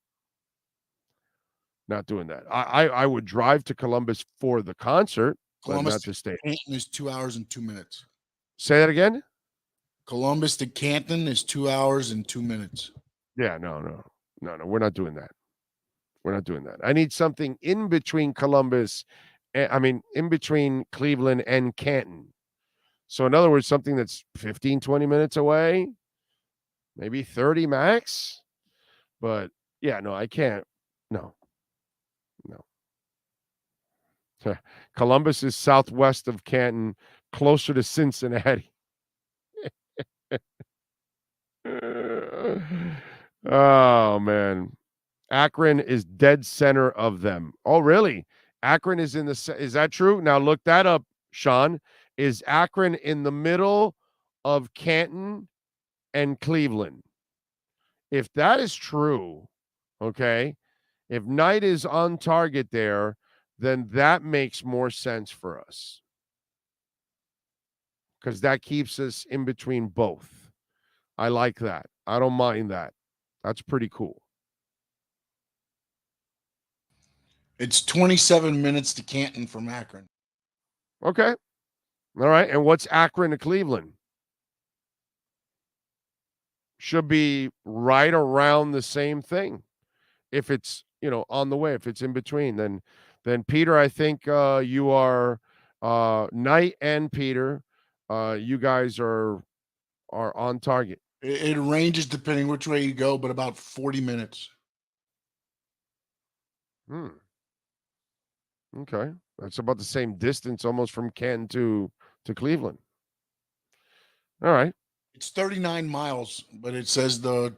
Not doing that. I would drive to Columbus for the concert, but not to stay. Canton is 2 hours and 2 minutes. Say that again? Columbus to Canton is 2 hours and 2 minutes. Yeah, no. We're not doing that. We're not doing that. I need something in between Columbus, in between Cleveland and Canton. So in other words, something that's 15, 20 minutes away, maybe 30 max. But yeah, no, I can't. No. Columbus is southwest of Canton, closer to Cincinnati. Oh, man. Akron is dead center of them. Oh, really? Akron is is that true? Now look that up, Sean. Is Akron in the middle of Canton and Cleveland? If that is true, okay, if Knight is on target there, then that makes more sense for us. Because that keeps us in between both. I like that. I don't mind that. That's pretty cool. It's 27 minutes to Canton from Akron. Okay. All right. And what's Akron to Cleveland? Should be right around the same thing. If it's, on the way, if it's in between, then Peter, I think you are Knight and Peter. You guys are on target. It ranges depending which way you go, but about 40 minutes. Okay. That's about the same distance almost from Canton to Cleveland. All right. It's 39 miles, but it says it'll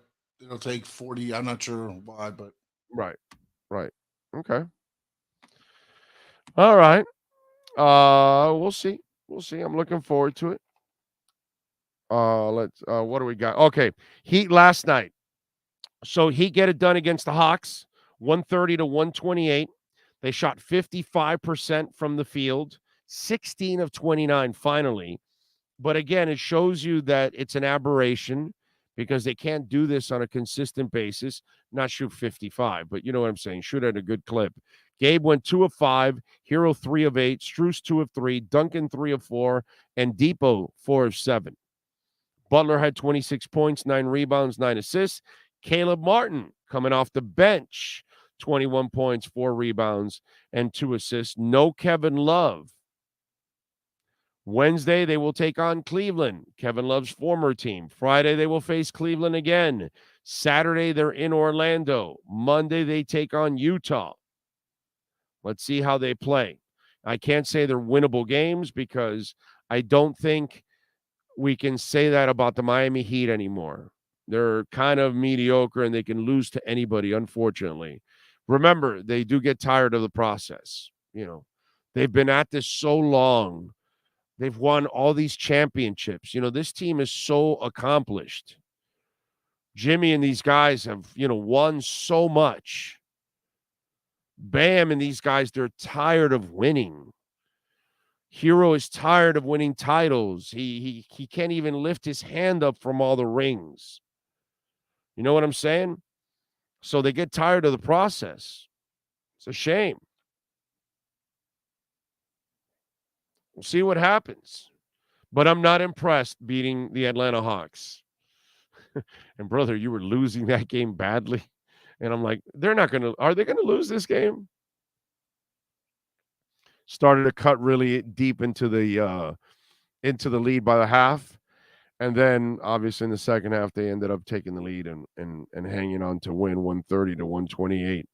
take 40. I'm not sure why, but Right. Okay. All right. We'll see. I'm looking forward to it. What do we got? Okay. Heat last night. So Heat get it done against the Hawks, 130 to 128. They shot 55% from the field, 16 of 29 finally. But again, it shows you that it's an aberration because they can't do this on a consistent basis, not shoot 55, but you know what I'm saying, shoot at a good clip. Gabe went 2 of 5, Hero 3 of 8, Strus 2 of 3, Duncan 3 of 4, and Depot 4 of 7. Butler had 26 points, 9 rebounds, 9 assists. Caleb Martin coming off the bench, 21 points, 4 rebounds, and 2 assists. No Kevin Love. Wednesday, they will take on Cleveland, Kevin Love's former team. Friday, they will face Cleveland again. Saturday, they're in Orlando. Monday, they take on Utah. Let's see how they play. I can't say they're winnable games because I don't think we can say that about the Miami Heat anymore. They're kind of mediocre and they can lose to anybody, unfortunately. Remember, they do get tired of the process. They've been at this so long. They've won all these championships. This team is so accomplished. Jimmy and these guys have, won so much. Bam and these guys, they're tired of winning. Hero is tired of winning titles. He can't even lift his hand up from all the rings. You know what I'm saying? So they get tired of the process. It's a shame. We'll see what happens. But I'm not impressed beating the Atlanta Hawks. And brother, you were losing that game badly. And I'm like, are they going to lose this game? Started to cut really deep into the lead by the half. And then obviously in the second half, they ended up taking the lead and hanging on to win 130 to 128.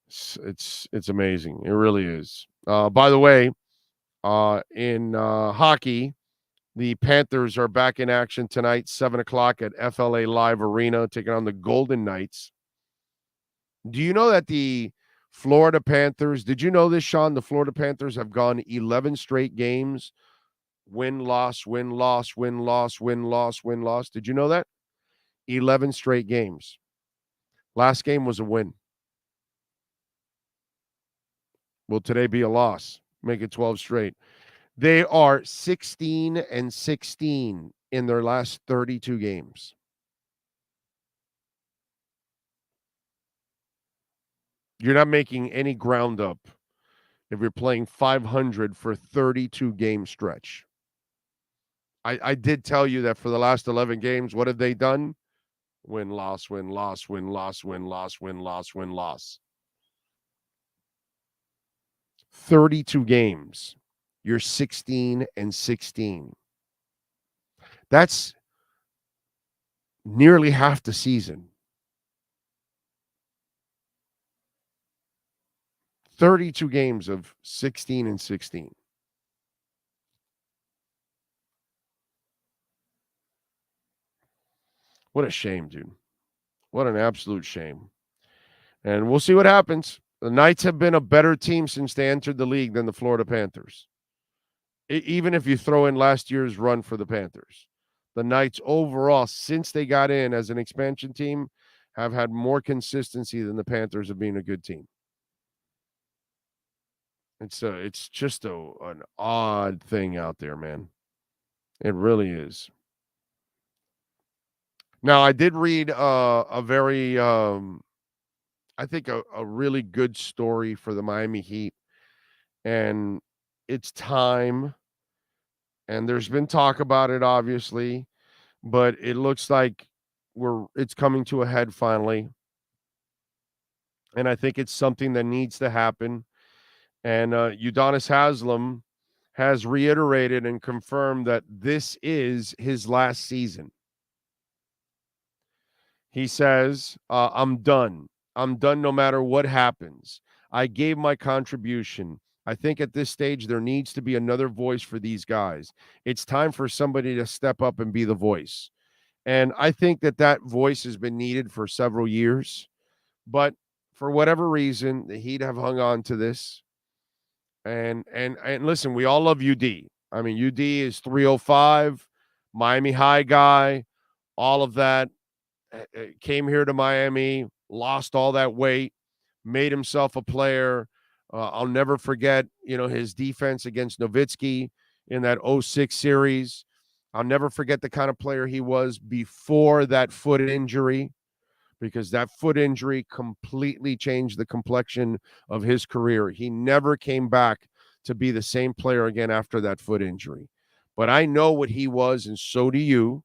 It's amazing. It really is. By the way, in hockey, the Panthers are back in action tonight, 7 o'clock at FLA Live Arena, taking on the Golden Knights. Do you know that the Florida Panthers, did you know this, Sean? The Florida Panthers have gone 11 straight games. Win, loss, win, loss, win, loss, win, loss, win, loss. Did you know that? 11 straight games. Last game was a win. Will today be a loss? Make it 12 straight. They are 16-16 in their last 32 games. You're not making any ground up if you're playing 500 for 32 game stretch. I did tell you that for the last 11 games, what have they done? Win, loss, win, loss, win, loss, win, loss, win, loss, win, loss. 32 games. You're 16-16. That's nearly half the season. 32 games of 16-16. What a shame, dude. What an absolute shame. And we'll see what happens. The Knights have been a better team since they entered the league than the Florida Panthers. Even if you throw in last year's run for the Panthers. The Knights overall, since they got in as an expansion team, have had more consistency than the Panthers of being a good team. It's just an odd thing out there, man. It really is. Now, I did read a very, I think, a really good story for the Miami Heat, and it's time. And there's been talk about it, obviously, but it looks like it's coming to a head finally. And I think it's something that needs to happen. And Udonis Haslem has reiterated and confirmed that this is his last season. He says, I'm done. I'm done no matter what happens. I gave my contribution. I think at this stage, there needs to be another voice for these guys. It's time for somebody to step up and be the voice. And I think that voice has been needed for several years. But for whatever reason, the Heat have hung on to this. And listen, we all love UD. I mean, UD is 305, Miami High guy, all of that. Came here to Miami, lost all that weight, made himself a player. I'll never forget, his defense against Nowitzki in that 06 series. I'll never forget the kind of player he was before that foot injury, because that foot injury completely changed the complexion of his career. He never came back to be the same player again after that foot injury. But I know what he was, and so do you.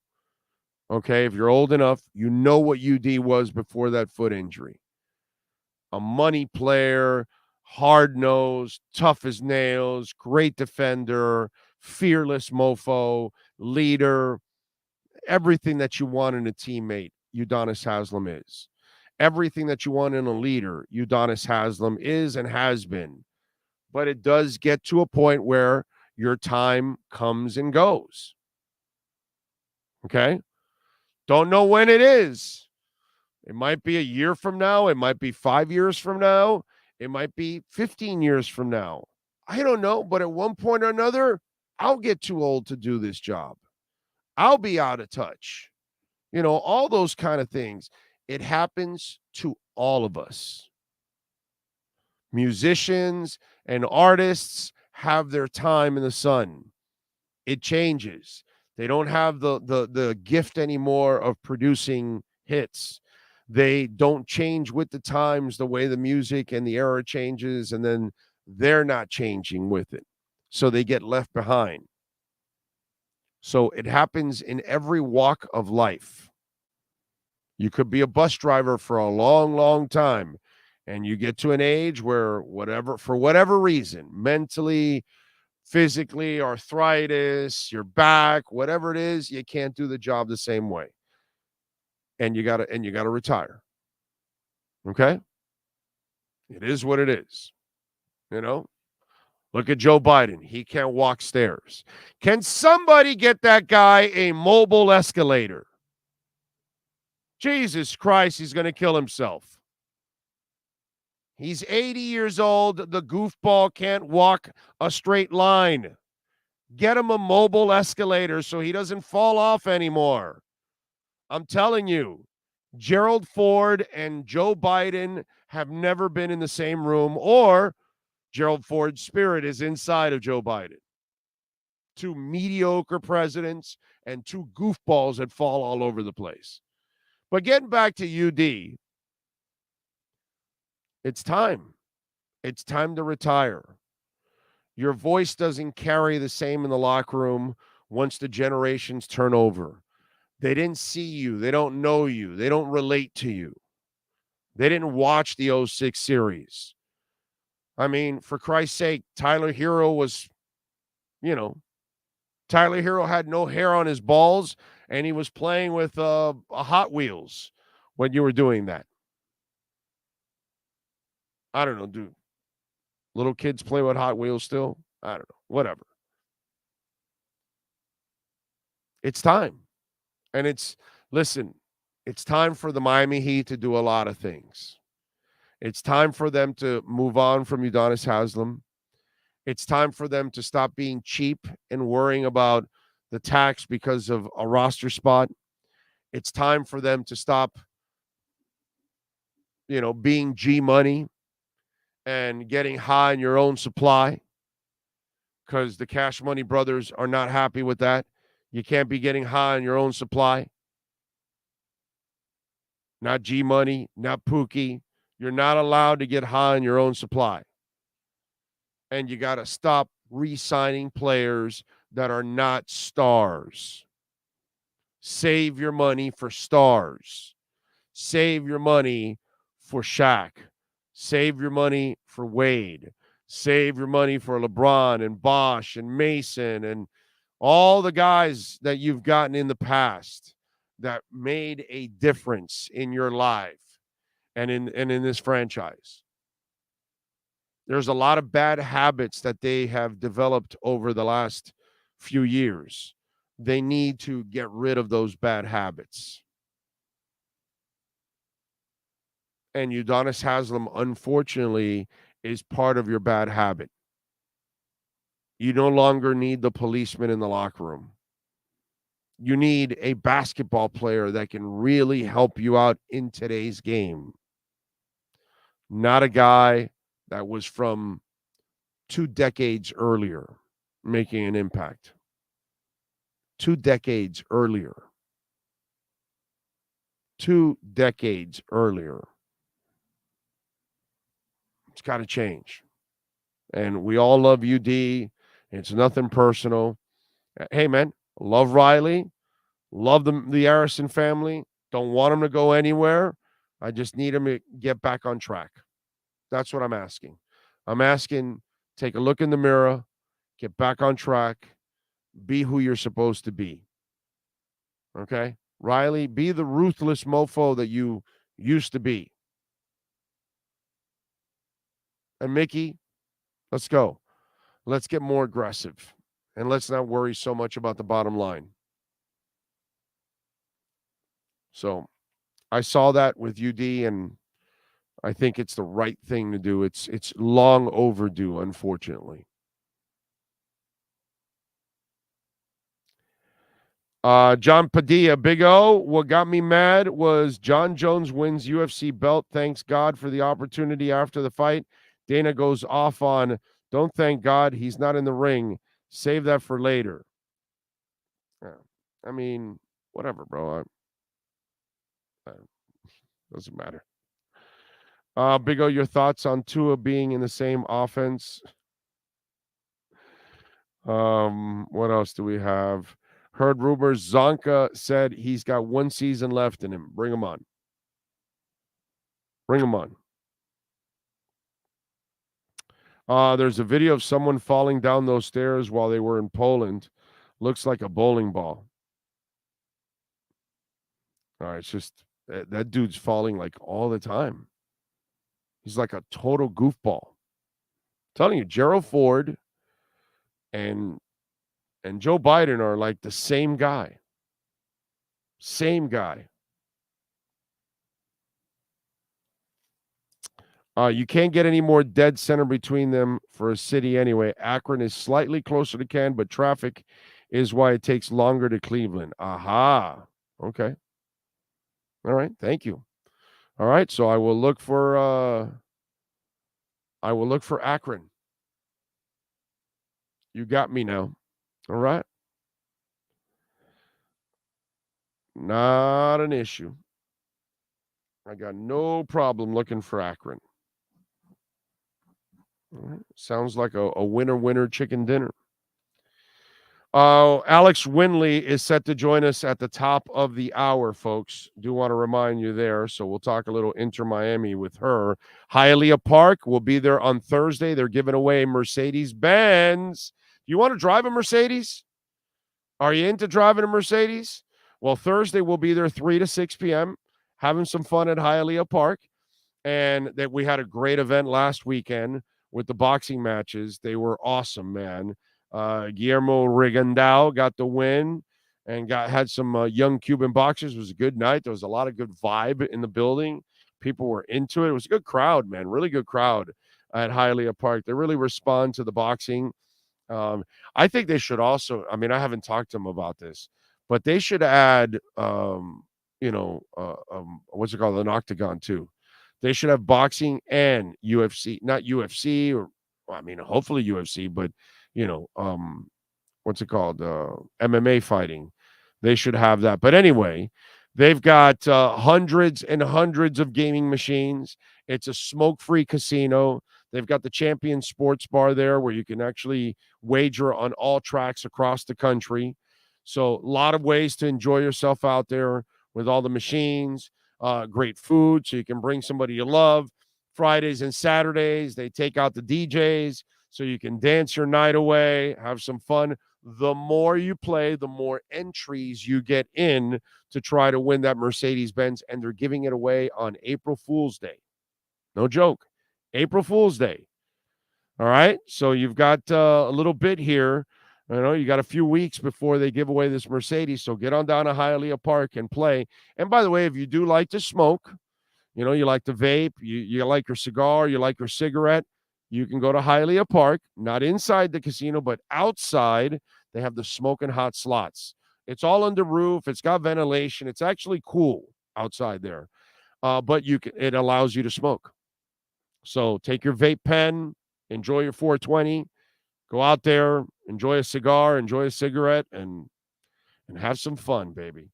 Okay, if you're old enough, you know what UD was before that foot injury. A money player, hard-nosed, tough as nails, great defender, fearless mofo, leader, everything that you want in a teammate, Udonis Haslem is. Everything that you want in a leader, Udonis Haslem is and has been. But it does get to a point where your time comes and goes. Okay? Don't know when it is. It might be a year from now. It might be 5 years from now. It might be 15 years from now. I don't know. But at one point or another, I'll get too old to do this job. I'll be out of touch. All those kind of things. It happens to all of us. Musicians and artists have their time in the sun. It changes. They don't have the gift anymore of producing hits. They don't change with the times, the way the music and the era changes, and then they're not changing with it. So they get left behind. So it happens in every walk of life. You could be a bus driver for a long, long time, and you get to an age where for whatever reason, mentally, physically, arthritis, your back, whatever it is, you can't do the job the same way. And you gotta retire. Okay? It is what it is. Look at Joe Biden. He can't walk stairs. Can somebody get that guy a mobile escalator? Jesus Christ, he's going to kill himself. He's 80 years old. The goofball can't walk a straight line. Get him a mobile escalator so he doesn't fall off anymore. I'm telling you, Gerald Ford and Joe Biden have never been in the same room, or Gerald Ford's spirit is inside of Joe Biden. Two mediocre presidents and two goofballs that fall all over the place. But getting back to UD, it's time. It's time to retire. Your voice doesn't carry the same in the locker room once the generations turn over. They didn't see you. They don't know you. They don't relate to you. They didn't watch the 06 series. I mean, for Christ's sake, Tyler Hero was, Tyler Hero had no hair on his balls, and he was playing with a Hot Wheels when you were doing that. I don't know, dude. Little kids play with Hot Wheels still? I don't know. Whatever. It's time. And it's time for the Miami Heat to do a lot of things. It's time for them to move on from Udonis Haslem. It's time for them to stop being cheap and worrying about the tax because of a roster spot. It's time for them to stop, being G money and getting high in your own supply, because the Cash Money brothers are not happy with that. You can't be getting high on your own supply. not G Money, not Pookie. You're not allowed to get high on your own supply. And you got to stop re-signing players that are not stars. Save your money for stars. Save your money for Shaq. Save your money for Wade. Save your money for LeBron and Bosh and Mason and all the guys that you've gotten in the past that made a difference in your life and in this franchise. There's a lot of bad habits that they have developed over the last few years. They need to get rid of those bad habits. And Udonis Haslem, unfortunately, is part of your bad habit. You no longer need the policeman in the locker room. You need a basketball player that can really help you out in today's game. Not a guy that was from 2 decades earlier making an impact. 2 decades earlier. 2 decades earlier. It's got to change. And we all love UD. It's nothing personal. Hey, man, love Riley. Love the Harrison family. Don't want him to go anywhere. I just need him to get back on track. That's what I'm asking. I'm asking, take a look in the mirror, get back on track, be who you're supposed to be. Okay? Riley, be the ruthless mofo that you used to be. And Mickey, let's go. Let's get more aggressive. And let's not worry so much about the bottom line. So I saw that with UD, and I think it's the right thing to do. It's long overdue, unfortunately. John Padilla, Big O, what got me mad was John Jones wins UFC belt. Thanks God for the opportunity after the fight. Dana goes off on, don't thank God he's not in the ring. Save that for later. I mean, whatever, bro. Doesn't matter. Big O, your thoughts on Tua being in the same offense? What else do we have? Heard rumors. Zonka said he's got 1 season left in him. Bring him on. Bring him on. There's a video of someone falling down those stairs while they were in Poland. Looks like a bowling ball. All right, it's just that dude's falling like all the time. He's like a total goofball. I'm telling you, Gerald Ford and Joe Biden are like the same guy. Same guy. You can't get any more dead center between them for a city anyway. Akron is slightly closer to Canton, but traffic is why it takes longer to Cleveland. Aha. Okay. All right. Thank you. All right. So I will look for Akron. You got me now. All right. Not an issue. I got no problem looking for Akron. All right. Sounds like a winner chicken dinner. Alex Winley is set to join us at the top of the hour, folks. Do want to remind you there. So we'll talk a little Inter Miami with her. Hialeah Park will be there on Thursday. They're giving away Mercedes-Benz. You want to drive a Mercedes? Are you into driving a Mercedes? Well, Thursday we'll be there 3 to 6 p.m. having some fun at Hialeah Park. And that we had a great event last weekend with the boxing matches. They were awesome, man. Guillermo Rigandao got the win and had some young Cuban boxers. It was a good night. There was a lot of good vibe in the building. People were into it. It was a good crowd, man. Really good crowd at Hialeah Park. They really respond to the boxing. I think they should also, I mean, I haven't talked to them about this, but they should add, what's it called? An octagon too. They should have boxing and UFC, not UFC or, I mean, hopefully UFC, but what's it called? MMA fighting. They should have that. But anyway, They've got hundreds and hundreds of gaming machines. It's a smoke-free casino. They've got the Champion Sports Bar there where you can actually wager on all tracks across the country. So a lot of ways to enjoy yourself out there with all the machines, great food so you can bring somebody you love. Fridays and Saturdays, they take out the DJs so you can dance your night away, have some fun. The more you play, the more entries you get in to try to win that Mercedes-Benz, and they're giving it away on April Fool's Day. No joke. April Fool's Day. All right? So you've got a little bit here. You got a few weeks before they give away this Mercedes, so get on down to Hialeah Park and play. And by the way, if you do like to smoke, you like to vape, you like your cigar, you like your cigarette, you can go to Hialeah Park, not inside the casino, but outside. They have the smoking hot slots. It's all under roof. It's got ventilation. It's actually cool outside there, but it allows you to smoke. So take your vape pen, enjoy your 420, go out there, enjoy a cigar, enjoy a cigarette, and have some fun, baby.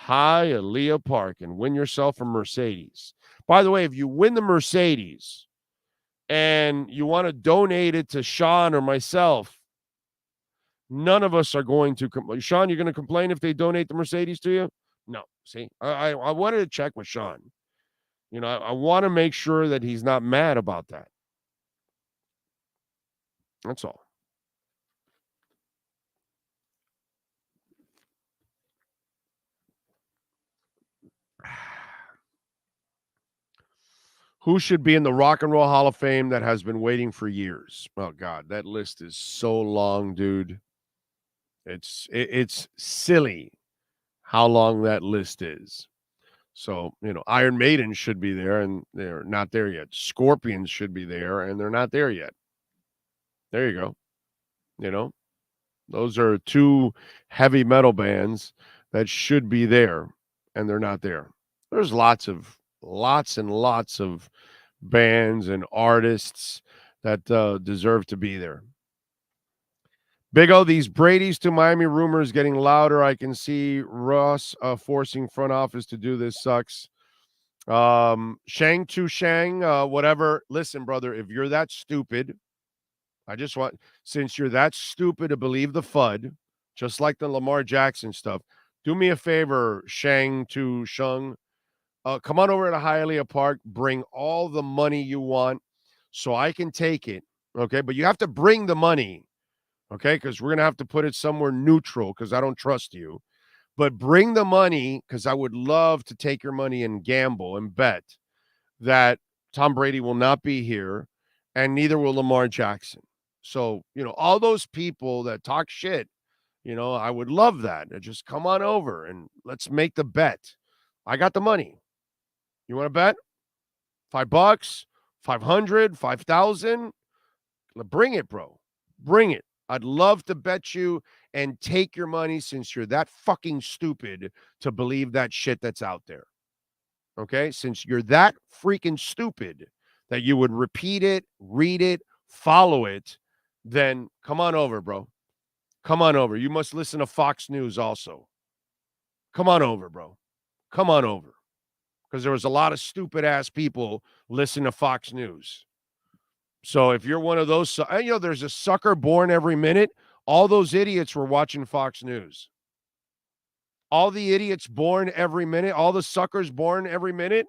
Hialeah Park, and win yourself a Mercedes. By the way, if you win the Mercedes and you want to donate it to Sean or myself, none of us are going to Sean, you're going to complain if they donate the Mercedes to you? No. See, I wanted to check with Sean. I want to make sure that he's not mad about that. That's all. Who should be in the Rock and Roll Hall of Fame that has been waiting for years? Oh, God, that list is so long, dude. It's silly how long that list is. So, Iron Maiden should be there, and they're not there yet. Scorpions should be there, and they're not there yet. There you go. Those are two heavy metal bands that should be there, and they're not there. There's lots and lots of bands and artists that deserve to be there. Big O, these Brady's to Miami rumors getting louder. I can see Russ forcing front office to do this. Sucks. Shang to Shang, whatever. Listen, brother, if you're that stupid, since you're that stupid to believe the FUD, just like the Lamar Jackson stuff, do me a favor, Shang to Shung. Come on over to Hialeah Park. Bring all the money you want so I can take it, okay? But you have to bring the money, okay? Because we're going to have to put it somewhere neutral because I don't trust you. But bring the money because I would love to take your money and gamble and bet that Tom Brady will not be here and neither will Lamar Jackson. So, all those people that talk shit, I would love that. Just come on over and let's make the bet. I got the money. You want to bet? $5, 500, 5,000? Bring it, bro. Bring it. I'd love to bet you and take your money since you're that fucking stupid to believe that shit that's out there. Okay? Since you're that freaking stupid that you would repeat it, read it, follow it, then come on over, bro. Come on over. You must listen to Fox News also. Come on over, bro. Come on over. Because there was a lot of stupid-ass people listening to Fox News. So if you're one of those, there's a sucker born every minute. All those idiots were watching Fox News. All the idiots born every minute, all the suckers born every minute,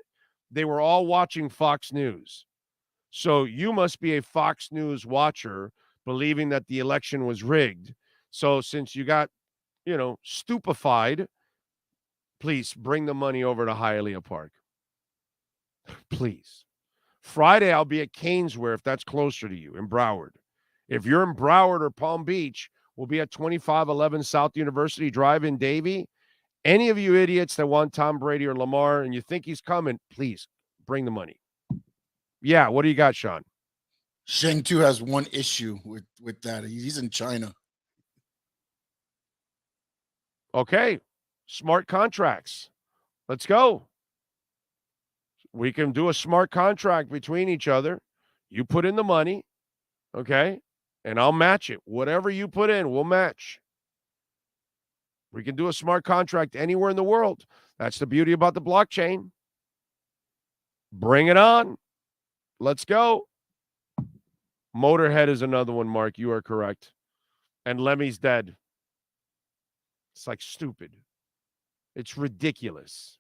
they were all watching Fox News. So you must be a Fox News watcher believing that the election was rigged. So since you got, stupefied, please bring the money over to Hialeah Park. Please. Friday, I'll be at Canesware if that's closer to you in Broward. If you're in Broward or Palm Beach, we'll be at 2511 South University Drive in Davie. Any of you idiots that want Tom Brady or Lamar and you think he's coming, please bring the money. Yeah, what do you got, Sean? Shang Tu has one issue with that. He's in China. Okay. Smart contracts. Let's go. We can do a smart contract between each other. You put in the money, okay? And I'll match it. Whatever you put in, we'll match. We can do a smart contract anywhere in the world. That's the beauty about the blockchain. Bring it on. Let's go. Motorhead is another one, Mark. You are correct. And Lemmy's dead. It's like stupid. It's ridiculous.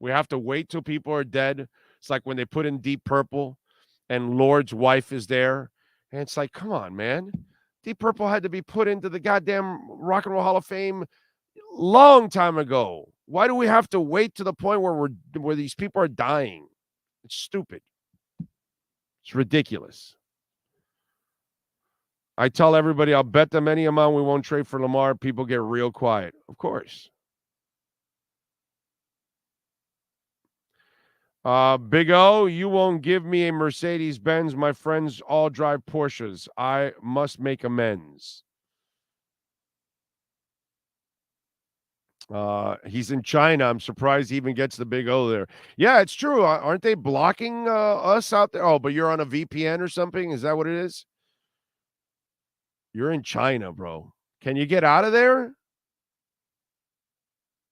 We have to wait till people are dead. It's like when they put in Deep Purple and Lord's wife is there. And it's like, come on, man. Deep Purple had to be put into the goddamn Rock and Roll Hall of Fame long time ago. Why do we have to wait to the point where these people are dying? It's stupid. It's ridiculous. I tell everybody I'll bet them any amount we won't trade for Lamar. People get real quiet. Of course. Big O, you won't give me a Mercedes-Benz. My friends all drive Porsches. I must make amends. He's in China. I'm surprised he even gets the Big O there. Yeah, it's true. Aren't they blocking us out there? Oh, but you're on a VPN or something? Is that what it is? You're in China, bro. Can you get out of there?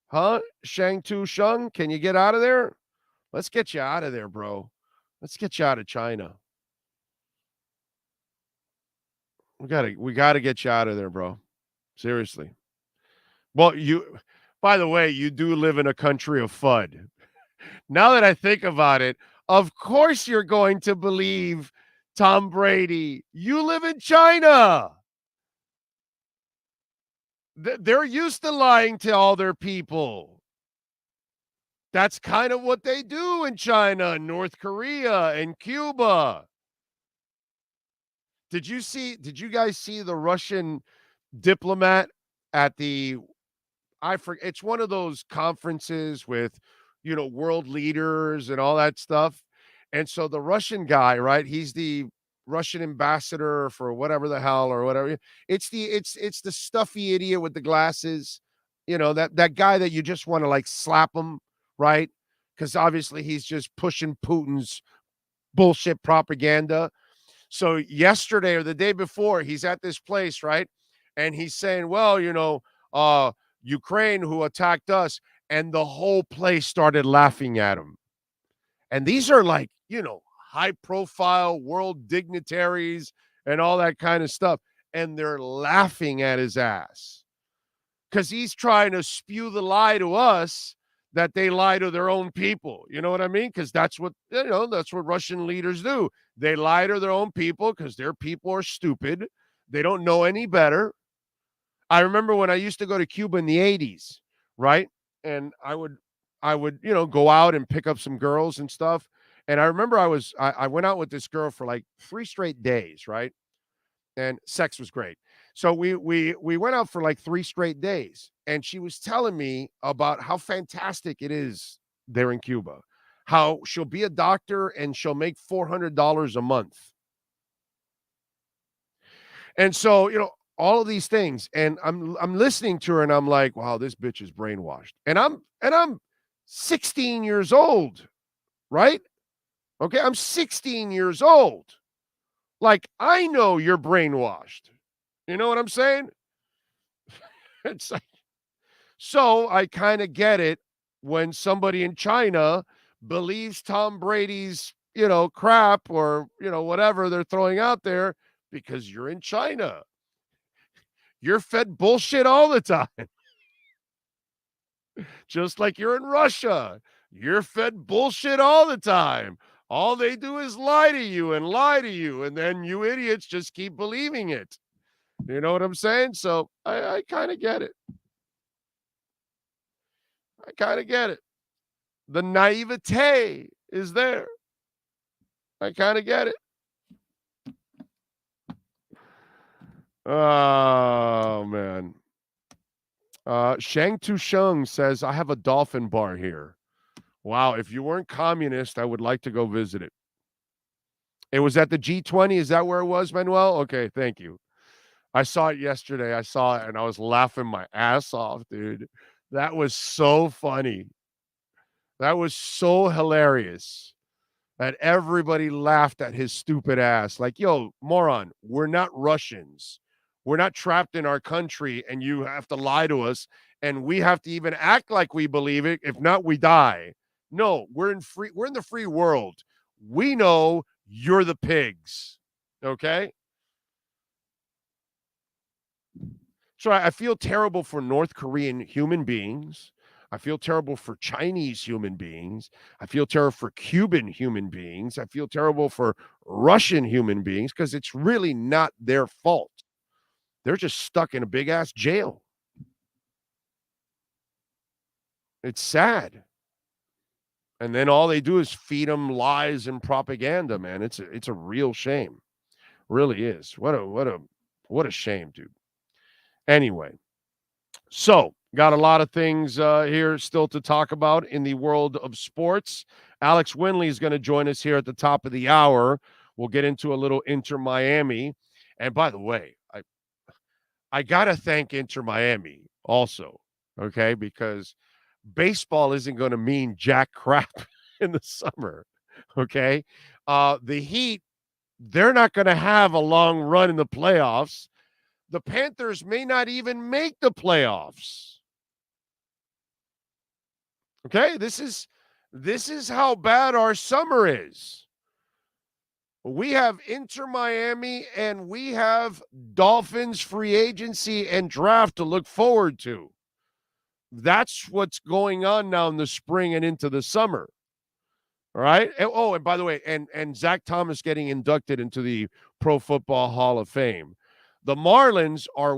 Huh? Shang Tu Sheng, can you get out of there? Let's get you out of there, bro. Let's get you out of China. We gotta get you out of there, bro. Seriously. Well, by the way, you do live in a country of FUD. Now that I think about it, of course you're going to believe Tom Brady. You live in China. They're used to lying to all their people. That's kind of what they do in China, North Korea, and Cuba. Did you guys see the Russian diplomat at the it's one of those conferences with, world leaders and all that stuff. And so the Russian guy, right? He's the Russian ambassador for whatever the hell or whatever. It's the stuffy idiot with the glasses, that guy that you just want to like slap him, right? Because obviously he's just pushing Putin's bullshit propaganda. So yesterday or the day before, he's at this place, right? And he's saying, well, Ukraine who attacked us, and the whole place started laughing at him. And these are like, high profile world dignitaries and all that kind of stuff. And they're laughing at his ass because he's trying to spew the lie to us that they lie to their own people. You know what I mean? Because that's what Russian leaders do. They lie to their own people because their people are stupid. They don't know any better. I remember when I used to go to Cuba in the 80s, right? And I would, go out and pick up some girls and stuff. And I remember I went out with this girl for like 3 straight days, right? And sex was great. So we went out for like 3 straight days. And she was telling me about how fantastic it is there in Cuba. How she'll be a doctor and she'll make $400 a month. And so, all of these things, and I'm listening to her, and I'm like, wow, this bitch is brainwashed. And I'm 16 years old, right? Okay, I'm 16 years old. Like, I know you're brainwashed. You know what I'm saying? It's like, so I kind of get it when somebody in China believes Tom Brady's, crap or, whatever they're throwing out there because you're in China. You're fed bullshit all the time. Just like you're in Russia. You're fed bullshit all the time. All they do is lie to you, and then you idiots just keep believing it. You know what I'm saying? So I kind of get it. I kind of get it. The naivete is there. I kind of get it. Oh, man. Shang Tu Sheng says, I have a dolphin bar here. Wow, if you weren't communist, I would like to go visit it. It was at the G20. Is that where it was, Manuel? Okay, thank you. I saw it yesterday. I saw it, and I was laughing my ass off, dude. That was so funny. That was so hilarious that everybody laughed at his stupid ass. Like, yo, moron, we're not Russians. We're not trapped in our country and you have to lie to us and we have to even act like we believe it. If not, we die. No, we're in the free world. We know you're the pigs. Okay? So I feel terrible for North Korean human beings. I feel terrible for Chinese human beings. I feel terrible for Cuban human beings. I feel terrible for Russian human beings because it's really not their fault. They're just stuck in a big-ass jail. It's sad. And then all they do is feed them lies and propaganda, man. It's a real shame. Really is. What a shame, dude. Anyway, so got a lot of things here still to talk about in the world of sports. Alex Winley is going to join us here at the top of the hour. We'll get into a little Inter Miami. And by the way, I got to thank Inter Miami also, okay, because baseball isn't going to mean jack crap in the summer, okay? The Heat, they're not going to have a long run in the playoffs. The Panthers may not even make the playoffs. Okay, this is how bad our summer is. We have Inter Miami and we have Dolphins free agency and draft to look forward to. That's what's going on now in the spring and into the summer. All right. And by the way, and Zach Thomas getting inducted into the Pro Football Hall of Fame. The Marlins are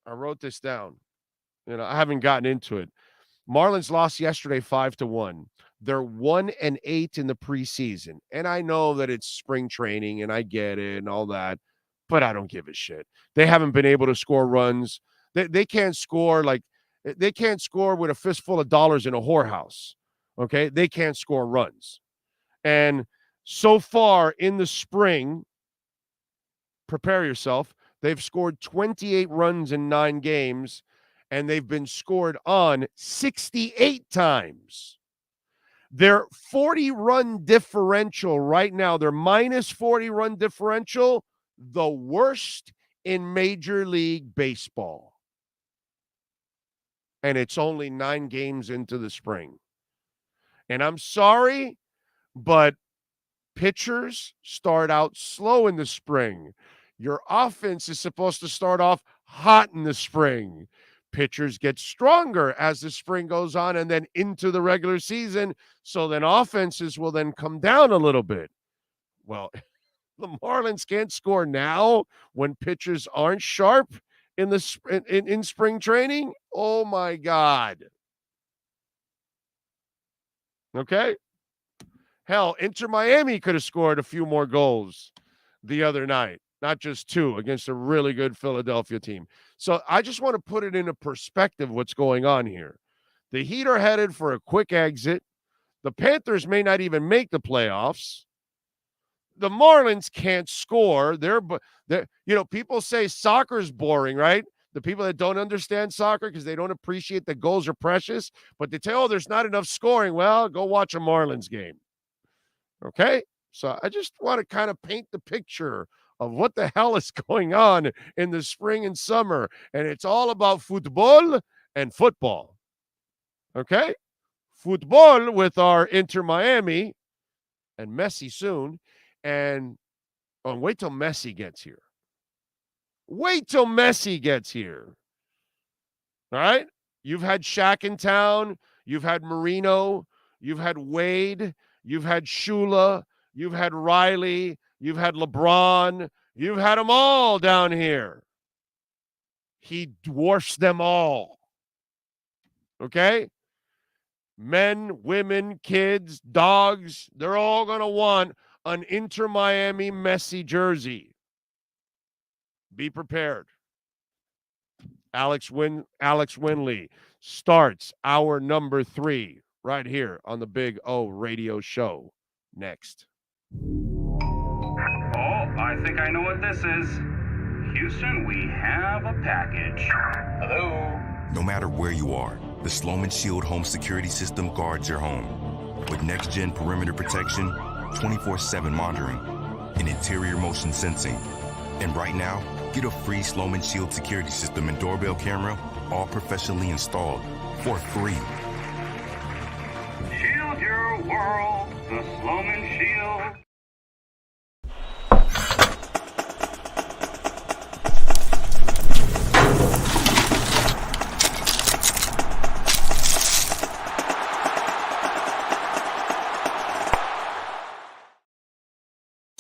I wrote this down. I haven't gotten into it. Marlins lost yesterday 5-1. They're 1-8 in the preseason. And I know that it's spring training and I get it and all that, but I don't give a shit. They haven't been able to score runs. They can't score they can't score with a fistful of dollars in a whorehouse. Okay. They can't score runs. And so far in the spring, prepare yourself. They've scored 28 runs in 9 games, and they've been scored on 68 times. Their 40-run differential right now, their minus 40-run differential, the worst in Major League Baseball. And it's only 9 games into the spring. And I'm sorry, but pitchers start out slow in the spring. Your offense is supposed to start off hot in the spring. Pitchers get stronger as the spring goes on and then into the regular season. So then offenses will then come down a little bit. Well, the Marlins can't score now when pitchers aren't sharp in spring training. Oh my God. Okay. Hell, Inter Miami could have scored a few more goals the other night. Not just 2 against a really good Philadelphia team. So I just want to put it into perspective what's going on here. The Heat are headed for a quick exit. The Panthers may not even make the playoffs. The Marlins can't score. They're people say soccer's boring, right? The people that don't understand soccer because they don't appreciate that goals are precious, but they tell, there's not enough scoring. Well, go watch a Marlins game. Okay? So I just want to kind of paint the picture of what the hell is going on in the spring and summer. And it's all about football and football. Okay? Football with our Inter Miami and Messi soon. And wait till Messi gets here. Wait till Messi gets here. All right? You've had Shaq in town. You've had Marino. You've had Wade. You've had Shula. You've had Riley. You've had LeBron. You've had them all down here. He dwarfs them all. Okay? Men, women, kids, dogs, they're all going to want an Inter Miami Messi jersey. Be prepared. Alex Winley starts hour number 3 right here on the Big O Radio Show. Next. I think I know what this is. Houston, we have a package. Hello? No matter where you are, the Sloman Shield home security system guards your home. With next-gen perimeter protection, 24/7 monitoring, and interior motion sensing. And right now, Get a free Sloman Shield security system and doorbell camera, all professionally installed, for free. Shield your world, the Sloman Shield.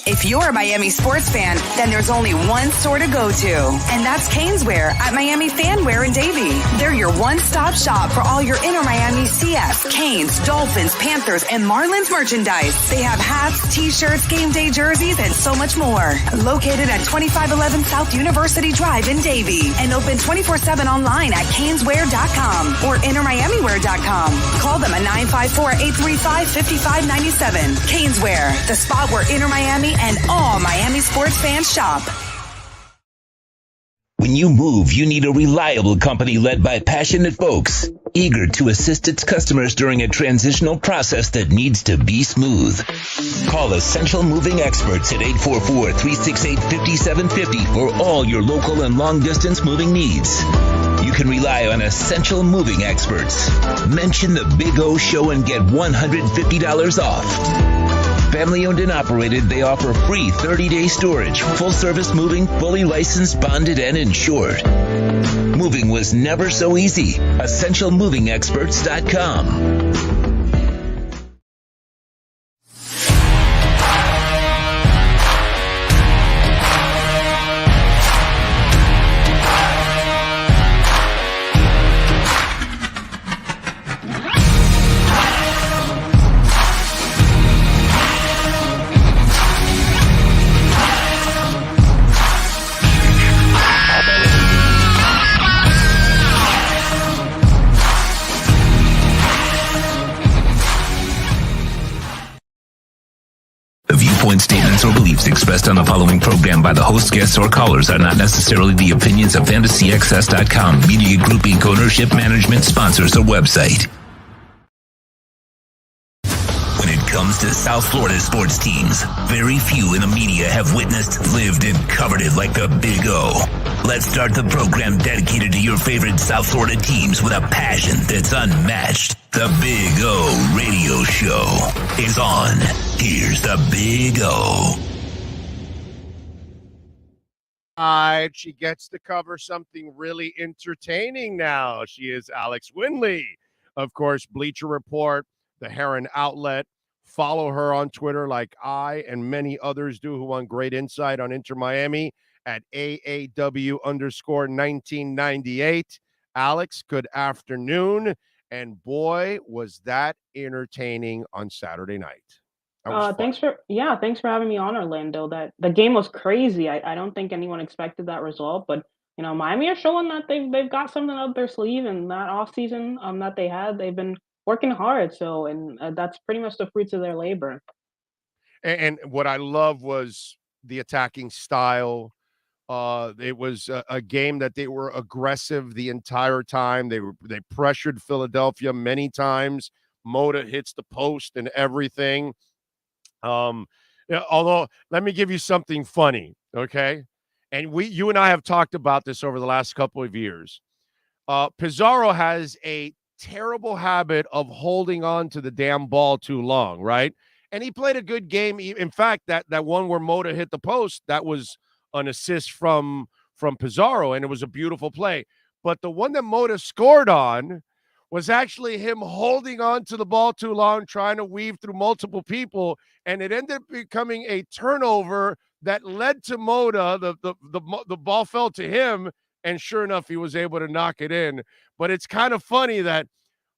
If you're a Miami sports fan, then there's only one store to go to, and that's Caneswear at Miami Fanwear in Davie. They're your one-stop shop for all your inner Miami CF, Canes, Dolphins, Panthers, and Marlins merchandise. They have hats, t-shirts, game day jerseys, and so much more. Located at 2511 South University Drive in Davie, and open 24/7 online at caneswear.com or innermiamiwear.com. Call them at 954-835-5597. Caneswear, the spot where inner Miami and all Miami sports fans shop. When you move, you need a reliable company led by passionate folks, eager to assist its customers during a transitional process that needs to be smooth. Call Essential Moving Experts at 844-368-5750 for all your local and long-distance moving needs. You can rely on Essential Moving Experts. Mention the Big O Show and get $150 off. Family owned and operated, they offer free 30-day storage, full-service moving, fully licensed, bonded, and insured. Moving was never so easy. EssentialMovingExperts.com. Statements or beliefs expressed on the following program by the host, guests, or callers are not necessarily the opinions of FantasyXS.com, Media Group Inc. ownership, management, sponsors, or website. When it comes to South Florida sports teams, very few in the media have witnessed, lived, and covered it like the Big O. Let's start the program dedicated to your favorite South Florida teams with a passion that's unmatched. The Big O Radio Show is on. Here's the Big O. She gets to cover something really entertaining now. She is Alex Winley. Of course, Bleacher Report, the Heron Outlet. Follow her on Twitter like I and many others do who want great insight on Inter Miami at AAW_1998. Alex, good afternoon. And boy, was that entertaining on Saturday night. Thanks for having me on, Orlando. That the game was crazy. I don't think anyone expected that result, but Miami are showing that they've got something up their sleeve, and that offseason that they had, they've been working hard. So, and that's pretty much the fruits of their labor. And what I love was the attacking style. It was a game that they were aggressive the entire time. They pressured Philadelphia many times. Mota hits the post and everything. Although, let me give you something funny, okay? And you and I have talked about this over the last couple of years. Pizarro has a terrible habit of holding on to the damn ball too long, right? And he played a good game. In fact, that one where Mota hit the post, that was an assist from Pizarro, and it was a beautiful play. But the one that Mota scored on was actually him holding on to the ball too long, trying to weave through multiple people, and it ended up becoming a turnover that led to Mota. The ball fell to him, and sure enough, he was able to knock it in. But it's kind of funny that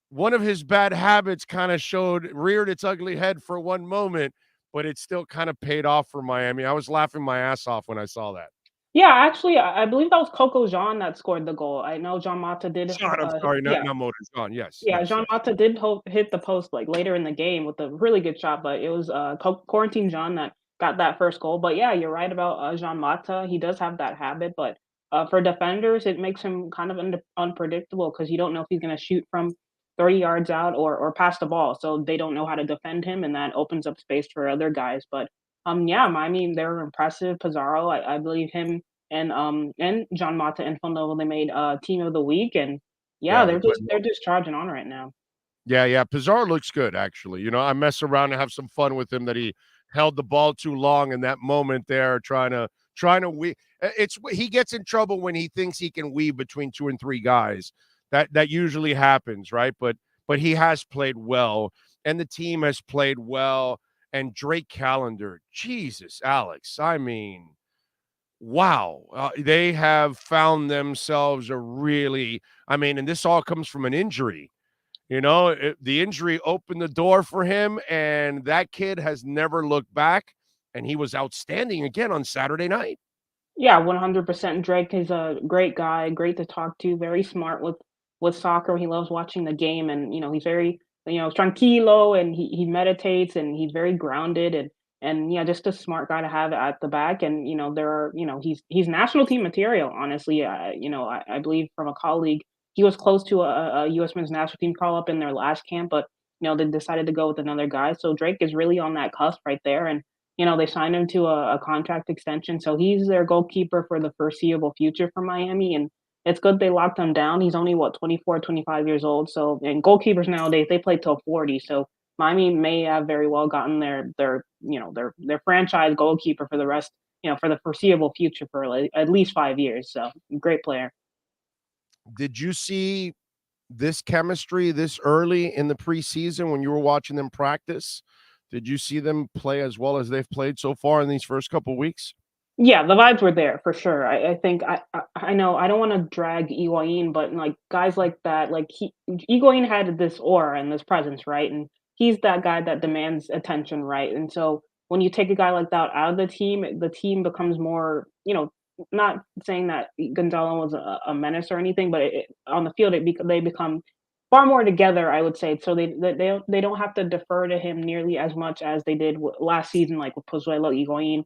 one of his bad habits kind of reared its ugly head for one moment, but it still kind of paid off for Miami. I was laughing my ass off when I saw that. Yeah, actually, I believe that was Coco Jean that scored the goal. I know Jean Mata did. I'm sorry, not Mota. Jean, yes. Yeah, yes, Jean Mata did hit the post like later in the game with a really good shot, but it was Quarantine Jean that got that first goal. But yeah, you're right about Jean Mata. He does have that habit, but for defenders, it makes him kind of unpredictable because you don't know if he's going to shoot from 30 yards out or pass the ball. So they don't know how to defend him, and that opens up space for other guys. But yeah, I mean, they're impressive. Pizarro, I believe him and John Mata and Phil Neville, they made team of the week, and yeah, Yeah, they played they're well. just charging on right now. Yeah. Pizarro looks good, actually. I mess around and have some fun with him that he held the ball too long in that moment there, trying to weave. He gets in trouble when he thinks he can weave between two and three guys. That usually happens, right? But he has played well, and the team has played well. And Drake Callender, Jesus, Alex, I mean, wow, they have found themselves and this all comes from an injury. The injury opened the door for him, and that kid has never looked back, and he was outstanding again on Saturday night. Yeah, 100%. Drake is a great guy, great to talk to, very smart with soccer. He loves watching the game, and he's very tranquilo, and he meditates, and he's very grounded, and yeah, just a smart guy to have at the back. And there are he's national team material. Honestly, I believe from a colleague he was close to a U.S. men's national team call up in their last camp, but they decided to go with another guy. So Drake is really on that cusp right there, and they signed him to a contract extension, so he's their goalkeeper for the foreseeable future for Miami, and it's good they locked him down. He's only, what, 24, 25 years old, so and goalkeepers nowadays, they play till 40, so Miami may have very well gotten their franchise goalkeeper for the rest, for the foreseeable future for at least 5 years, so great player. Did you see this chemistry this early in the preseason when you were watching them practice? Did you see them play as well as they've played so far in these first couple weeks? Yeah, the vibes were there for sure. I think I know I don't want to drag Higuain, but like guys like that, like Higuain had this aura and this presence, right? And he's that guy that demands attention, right? And so when you take a guy like that out of the team becomes more, not saying that Gonzalo was a menace or anything, but on the field they become far more together, I would say. So they don't have to defer to him nearly as much as they did last season, like with Pozuelo, Higuain.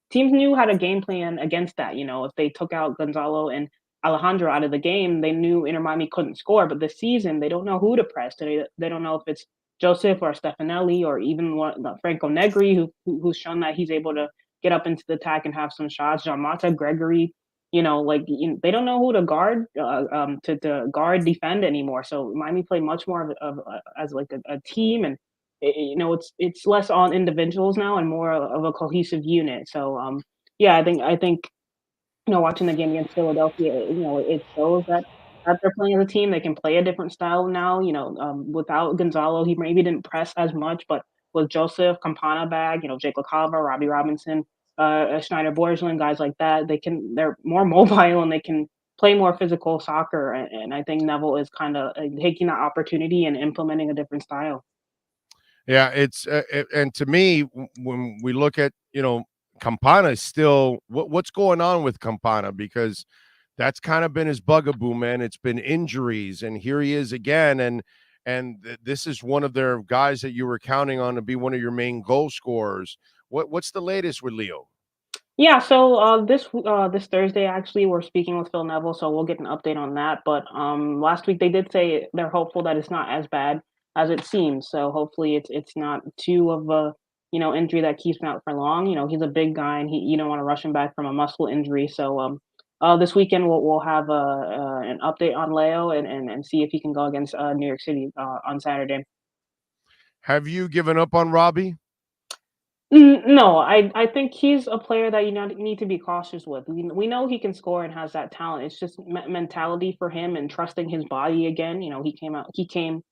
Teams knew how to game plan against that. If they took out Gonzalo and Alejandro out of the game, they knew Inter Miami couldn't score. But this season, they don't know who to press. They don't know if it's Joseph or Stefanelli or even Franco Negri, who's shown that he's able to get up into the attack and have some shots. Jean Mata, Gregory, they don't know who to guard to guard defend anymore. So Miami play much more of as like a team, and it's less on individuals now and more of a cohesive unit. So yeah, I think watching the game against Philadelphia, it shows that they're playing as a team. They can play a different style now. Without Gonzalo, he maybe didn't press as much, but with Joseph, Campana back, Jake LaCava, Robbie Robinson, Schneider Borgelin, guys like that, they're more mobile and they can play more physical soccer. And I think Neville is kind of taking that opportunity and implementing a different style. Yeah, and to me, when we look at Campana is still what's going on with Campana, because that's kind of been his bugaboo, man. It's been injuries, and here he is again, and this is one of their guys that you were counting on to be one of your main goal scorers. What's the latest with Leo? Yeah, so this Thursday actually we're speaking with Phil Neville, so we'll get an update on that. But last week they did say they're hopeful that it's not as bad as it seems. So hopefully it's not too of a injury that keeps him out for long. He's a big guy and you don't want to rush him back from a muscle injury. So this weekend we'll have an update on Leo and see if he can go against New York City on Saturday. Have you given up on Robbie? No, I think he's a player that you need to be cautious with. We know he can score and has that talent. It's just mentality for him and trusting his body again. He came,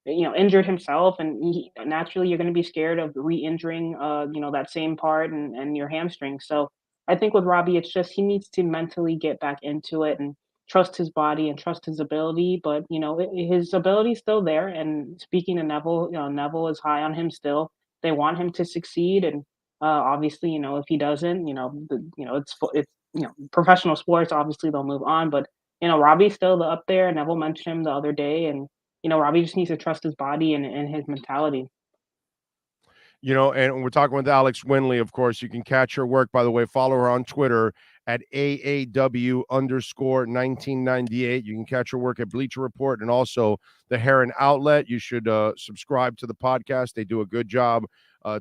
injured himself, and naturally you're going to be scared of re-injuring, that same part and your hamstring. So I think with Robbie, it's just he needs to mentally get back into it and trust his body and trust his ability. But his ability is still there. And speaking to Neville, Neville is high on him still. They want him to succeed, and obviously, if he doesn't, it's professional sports. Obviously, they'll move on, but Robbie's still up there. Neville mentioned him the other day, and Robbie just needs to trust his body and his mentality. And we're talking with Alex Winley, of course. You can catch her work, by the way. Follow her on Twitter at AAW_1998. You can catch her work at Bleacher Report and also the Heron Outlet. You should subscribe to the podcast. They do a good job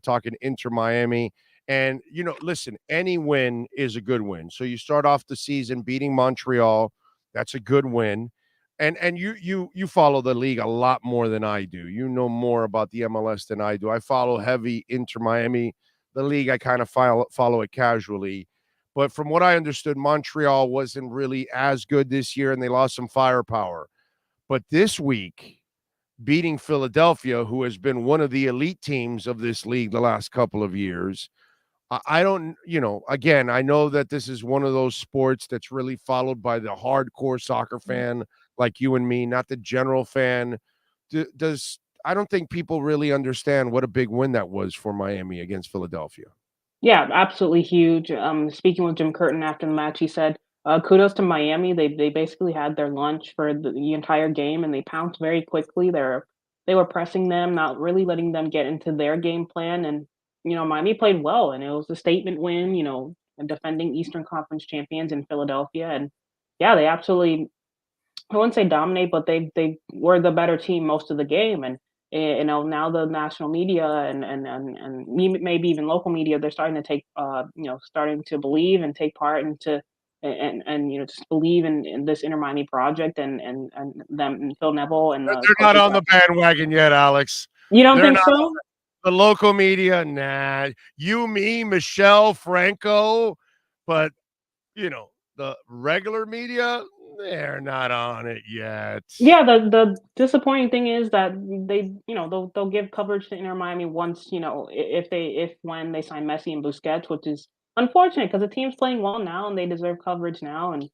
talking Inter Miami. And, listen, any win is a good win. So you start off the season beating Montreal. That's a good win. And you follow the league a lot more than I do. You know more about the MLS than I do. I follow heavy Inter Miami. The league, I kind of follow it casually. But from what I understood, Montreal wasn't really as good this year, and they lost some firepower. But this week, beating Philadelphia, who has been one of the elite teams of this league the last couple of years, I don't, again, I know that this is one of those sports that's really followed by the hardcore soccer fan like you and me, not the general fan. I don't think people really understand what a big win that was for Miami against Philadelphia. Yeah, absolutely huge. Speaking with Jim Curtin after the match, he said, "Kudos to Miami. They basically had their lunch for the entire game, and they pounced very quickly. They were pressing them, not really letting them get into their game plan. And Miami played well, and it was a statement win. And defending Eastern Conference champions in Philadelphia, and yeah, they absolutely, I wouldn't say dominate, but they were the better team most of the game. And now the national media and maybe even local media, they're starting to starting to believe and take part into and just believe in this Inter Miami project and them and Phil Neville and the They're not on the bandwagon yet, Alex. You don't They're think not so? the local media, nah. You, me, Michelle, Franco, but the regular media, they're not on it yet. Yeah, the disappointing thing is that they'll give coverage to Inter Miami once, if when they sign Messi and Busquets, which is unfortunate because the team's playing well now and they deserve coverage now. And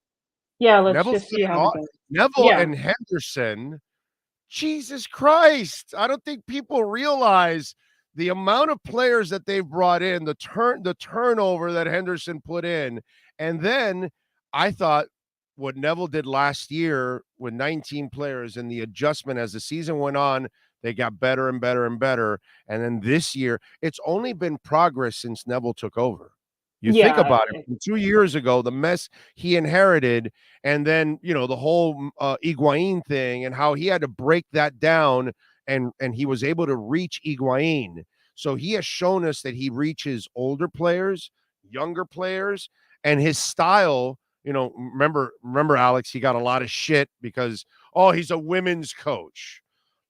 yeah, let's Neville's just see how it goes. Neville Yeah. and Henderson, Jesus Christ. I don't think people realize the amount of players that they've brought in, the turnover that Henderson put in. And then I thought what Neville did last year with 19 players and the adjustment as the season went on, they got better and better and better. And then this year, it's only been progress since Neville took over. You think Yeah. about it, from 2 years ago, the mess he inherited, and then, the whole Higuain thing and how he had to break that down, and he was able to reach Higuain. So he has shown us that he reaches older players, younger players, and his style, remember, Alex, he got a lot of shit because, he's a women's coach.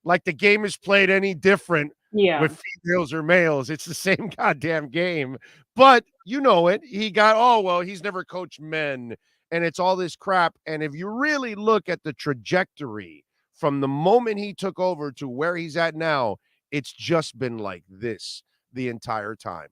Like the game is played any different with females or males. It's the same goddamn game. But you know it. He got, he's never coached men. And it's all this crap. And if you really look at the trajectory from the moment he took over to where he's at now, it's just been like this the entire time.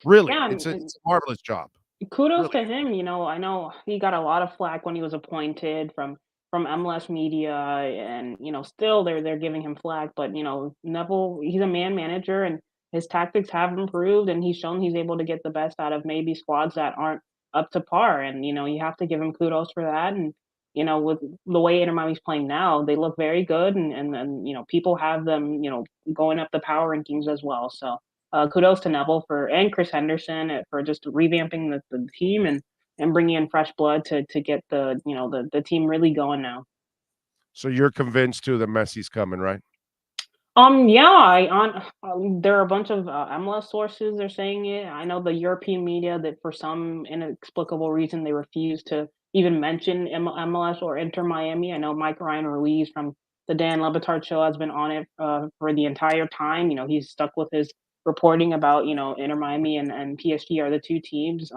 Really, Yeah, it's a marvelous job. Kudos to him. I know he got a lot of flack when he was appointed from MLS media, and still they're giving him flack. But Neville, he's a man manager, and his tactics have improved, and he's shown he's able to get the best out of maybe squads that aren't up to par. And you have to give him kudos for that. And with the way Inter Miami's playing now, they look very good, and people have them going up the power rankings as well. So. Kudos to Neville and Chris Henderson for just revamping the team and bringing in fresh blood to get the team really going now. So you're convinced too that Messi's coming, right? Yeah, there are a bunch of MLS sources they're saying it. I know the European media that for some inexplicable reason they refuse to even mention MLS or Inter Miami. I know Mike Ryan Ruiz from the Dan Le Batard show has been on it for the entire time. He's stuck with his reporting about Inter Miami and PSG are the two teams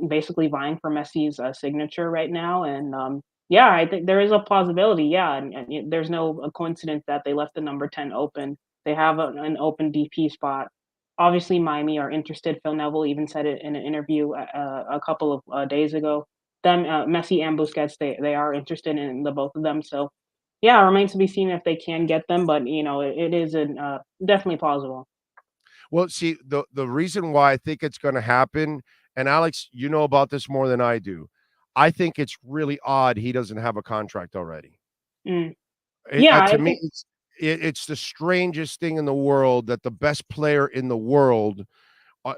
basically vying for Messi's signature right now. And yeah, I think there is a possibility. Yeah, and there's no coincidence that they left the number 10 open. They have an open DP spot. Obviously, Miami are interested. Phil Neville even said it in an interview a couple of days ago. Messi and Busquets, they are interested in the both of them. So yeah, it remains to be seen if they can get them, but it is definitely plausible. Well, see, the reason why I think it's going to happen, and Alex, you know about this more than I do. I think it's really odd he doesn't have a contract already. To me, it's the strangest thing in the world that the best player in the world,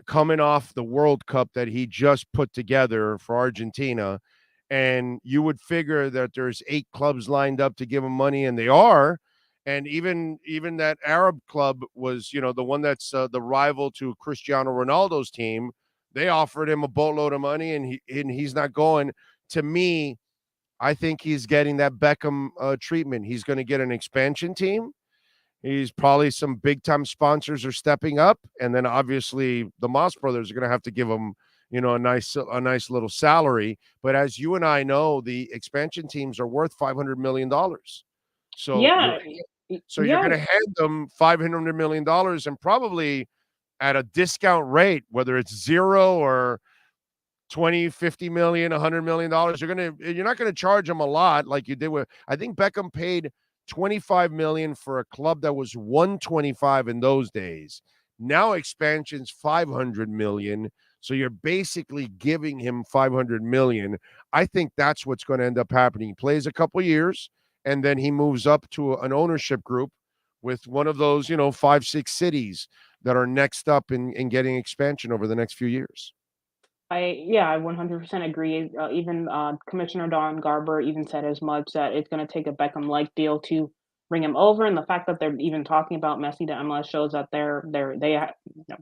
coming off the World Cup that he just put together for Argentina, and you would figure that there's 8 clubs lined up to give him money, and they are. And even that Arab club was, the one that's the rival to Cristiano Ronaldo's team. They offered him a boatload of money, and he's not going. To me, I think he's getting that Beckham treatment. He's going to get an expansion team. He's probably some big time sponsors are stepping up, and then obviously the Moss brothers are going to have to give him, a nice little salary. But as you and I know, the expansion teams are worth $500 million. So Yeah, you're yeah, going to hand them $500 million, and probably at a discount rate, whether it's zero or 20, 50 million, $100 million, you're not going to charge them a lot like you did with, I think Beckham paid 25 million for a club that was 125 in those days. Now expansion's 500 million. So you're basically giving him 500 million. I think that's what's going to end up happening. He plays a couple years and then he moves up to an ownership group with one of those, 5-6 cities that are next up in getting expansion over the next few years. I 100% agree. Even Commissioner Don Garber even said as much that it's going to take a Beckham-like deal to bring him over, and the fact that they're even talking about Messi to MLS shows that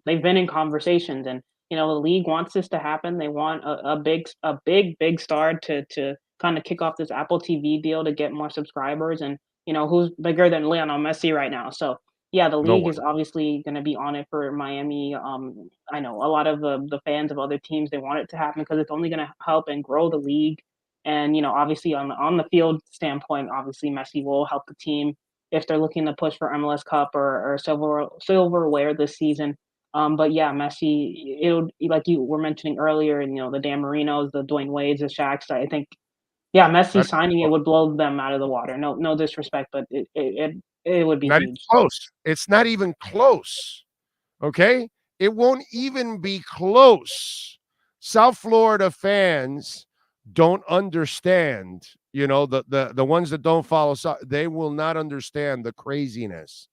they've been in conversations, and the league wants this to happen. They want a big star to kind of kick off this Apple TV deal to get more subscribers, and who's bigger than Lionel Messi right now? So yeah, the No league one. is obviously going to be on it for Miami. I know a lot of the fans of other teams, they want it to happen because it's only going to help and grow the league. And obviously on the field standpoint, obviously Messi will help the team if they're looking to push for MLS Cup or silverware this season. But yeah, Messi, it'll like you were mentioning earlier, and the Dan Marinos, the Dwayne Wades, the Shaqs. I think yeah, Messi That's signing it would blow them out of the water. No disrespect, but it would be not even huge. close. It's not even close. Okay? It won't even be close. South Florida fans don't understand, the ones that don't follow, they will not understand the craziness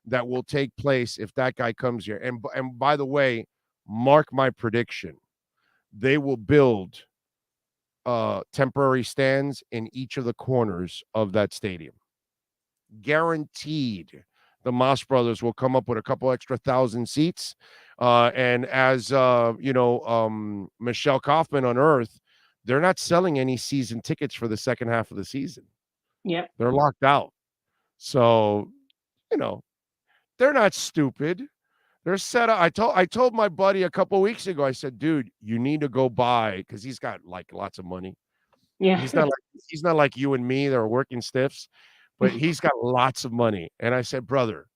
that will take place if that guy comes here. And by the way, mark my prediction. They will build temporary stands in each of the corners of that stadium. Guaranteed the Moss brothers will come up with a couple extra thousand seats. And as Michelle Kaufman unearthed, they're not selling any season tickets for the second half of the season. Yep. They're locked out. So, they're not stupid. They're set up. I told my buddy a couple weeks ago, I said, dude, you need to go buy, because he's got like lots of money. Yeah. He's not like you and me that are working stiffs, but he's got lots of money. And I said, brother,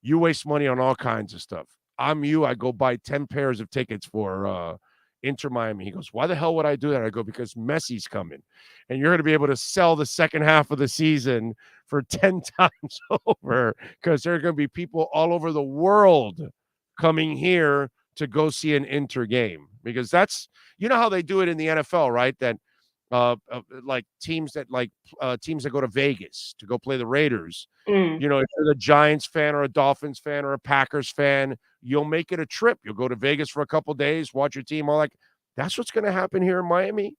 you waste money on all kinds of stuff. I'm you. I go buy 10 pairs of tickets for Inter Miami. He goes, why the hell would I do that? I go, because Messi's coming. And you're going to be able to sell the second half of the season for 10 times over, because there are going to be people all over the world coming here to go see an Inter game. Because that's, how they do it in the NFL, right? That like teams that go to Vegas to go play the Raiders. Mm. If you're a Giants fan or a Dolphins fan or a Packers fan, you'll make it a trip. You'll go to Vegas for a couple days, watch your team. That's what's going to happen here in Miami.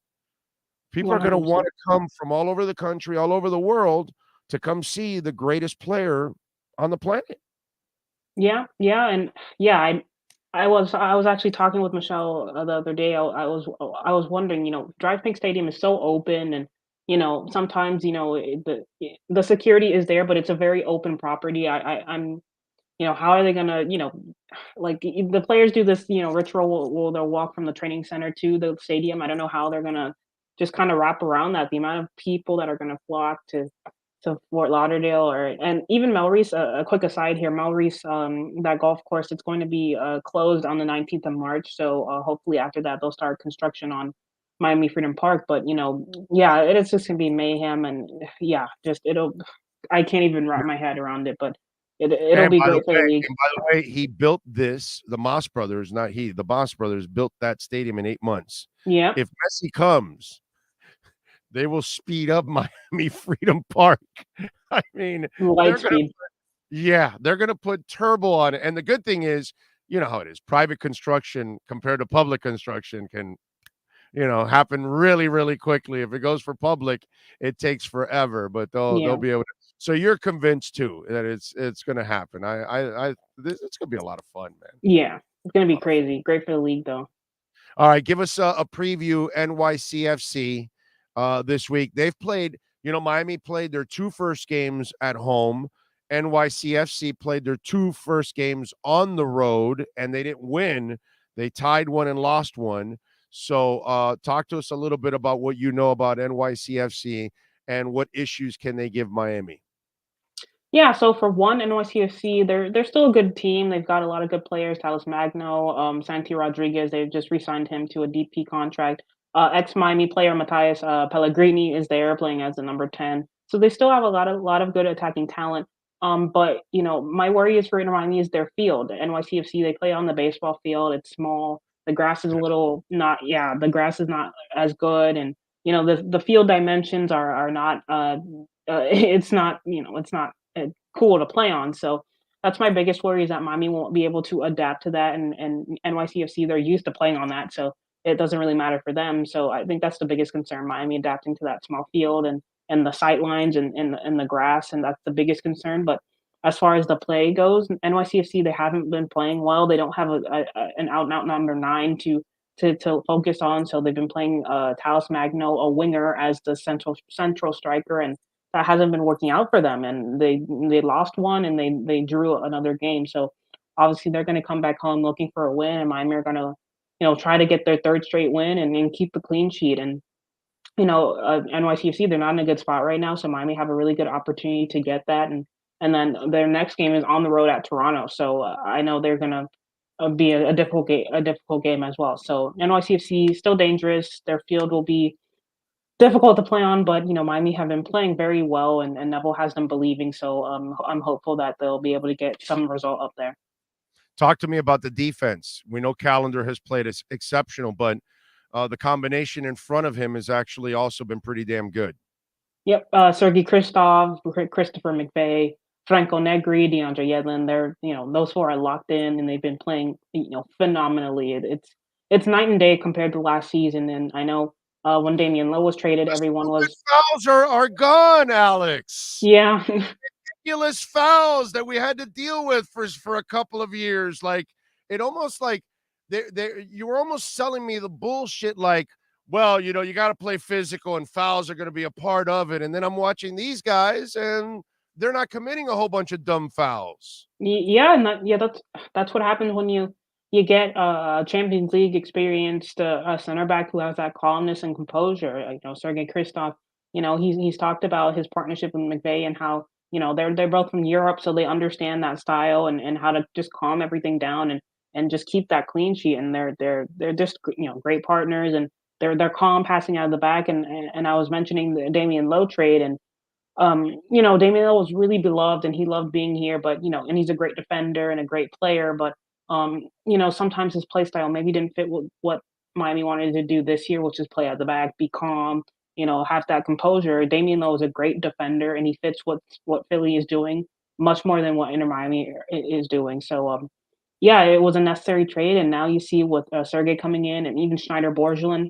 People are going to want to come from all over the country, all over the world to come see the greatest player on the planet. Yeah, and yeah, I was actually talking with Michelle the other day. I was wondering, Drive Pink Stadium is so open, and sometimes the security is there, but it's a very open property. I'm how are they gonna like the players do this ritual will they'll walk from the training center to the stadium. I don't know how they're gonna just kind of wrap around that. The amount of people that are gonna flock to Fort Lauderdale, and even Melreese. A quick aside here, Melreese, that golf course, it's going to be closed on the 19th of March. So hopefully after that they'll start construction on Miami Freedom Park. But yeah, it is just gonna be mayhem, and yeah, I can't even wrap my head around it. But it'll be great for the league. And by the way, he built this. The Moss brothers, not he. The Moss brothers built that stadium in 8 months. Yeah. If Messi comes, they will speed up Miami Freedom Park. I mean, light speed. They're going to put turbo on it. And the good thing is, you know how it is. Private construction compared to public construction can, happen really, really quickly. If it goes for public, it takes forever. But they'll be able to. So you're convinced too that it's going to happen. It's going to be a lot of fun, man. Yeah, it's gonna be crazy. Great for the league, though. All right, give us a preview NYCFC this week. They've played, Miami played their 2 first games at home. NYCFC played their 2 first games on the road, and they didn't win. They tied one and lost one. So talk to us a little bit about what you know about NYCFC and what issues can they give Miami. Yeah, so for one, NYCFC, they're still a good team. They've got a lot of good players. Talis Magno, Santi Rodriguez. They've just re-signed him to a DP contract. Ex-Miami player Matthias Pellegrini is there playing as the number 10. So they still have a lot of good attacking talent. But my worry is for Inter Miami is their field. NYCFC, they play on the baseball field. It's small. The grass is a little not. Yeah, the grass is not as good, and the field dimensions are not. It's not. It's not cool to play on. So that's my biggest worry is that Miami won't be able to adapt to that, and NYCFC they're used to playing on that, so it doesn't really matter for them. So I think that's the biggest concern: Miami adapting to that small field and the sight lines and the grass, and that's the biggest concern. But as far as the play goes, NYCFC they haven't been playing well. They don't have an out and out number 9 to focus on. So they've been playing Talis Magno, a winger, as the central striker, and that hasn't been working out for them. And they lost one and they drew another game. So obviously they're going to come back home looking for a win, and Miami are going to try to get their 3rd straight win and keep the clean sheet. And NYCFC they're not in a good spot right now, so Miami have a really good opportunity to get that. And then their next game is on the road at Toronto. So I know they're going to be a difficult game as well. So NYCFC still dangerous. Their field will be difficult to play on, but Miami have been playing very well, and Neville has them believing. So I'm hopeful that they'll be able to get some result up there. Talk to me about the defense. We know Callender has played exceptional, but the combination in front of him has actually also been pretty damn good. Yep, Sergei Kristov, Christopher McVeigh, Franco Negri, DeAndre Yedlin. They're those 4 are locked in, and they've been playing phenomenally. It's night and day compared to last season. And I know when Damian Lowe was traded, everyone was fouls are gone, Alex. Yeah. Ridiculous fouls that we had to deal with for a couple of years. Like it almost like you were almost selling me the bullshit. Like, well, you got to play physical, and fouls are going to be a part of it. And then I'm watching these guys, and they're not committing a whole bunch of dumb fouls. Yeah, and that's what happens when you get a Champions League experienced center back who has that calmness and composure. Sergei Kristov, he's talked about his partnership with McVeigh and how they're both from Europe, so they understand that style and how to just calm everything down and just keep that clean sheet. And they're just great partners, and they're calm passing out of the back. And I was mentioning the Damian Lowe trade, and Damian Lowe was really beloved and he loved being here, but and he's a great defender and a great player, but sometimes his play style maybe didn't fit with what Miami wanted to do this year, which is play at the back, be calm, have that composure. Damian Lowe is a great defender, and he fits what Philly is doing much more than what Inter Miami is doing. So yeah, it was a necessary trade, and now you see with Sergei coming in, and even Schneider Borgelin.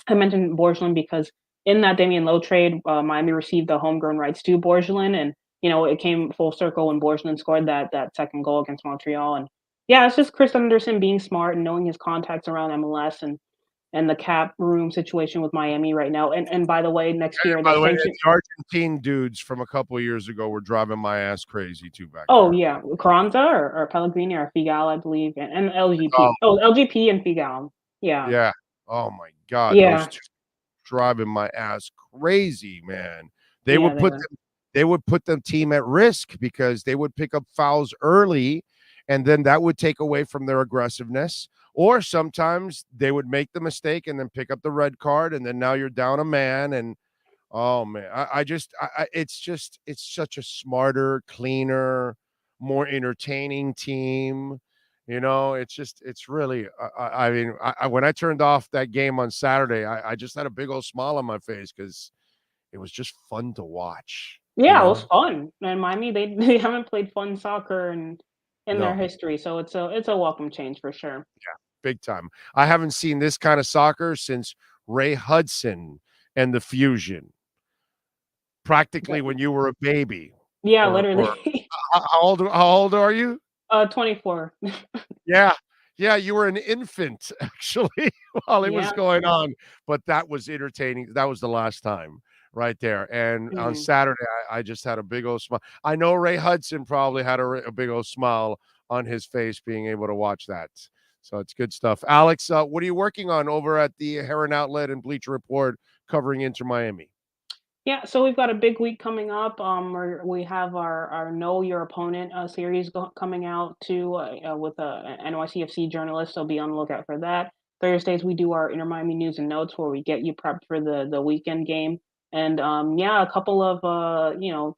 I mentioned Borgelin because in that Damian Lowe trade, Miami received the homegrown rights to Borgelin, and it came full circle when Borgelin scored that second goal against Montreal. And yeah, it's just Chris Anderson being smart and knowing his contacts around MLS and the cap room situation with Miami right now. And by the way, next year, by the way, the Argentine dudes from a couple of years ago were driving my ass crazy too back Oh there. yeah, Carranza or Pellegrini or Figal, I believe, and LGP. LGP and Figal. Yeah. Yeah. Oh my God. Yeah. Those two driving my ass crazy, man. They would put them team at risk because they would pick up fouls early, and then that would take away from their aggressiveness. Or sometimes they would make the mistake and then pick up the red card, and then now you're down a man. And oh man, it's such a smarter, cleaner, more entertaining team. It's really, I mean, when I turned off that game on Saturday, I just had a big old smile on my face because it was just fun to watch. Yeah, it was fun. And Miami, they haven't played fun soccer in their history, so it's a welcome change for sure. Yeah, big time. I haven't seen this kind of soccer since Ray Hudson and the Fusion. practically when you were a baby. Yeah, Or literally. how old are you? 24. Yeah. Yeah, you were an infant actually while it was Yeah. going on, but that was entertaining. That was the last time right there. And on Mhm. Saturday, I just had a big old smile. I know Ray Hudson probably had a big old smile on his face being able to watch that. So it's good stuff. Alex, what are you working on over at the Heron Outlet and Bleacher Report covering Inter Miami? Yeah, so we've got a big week coming up. Where we have our Know Your Opponent series coming out too with NYCFC journalists. So be on the lookout for that. Thursdays we do our Inter Miami news and notes where we get you prepped for the weekend game. And yeah, a couple of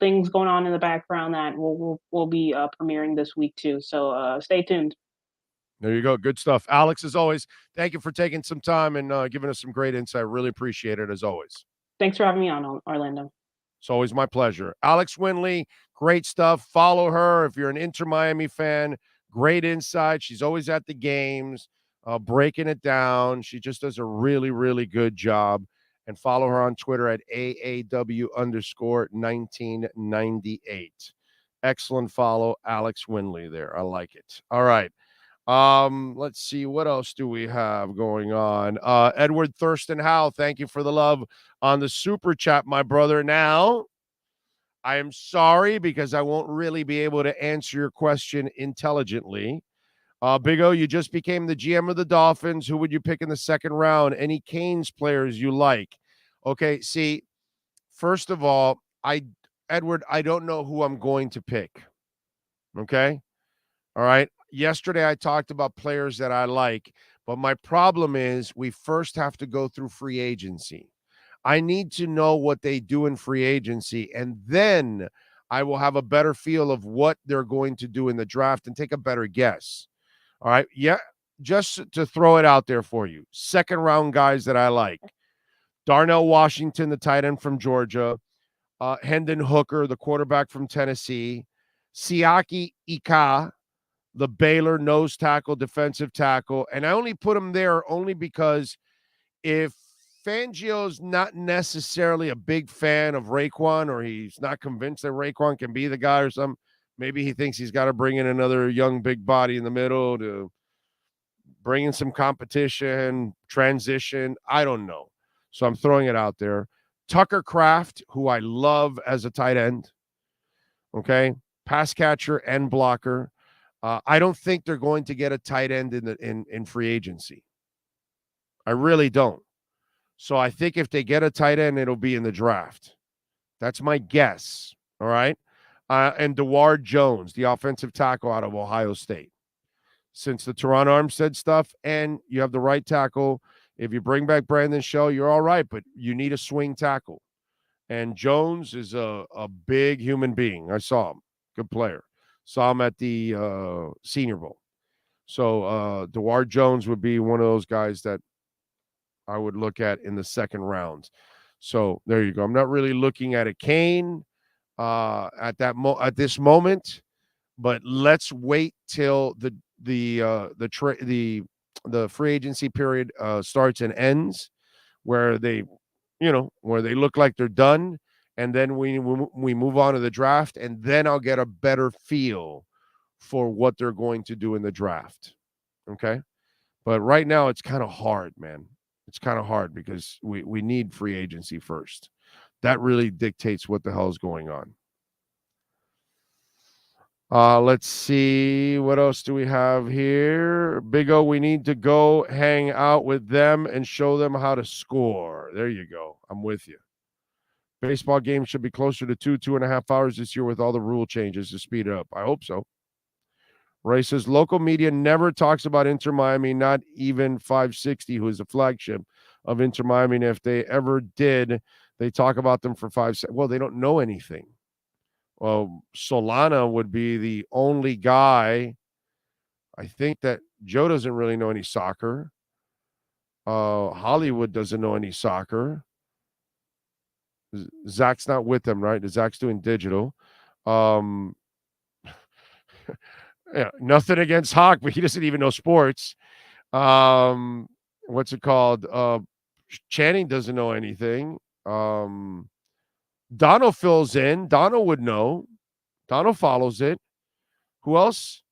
things going on in the background that we'll be premiering this week too. So stay tuned. There you go. Good stuff. Alex, as always, thank you for taking some time and giving us some great insight. Really appreciate it as always. Thanks for having me on, Orlando. It's always my pleasure. Alex Winley, great stuff. Follow her if you're an Inter Miami fan. Great insight. She's always at the games, breaking it down. She just does a really, really good job. And follow her on Twitter at AAW_1998. Excellent follow, Alex Winley there. I like it. All right. Let's see, what else do we have going on? Edward Thurston Howe, thank you for the love on the super chat, my brother. Now, I am sorry because I won't really be able to answer your question intelligently. Big O, you just became the GM of the Dolphins. Who would you pick in the second round? Any Canes players you like? Okay, see, first of all, Edward, I don't know who I'm going to pick. Okay? All right. Yesterday, I talked about players that I like, but my problem is we first have to go through free agency. I need to know what they do in free agency, and then I will have a better feel of what they're going to do in the draft and take a better guess. All right. Yeah. Just to throw it out there for you. Second round guys that I like. Darnell Washington, the tight end from Georgia. Hendon Hooker, the quarterback from Tennessee. Siaki Ika, the Baylor nose tackle, defensive tackle. And I only put him there only because if Fangio's not necessarily a big fan of Raekwon, or he's not convinced that Raekwon can be the guy or something, maybe he thinks he's got to bring in another young big body in the middle to bring in some competition, transition. I don't know. So I'm throwing it out there. Tucker Kraft, who I love as a tight end. Okay. Pass catcher and blocker. I don't think they're going to get a tight end in free agency. I really don't. So I think if they get a tight end, it'll be in the draft. That's my guess. All right. And DeWard Jones, the offensive tackle out of Ohio State. Since the Teron Armstead stuff, and you have the right tackle. If you bring back Brandon Shell, you're all right, but you need a swing tackle. And Jones is a big human being. I saw him. Good player. Saw him at the Senior Bowl. So DeWard Jones would be one of those guys that I would look at in the second round. So there you go. I'm not really looking at a Kane at this moment, but let's wait till the free agency period starts and ends, where they look like they're done. And then we move on to the draft, and then I'll get a better feel for what they're going to do in the draft. Okay. But right now it's kind of hard, man. It's kind of hard because we need free agency first. That really dictates what the hell is going on. Let's see. What else do we have here? Big O, we need to go hang out with them and show them how to score. There you go. I'm with you. Baseball games should be closer to 2.5 hours this year with all the rule changes to speed it up. I hope so. Ray says, local media never talks about Inter Miami, not even 560, who is the flagship of Inter Miami. And if they ever did, they talk about them for 5 seconds. Well, they don't know anything. Well, Solana would be the only guy. I think that Joe doesn't really know any soccer. Hollywood doesn't know any soccer. Zach's not with them, right? Zach's doing digital. Yeah, nothing against Hawk, but he doesn't even know sports. What's it called? Channing doesn't know anything. Dono fills in. Dono would know. Dono follows it. Who else?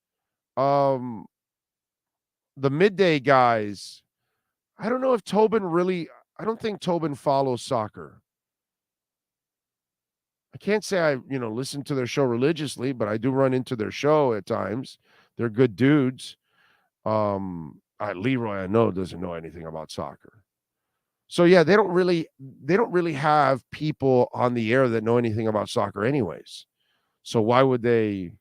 The midday guys. I don't know if Tobin really, I don't think Tobin follows soccer. I can't say I, listen to their show religiously, but I do run into their show at times. They're good dudes. Leroy, I know, doesn't know anything about soccer. So yeah, they don't really have people on the air that know anything about soccer anyways. So why would they,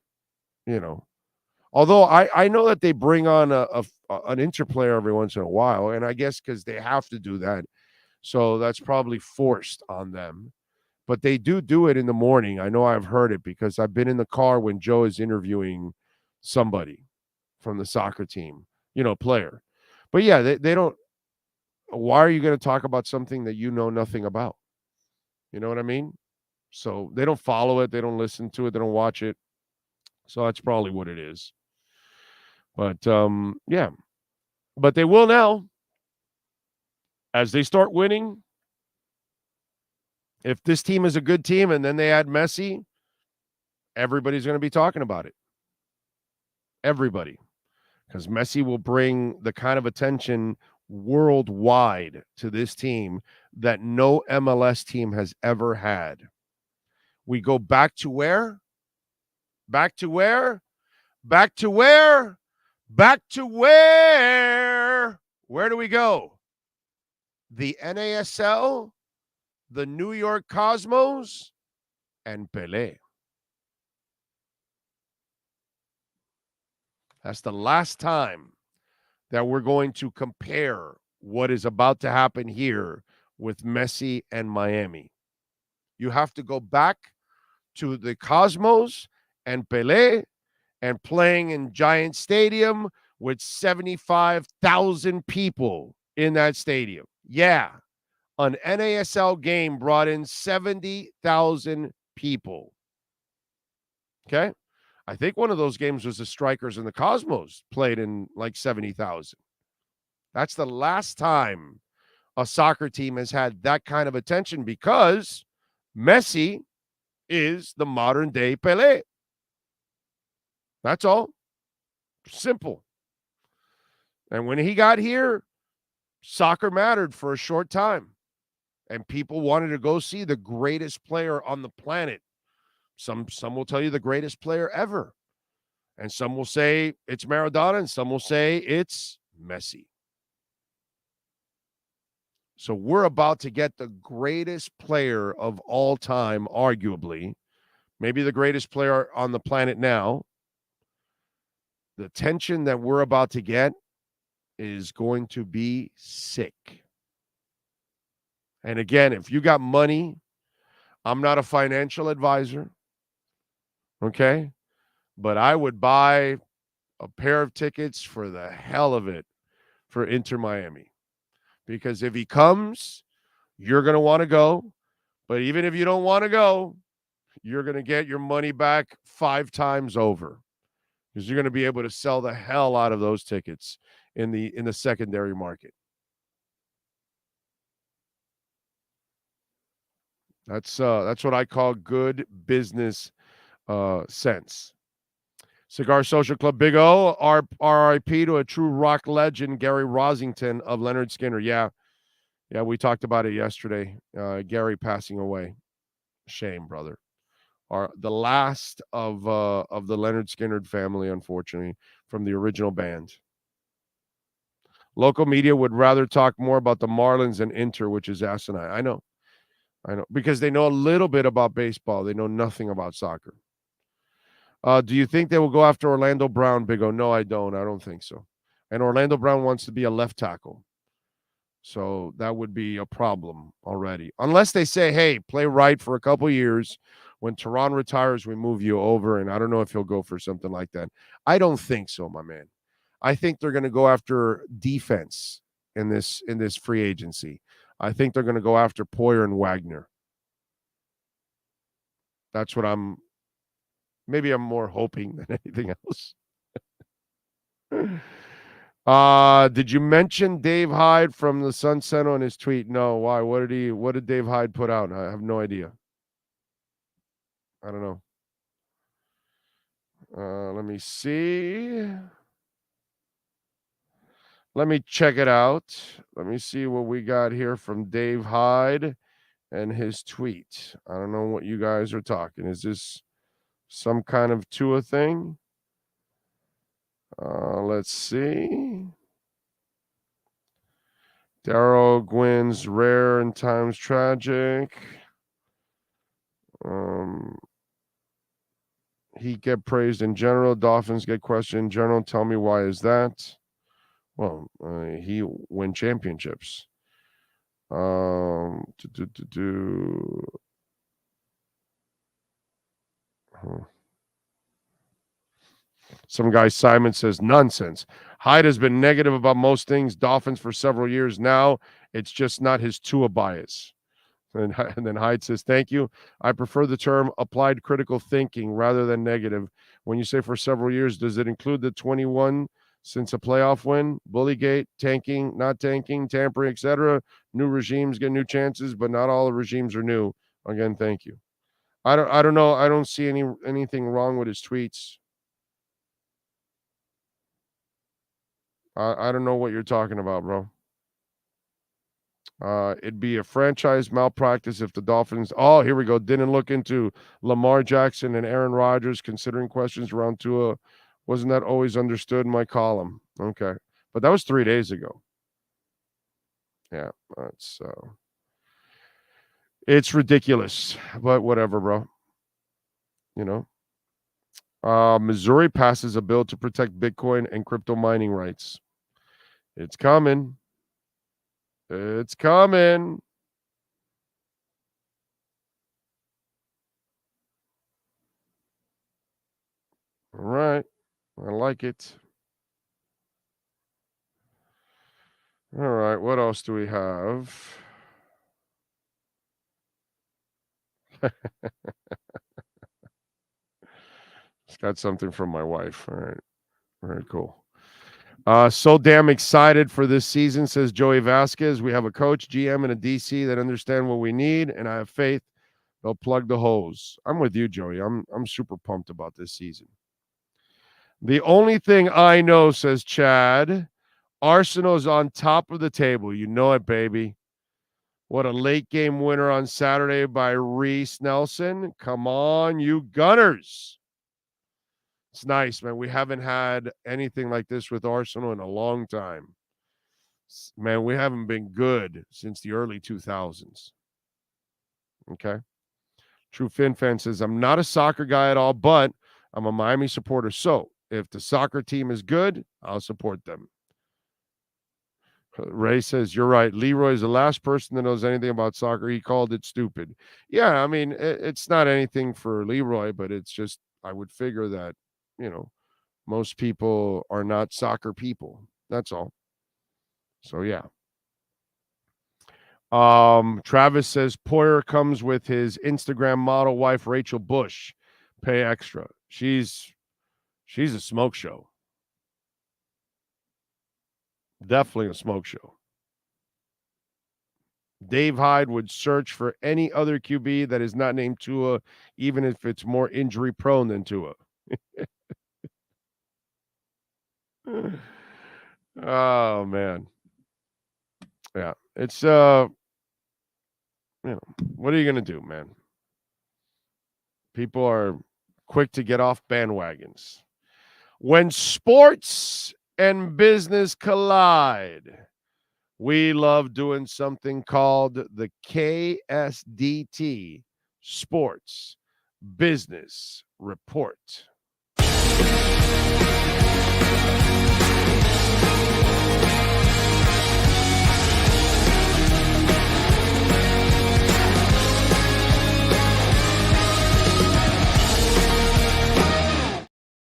although I know that they bring on an interplayer every once in a while, and I guess because they have to do that. So that's probably forced on them. But they do it in the morning. I know I've heard it because I've been in the car when Joe is interviewing somebody from the soccer team, player. But yeah, they don't. Why are you going to talk about something that you know nothing about? You know what I mean? So they don't follow it. They don't listen to it. They don't watch it. So that's probably what it is. But yeah. But they will now. As they start winning, if this team is a good team and then they add Messi, everybody's going to be talking about it. Everybody. Because Messi will bring the kind of attention worldwide to this team that no MLS team has ever had. We go back to where? Back to where? Back to where? Back to where? Where do we go? The NASL, the New York Cosmos, and Pelé. That's the last time that we're going to compare what is about to happen here with Messi and Miami. You have to go back to the Cosmos and Pelé and playing in Giant Stadium with 75,000 people in that stadium. Yeah, an NASL game brought in 70,000 people. Okay? I think one of those games was the Strikers and the Cosmos played in like 70,000. That's the last time a soccer team has had that kind of attention because Messi is the modern day Pelé. That's all. Simple. And when he got here, soccer mattered for a short time. And people wanted to go see the greatest player on the planet. Some will tell you the greatest player ever. And some will say it's Maradona, and some will say it's Messi. So we're about to get the greatest player of all time, arguably, maybe the greatest player on the planet now. The tension that we're about to get is going to be sick. And again, if you got money, I'm not a financial advisor, okay? But I would buy a pair of tickets for the hell of it for Inter Miami. Because if he comes, you're going to want to go. But even if you don't want to go, you're going to get your money back 5 times over. Because you're going to be able to sell the hell out of those tickets in the secondary market. That's what I call good business sense. Cigar Social Club Big O, RIP to a true rock legend, Gary Rosington of Leonard Skinner. Yeah, we talked about it yesterday. Gary passing away. Shame, brother. The last of the Leonard Skinner family, unfortunately, from the original band. Local media would rather talk more about the Marlins and Inter, which is asinine. I know, because they know a little bit about baseball. They know nothing about soccer. Do you think they will go after Orlando Brown, Big O? No, I don't. I don't think so. And Orlando Brown wants to be a left tackle. So that would be a problem already. Unless they say, hey, play right for a couple years. When Tehran retires, we move you over. And I don't know if he'll go for something like that. I don't think so, my man. I think they're going to go after defense in this free agency. I think they're going to go after Poyer and Wagner. That's what I'm more hoping than anything else. Did you mention Dave Hyde from the Sun Sentinel in his tweet? No. Why? What did Dave Hyde put out? I have no idea. I don't know. Let me see. Let me check it out. Let me see what we got here from Dave Hyde and his tweet. I don't know what you guys are talking. Is this some kind of Tua thing? Let's see. Darryl Gwynn's rare and times tragic. He get praised in general. Dolphins get questioned in general. Tell me why is that? Well, he win championships. Some guy, Simon, says nonsense. Hyde has been negative about most things, Dolphins, for several years now. It's just not his Tua bias. And then Hyde says, thank you. I prefer the term applied critical thinking rather than negative. When you say for several years, does it include the 21 since a playoff win? Bullygate, tanking, not tanking, tampering, etc. New regimes get new chances, but not all the regimes are new. Again, thank you. I don't know. I don't see anything wrong with his tweets. I don't know what you're talking about, bro. It'd be a franchise malpractice if the Dolphins, here we go, didn't look into Lamar Jackson and Aaron Rodgers considering questions around Tua. Wasn't that always understood in my column? Okay. But that was 3 days ago. Yeah, it's ridiculous, but whatever, bro. You know, Missouri passes a bill to protect Bitcoin and crypto mining rights. It's coming. It's coming. All right. I like it. All right. What else do we have? It's got something from my wife. All right. All right, cool. So damn excited for this season, says Joey Vasquez. We have a coach, GM, and a DC that understand what we need, and I have faith they'll plug the holes. I'm with you, Joey. I'm super pumped about this season. The only thing I know, says Chad, Arsenal's on top of the table. You know it, baby. What a late game winner on Saturday by Reese Nelson. Come on, you Gunners. It's nice, man. We haven't had anything like this with Arsenal in a long time. Man, we haven't been good since the early 2000s. Okay. True Fin fan says, I'm not a soccer guy at all, but I'm a Miami supporter. So if the soccer team is good, I'll support them. Ray says, you're right. Leroy is the last person that knows anything about soccer. He called it stupid. Yeah, I mean, it's not anything for Leroy, but it's just, I would figure that, you know, most people are not soccer people. That's all. So, yeah. Travis says Poyer comes with his Instagram model wife, Rachel Bush. Pay extra. She's a smoke show. Definitely a smoke show. Dave Hyde would search for any other QB that is not named Tua, even if it's more injury prone than Tua. Oh man. Yeah. It's what are you gonna do, man? People are quick to get off bandwagons. When sports and business collide, we love doing something called the KSDT Sports Business Report.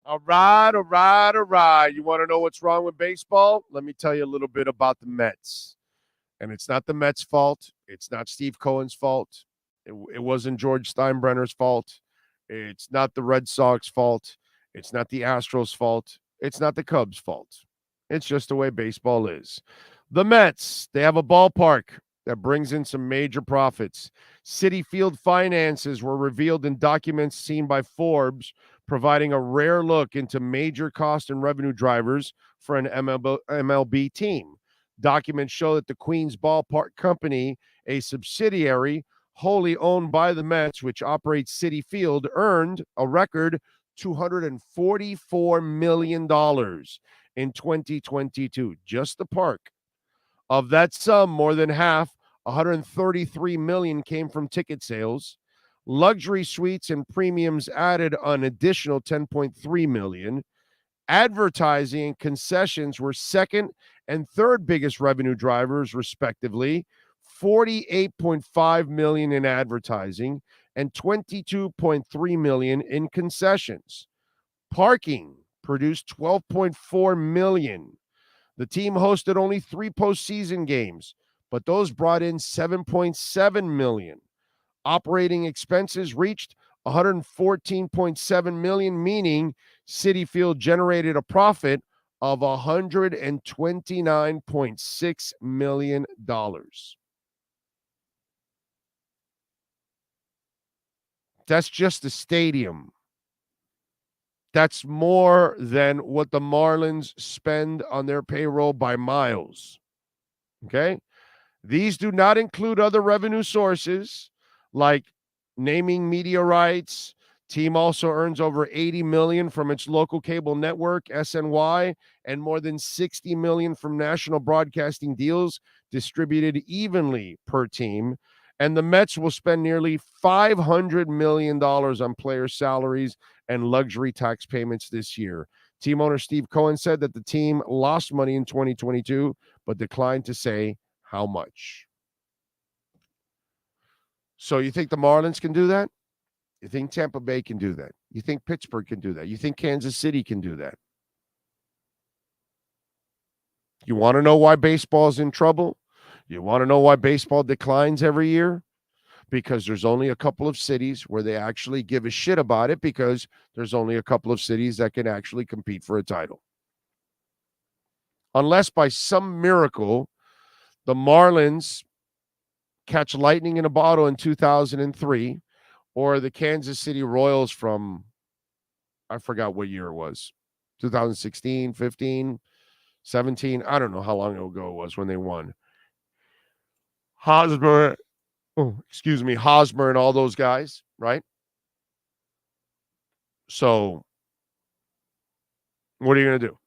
All right. You want to know what's wrong with baseball? Let me tell you a little bit about the Mets. And it's not the Mets' fault. It's not Steve Cohen's fault. It wasn't George Steinbrenner's fault. It's not the Red Sox fault. It's not the Astros fault. It's not the Cubs' fault. It's just the way baseball is. The Mets, they have a ballpark that brings in some major profits. Citi Field finances were revealed in documents seen by Forbes, providing a rare look into major cost and revenue drivers for an MLB team. Documents show that the Queens Ballpark Company, a subsidiary wholly owned by the Mets, which operates Citi Field, earned a record $244 million in 2022. Just the park. Of that sum, more than half, $133 million, came from ticket sales. Luxury suites and premiums added an additional $10.3 million. Advertising and concessions were second and third biggest revenue drivers, respectively. $48.5 million in advertising and $22.3 million in concessions. Parking produced $12.4 million. The team hosted only 3 postseason games, but those brought in $7.7 million. Operating expenses reached $114.7 million, meaning Citi Field generated a profit of $129.6 million. That's just the stadium. That's more than what the Marlins spend on their payroll by miles. Okay? These do not include other revenue sources like naming media rights. Team also earns over $80 million from its local cable network, SNY, and more than $60 million from national broadcasting deals distributed evenly per team. And the Mets will spend nearly $500 million on player salaries and luxury tax payments this year. Team owner Steve Cohen said that the team lost money in 2022, but declined to say how much. So you think the Marlins can do that? You think Tampa Bay can do that? You think Pittsburgh can do that? You think Kansas City can do that? You want to know why baseball is in trouble? You want to know why baseball declines every year? Because there's only a couple of cities where they actually give a shit about it, because there's only a couple of cities that can actually compete for a title. Unless by some miracle, the Marlins catch lightning in a bottle in 2003, or the Kansas City Royals from, I forgot what year it was, 2016, 15, 17. I don't know how long ago it was when they won. Hosmer and all those guys, right? So what are you going to do?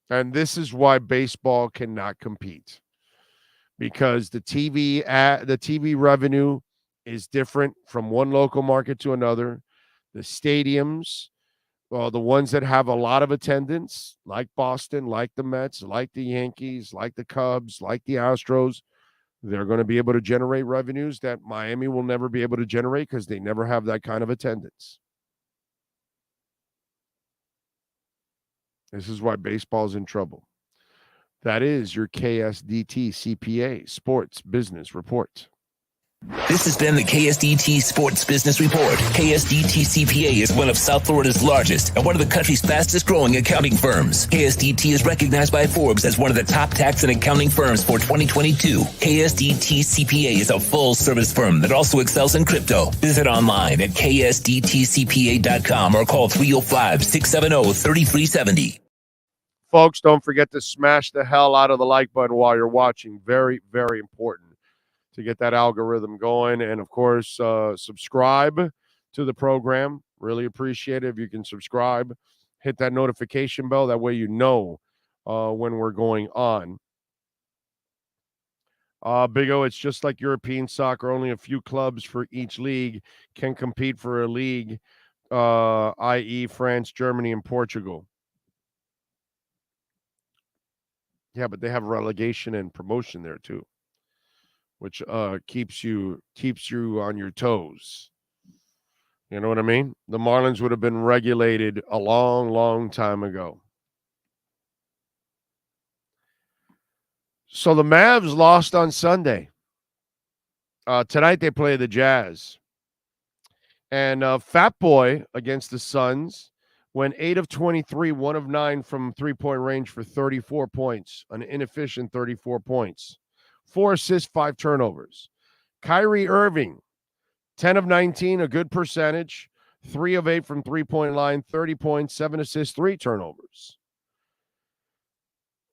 And this is why baseball cannot compete, because the TV revenue is different from one local market to another. The stadiums, well, the ones that have a lot of attendance, like Boston, like the Mets, like the Yankees, like the Cubs, like the Astros, they're going to be able to generate revenues that Miami will never be able to generate because they never have that kind of attendance. This is why baseball's in trouble. That is your KSDT CPA Sports Business Report. This has been the KSDT Sports Business Report. KSDT CPA is one of South Florida's largest and one of the country's fastest growing accounting firms. KSDT is recognized by Forbes as one of the top tax and accounting firms for 2022. KSDT CPA is a full service firm that also excels in crypto. Visit online at ksdtcpa.com or call 305-670-3370. Folks, don't forget to smash the hell out of the like button while you're watching. Very, very important to get that algorithm going. And, of course, subscribe to the program. Really appreciate it if you can subscribe. Hit that notification bell. That way you know when we're going on. Big O, it's just like European soccer. Only a few clubs for each league can compete for a league, i.e. France, Germany, and Portugal. Yeah, but they have relegation and promotion there too, which keeps you on your toes. You know what I mean? The Marlins would have been regulated a long, long time ago. So the Mavs lost on Sunday. Tonight they play the Jazz. And Fat Boy against the Suns went 8 of 23, 1 of 9 from three-point range for 34 points, an inefficient 34 points. 4 assists, 5 turnovers. Kyrie Irving, 10 of 19, a good percentage. 3 of 8 from three-point line, 30 points, 7 assists, 3 turnovers.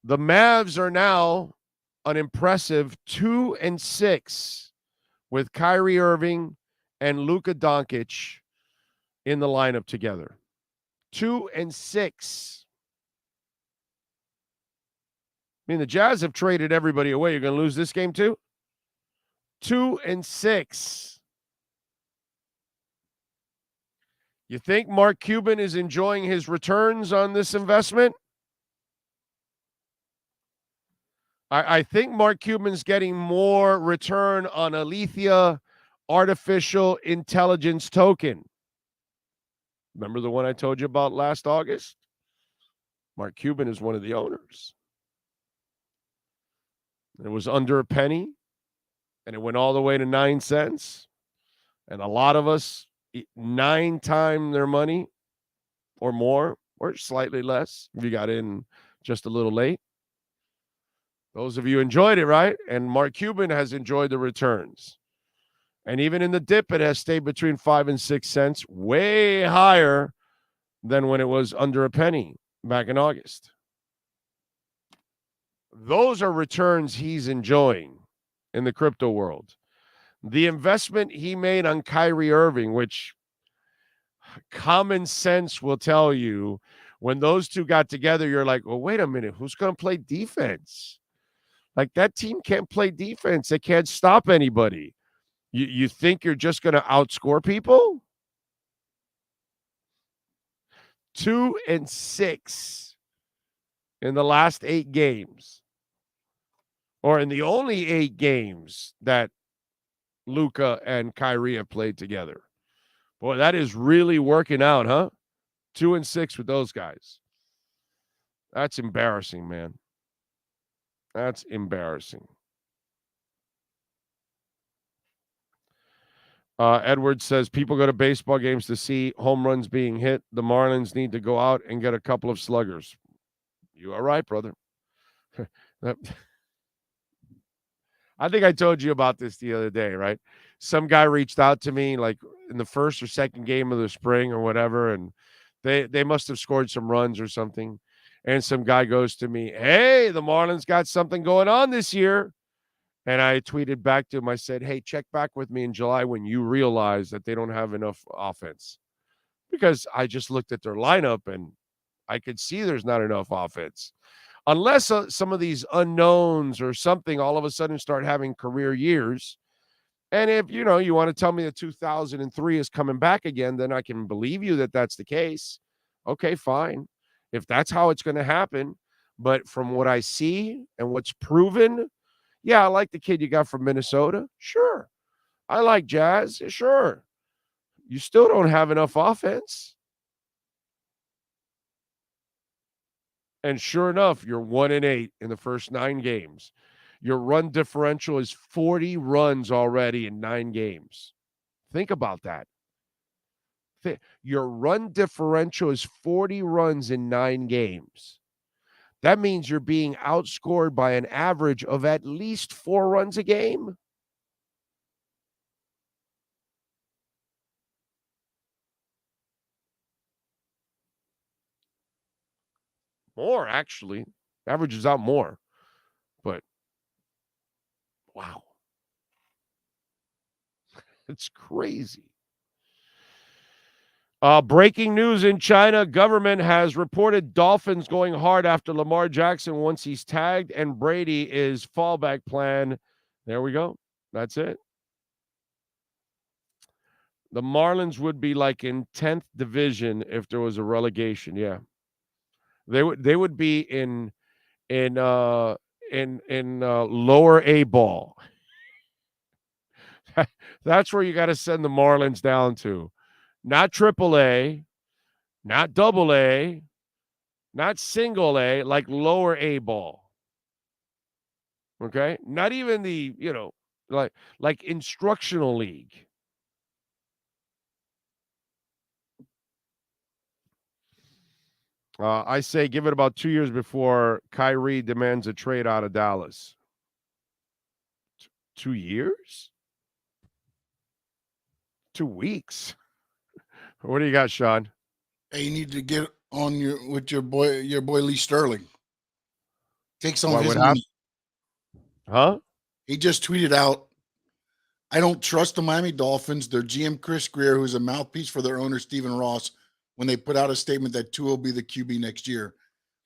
The Mavs are now an impressive 2-6 with Kyrie Irving and Luka Doncic in the lineup together. 2-6. I mean, the Jazz have traded everybody away. You're going to lose this game too? 2-6. You think Mark Cuban is enjoying his returns on this investment? I think Mark Cuban's getting more return on Alethea artificial intelligence token. Remember the one I told you about last August? Mark Cuban is one of the owners. It was under a penny, and it went all the way to 9 cents. And a lot of us 9 times their money or more, or slightly less if you got in just a little late. Those of you enjoyed it, right? And Mark Cuban has enjoyed the returns. And even in the dip, it has stayed between 5 and 6 cents, way higher than when it was under a penny back in August. Those are returns he's enjoying in the crypto world. The investment he made on Kyrie Irving, which common sense will tell you, when those two got together, you're like, well, wait a minute, who's going to play defense? Like, that team can't play defense. They can't stop anybody. You think you're just going to outscore people? 2-6 in the last 8 games. Or in the only 8 games that Luka and Kyrie have played together. Boy, that is really working out, huh? 2-6 with those guys. That's embarrassing, man. That's embarrassing. Edward says people go to baseball games to see home runs being hit. The Marlins need to go out and get a couple of sluggers. You are right, brother. I think I told you about this the other day, right? Some guy reached out to me like in the first or second game of the spring or whatever, and they must have scored some runs or something. And some guy goes to me, hey, the Marlins got something going on this year. And I tweeted back to him, I said, hey, check back with me in July when you realize that they don't have enough offense. Because I just looked at their lineup and I could see there's not enough offense. Unless some of these unknowns or something all of a sudden start having career years. And if, you want to tell me that 2003 is coming back again, then I can believe you that that's the case. Okay, fine. If that's how it's going to happen. But from what I see and what's proven, yeah, I like the kid you got from Minnesota. Sure. I like Jazz. Sure. You still don't have enough offense. And sure enough, you're 1-8 in the first 9 games. Your run differential is 40 runs already in 9 games. Think about that. Your run differential is 40 runs in 9 games. That means you're being outscored by an average of at least 4 runs a game. More, actually. Averages out more. But, wow. It's crazy. Breaking news in China. Government has reported Dolphins going hard after Lamar Jackson once he's tagged, and Brady is fallback plan. There we go. That's it. The Marlins would be like in 10th division if there was a relegation. Yeah. They would be in lower A ball. That's where you got to send the Marlins down to. Not triple A, not double A, not single A, like lower A ball. Okay? Not even the, like instructional league. I say give it about 2 years before Kyrie demands a trade out of Dallas. 2 years? 2 weeks? What do you got, Sean? Hey, you need to get on with your boy Lee Sterling. Take some of his money. Huh? He just tweeted out, I don't trust the Miami Dolphins. Their GM Chris Greer, who's a mouthpiece for their owner Stephen Ross, when they put out a statement that Tua will be the QB next year.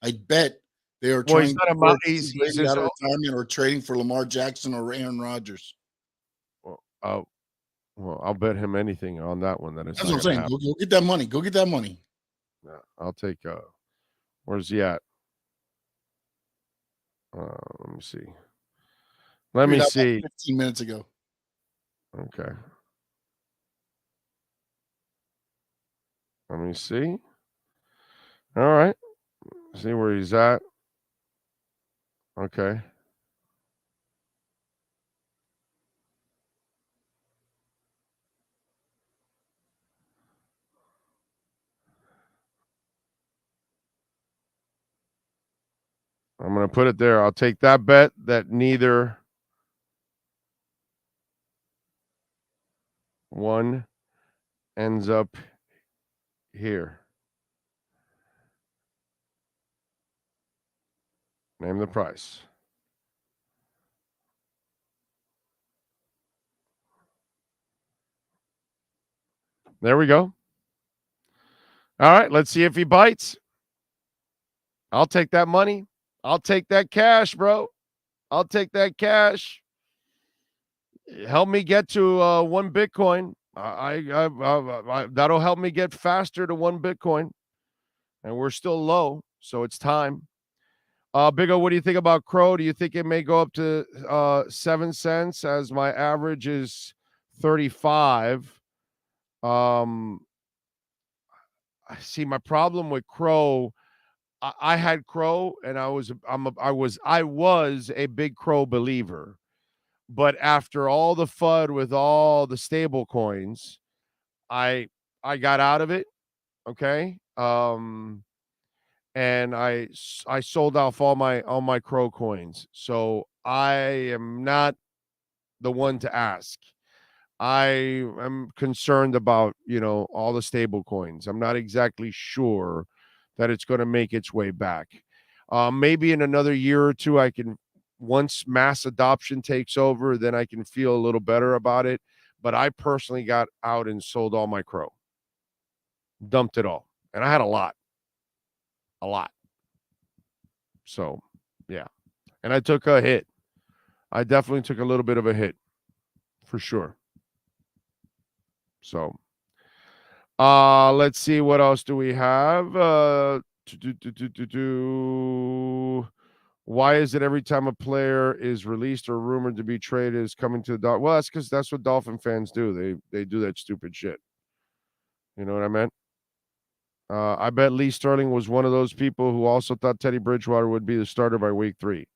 I bet they are trying to work Brady out of retirement or trading for Lamar Jackson or Aaron Rodgers. Well, I'll bet him anything on that one. That's what I'm saying. Go get that money. Go get that money. Yeah, I'll take. Where's he at? Let me see. Let me see. 15 minutes ago. Okay. Let me see. All right. See where he's at. Okay. I'm going to put it there. I'll take that bet that neither one ends up here. Name the price. There we go. All right, let's see if he bites. I'll take that money. I'll take that cash, bro. I'll take that cash. Help me get to 1 Bitcoin. I that'll help me get faster to 1 Bitcoin. And we're still low, so it's time. Big O, what do you think about Crow? Do you think it may go up to 7 cents as my average is 35? See, my problem with Crow, I had Crow, and I was a big Crow believer, but after all the FUD with all the stable coins, I got out of it. Okay, and I sold off all my Crow coins, so I am not the one to ask. I am concerned about, all the stable coins. I'm not exactly sure that it's going to make its way back. Maybe in another year or two, once mass adoption takes over, then I can feel a little better about it. But I personally got out and sold all my Crow. Dumped it all. And I had a lot. So, yeah. And I took a hit. I definitely took a little bit of a hit, for sure. So, let's see, what else do we have? Why is it every time a player is released or rumored to be traded is coming to the Dolphins? Well, that's because that's what Dolphin fans do. They do that stupid shit. You know what I meant? I bet Lee Sterling was one of those people who also thought Teddy Bridgewater would be the starter by week 3.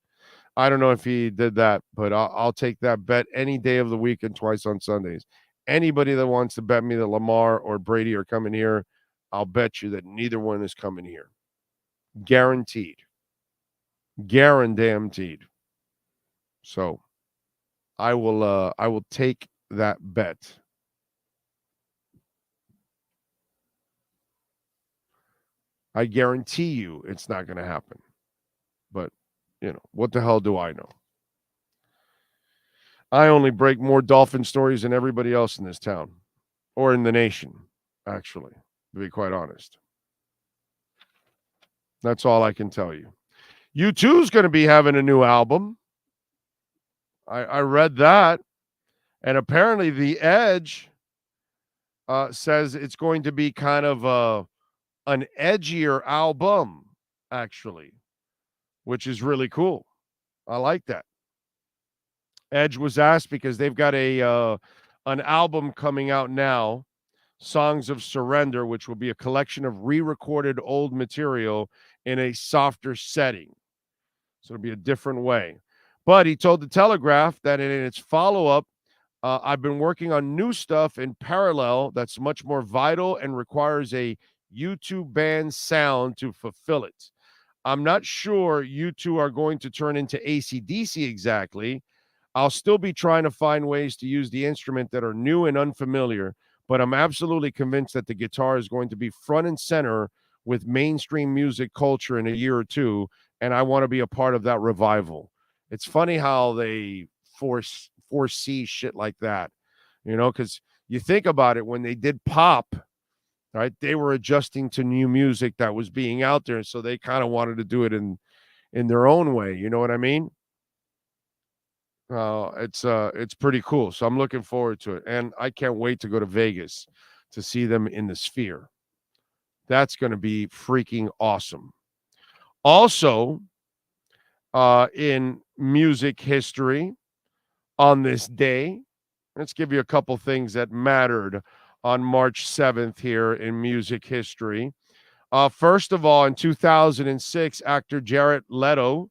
I don't know if he did that, but I'll take that bet any day of the week and twice on Sundays. Anybody that wants to bet me that Lamar or Brady are coming here, I'll bet you that neither one is coming here. Guaranteed. Guaranteed. So I will take that bet. I guarantee you it's not going to happen. But, what the hell do I know? I only break more Dolphin stories than everybody else in this town or in the nation, actually, to be quite honest. That's all I can tell you. U2's going to be having a new album. I read that. And apparently The Edge says it's going to be kind of an edgier album, actually, which is really cool. I like that. Edge was asked because they've got an album coming out now, Songs of Surrender, which will be a collection of re-recorded old material in a softer setting. So it'll be a different way. But he told The Telegraph that in its follow-up, I've been working on new stuff in parallel that's much more vital and requires a U2 band sound to fulfill it. I'm not sure U2 are going to turn into AC/DC exactly, I'll still be trying to find ways to use the instrument that are new and unfamiliar, but I'm absolutely convinced that the guitar is going to be front and center with mainstream music culture in a year or two, and I want to be a part of that revival. It's funny how they foresee shit like that, because you think about it, when they did pop, right, they were adjusting to new music that was being out there, so they kind of wanted to do it in their own way. You know what I mean? It's pretty cool. So I'm looking forward to it, and I can't wait to go to Vegas to see them in the Sphere. That's going to be freaking awesome. Also, in music history on this day, let's give you a couple things that mattered on March 7th here in music history. First of all, in 2006, actor Jared Leto,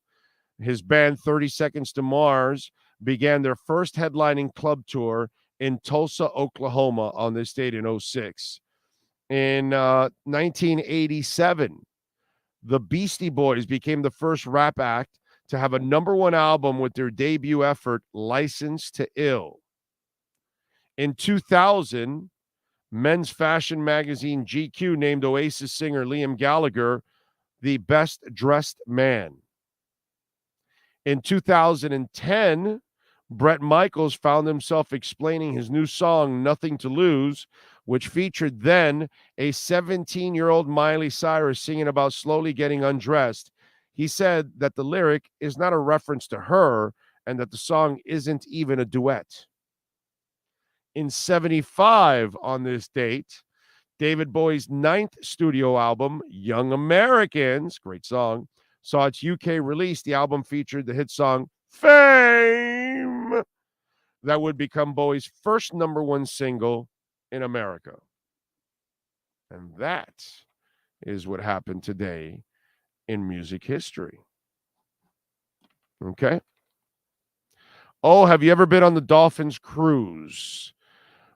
his band 30 Seconds to Mars, began their first headlining club tour in Tulsa, Oklahoma on this date in 2006. In 1987, the Beastie Boys became the first rap act to have a #1 album with their debut effort, License to Ill. In 2000, men's fashion magazine GQ named Oasis singer Liam Gallagher the best dressed man. In 2010, Bret Michaels found himself explaining his new song, Nothing to Lose, which featured then a 17-year-old Miley Cyrus singing about slowly getting undressed. He said that the lyric is not a reference to her and that the song isn't even a duet. In 1975, on this date, David Bowie's 9th studio album, Young Americans, great song, saw its UK release. The album featured the hit song Fame, that would become Bowie's first #1 single in America. And that is what happened today in music history. Okay. Oh, have you ever been on the Dolphins cruise?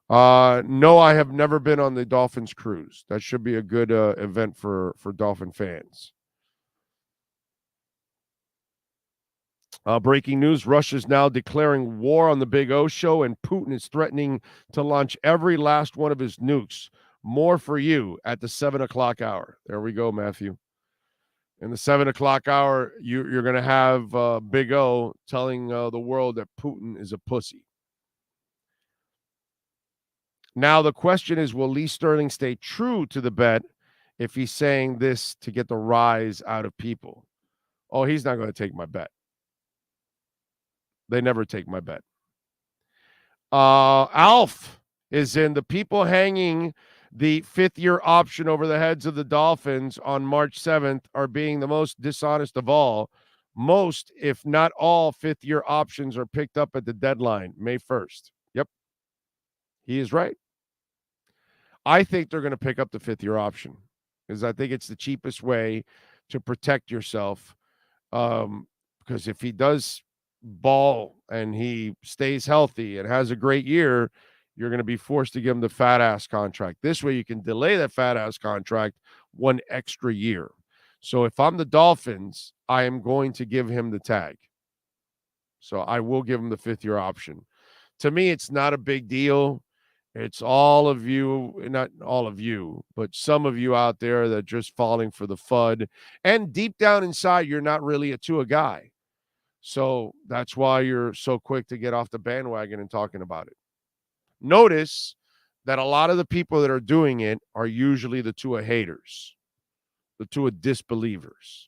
No, I have never been on the Dolphins cruise. That should be a good event for Dolphin fans. Breaking news, Russia's now declaring war on the Big O show, and Putin is threatening to launch every last one of his nukes. More for you at the 7 o'clock hour. There we go, Matthew. In the 7 o'clock hour, you're going to have Big O telling the world that Putin is a pussy. Now, the question is, will Lee Sterling stay true to the bet if he's saying this to get the rise out of people? Oh, he's not going to take my bet. They never take my bet. Alf is in. The people hanging the fifth-year option over the heads of the Dolphins on March 7th are being the most dishonest of all. Most, if not all, fifth-year options are picked up at the deadline, May 1st. Yep. He is right. I think they're going to pick up the fifth-year option because I think it's the cheapest way to protect yourself. Because if he does ball and he stays healthy and has a great year, you're going to be forced to give him the fat-ass contract. This way you can delay that fat-ass contract 1 extra year. So if I'm the Dolphins, I am going to give him the tag. So I will give him the fifth-year option. To me, it's not a big deal. It's all of you, not all of you, but some of you out there that are just falling for the FUD. And deep down inside, you're not really a Tua guy. So that's why you're so quick to get off the bandwagon and talking about it. Notice that a lot of the people that are doing it are usually the Tua haters, the Tua disbelievers.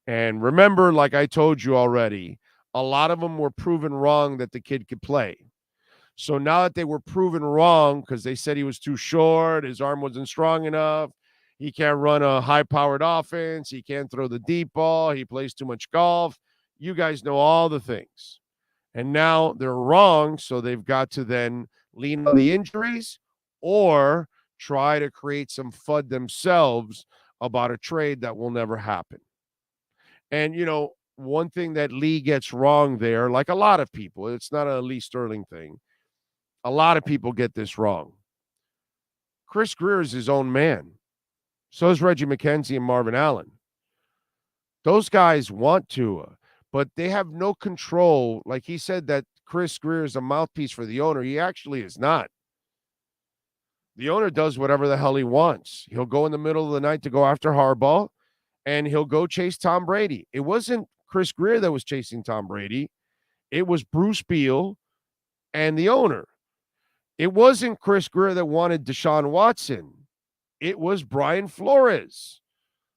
And remember, like I told you already, a lot of them were proven wrong that the kid could play. So now that they were proven wrong because they said he was too short, his arm wasn't strong enough, he can't run a high-powered offense, he can't throw the deep ball, he plays too much golf. You guys know all the things. And now they're wrong, so they've got to then lean on the injuries or try to create some FUD themselves about a trade that will never happen. And, you know, one thing that Lee gets wrong there, like a lot of people, it's not a Lee Sterling thing. A lot of people get this wrong. Chris Greer is his own man. So is Reggie McKenzie and Marvin Allen. Those guys want Tua. but they have no control. Like he said that Chris Greer is a mouthpiece for the owner. He actually is not. The owner does whatever the hell he wants. He'll go in the middle of the night to go after Harbaugh, and he'll go chase Tom Brady. It wasn't Chris Greer that was chasing Tom Brady. It was Bruce Beal and the owner. It wasn't Chris Greer that wanted Deshaun Watson. It was Brian Flores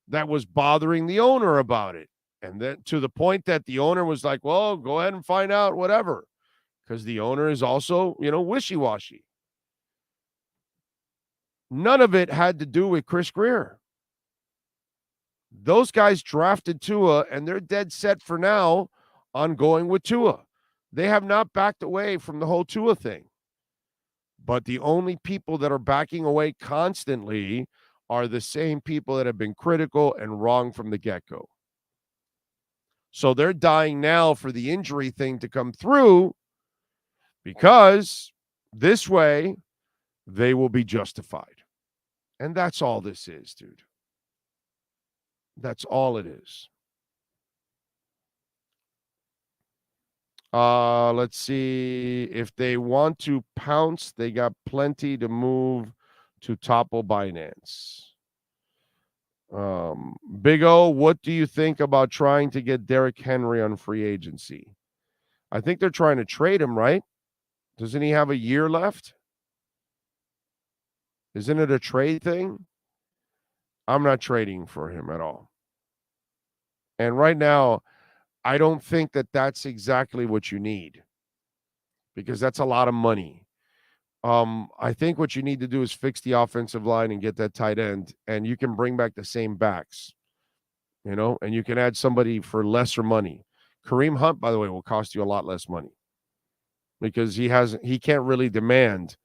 that was bothering the owner about it. And then to the point that the owner was like, well, go ahead and find out, whatever. Because the owner is also, wishy-washy. None of it had to do with Chris Greer. Those guys drafted Tua, and they're dead set for now on going with Tua. They have not backed away from the whole Tua thing. But the only people that are backing away constantly are the same people that have been critical and wrong from the get-go. So they're dying now for the injury thing to come through, because this way they will be justified. And that's all this is, dude. That's all it is. Let's see. If they want to pounce, they got plenty to move to topple Binance. Big O, what do you think about trying to get Derrick Henry on free agency? I think they're trying to trade him, right? Doesn't he have a year left? Isn't it a trade thing? I'm not trading for him at all. And right now, I don't think that that's exactly what you need, because that's a lot of money. I think what you need to do is fix the offensive line and get that tight end, and you can bring back the same backs, and you can add somebody for lesser money. Kareem Hunt, by the way, will cost you a lot less money, because he can't really demand,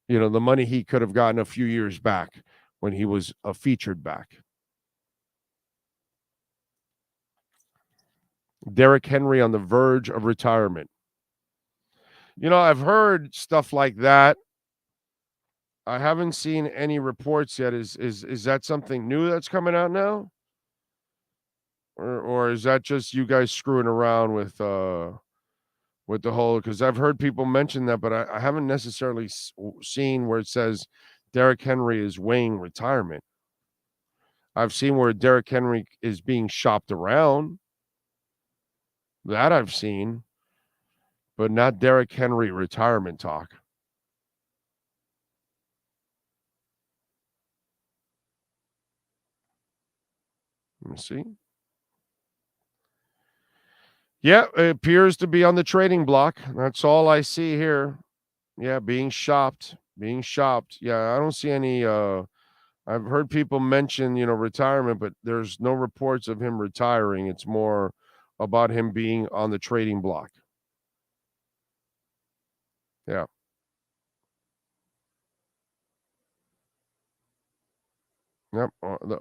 the money he could have gotten a few years back when he was a featured back. Derrick Henry on the verge of retirement. I've heard stuff like that. I haven't seen any reports yet. Is that something new that's coming out now? Or is that just you guys screwing around with the whole, because I've heard people mention that, but I haven't necessarily seen where it says Derrick Henry is weighing retirement. I've seen where Derrick Henry is being shopped around. That I've seen, but not Derrick Henry retirement talk. Let me see. Yeah, it appears to be on the trading block. That's all I see here. Yeah, being shopped. Yeah, I don't see any. I've heard people mention, retirement, but there's no reports of him retiring. It's more about him being on the trading block. Yeah. Yep.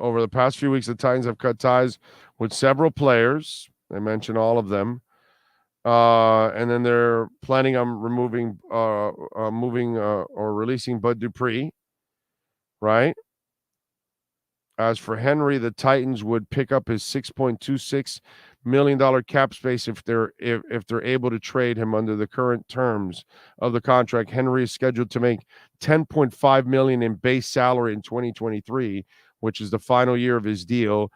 Over the past few weeks, the Titans have cut ties with several players. They mention all of them. And then they're planning on moving or releasing Bud Dupree, right? As for Henry, the Titans would pick up his $6.26 million cap space if they're able to trade him under the current terms of the contract. Henry is scheduled to make $10.5 million in base salary in 2023, which is the final year of his deal.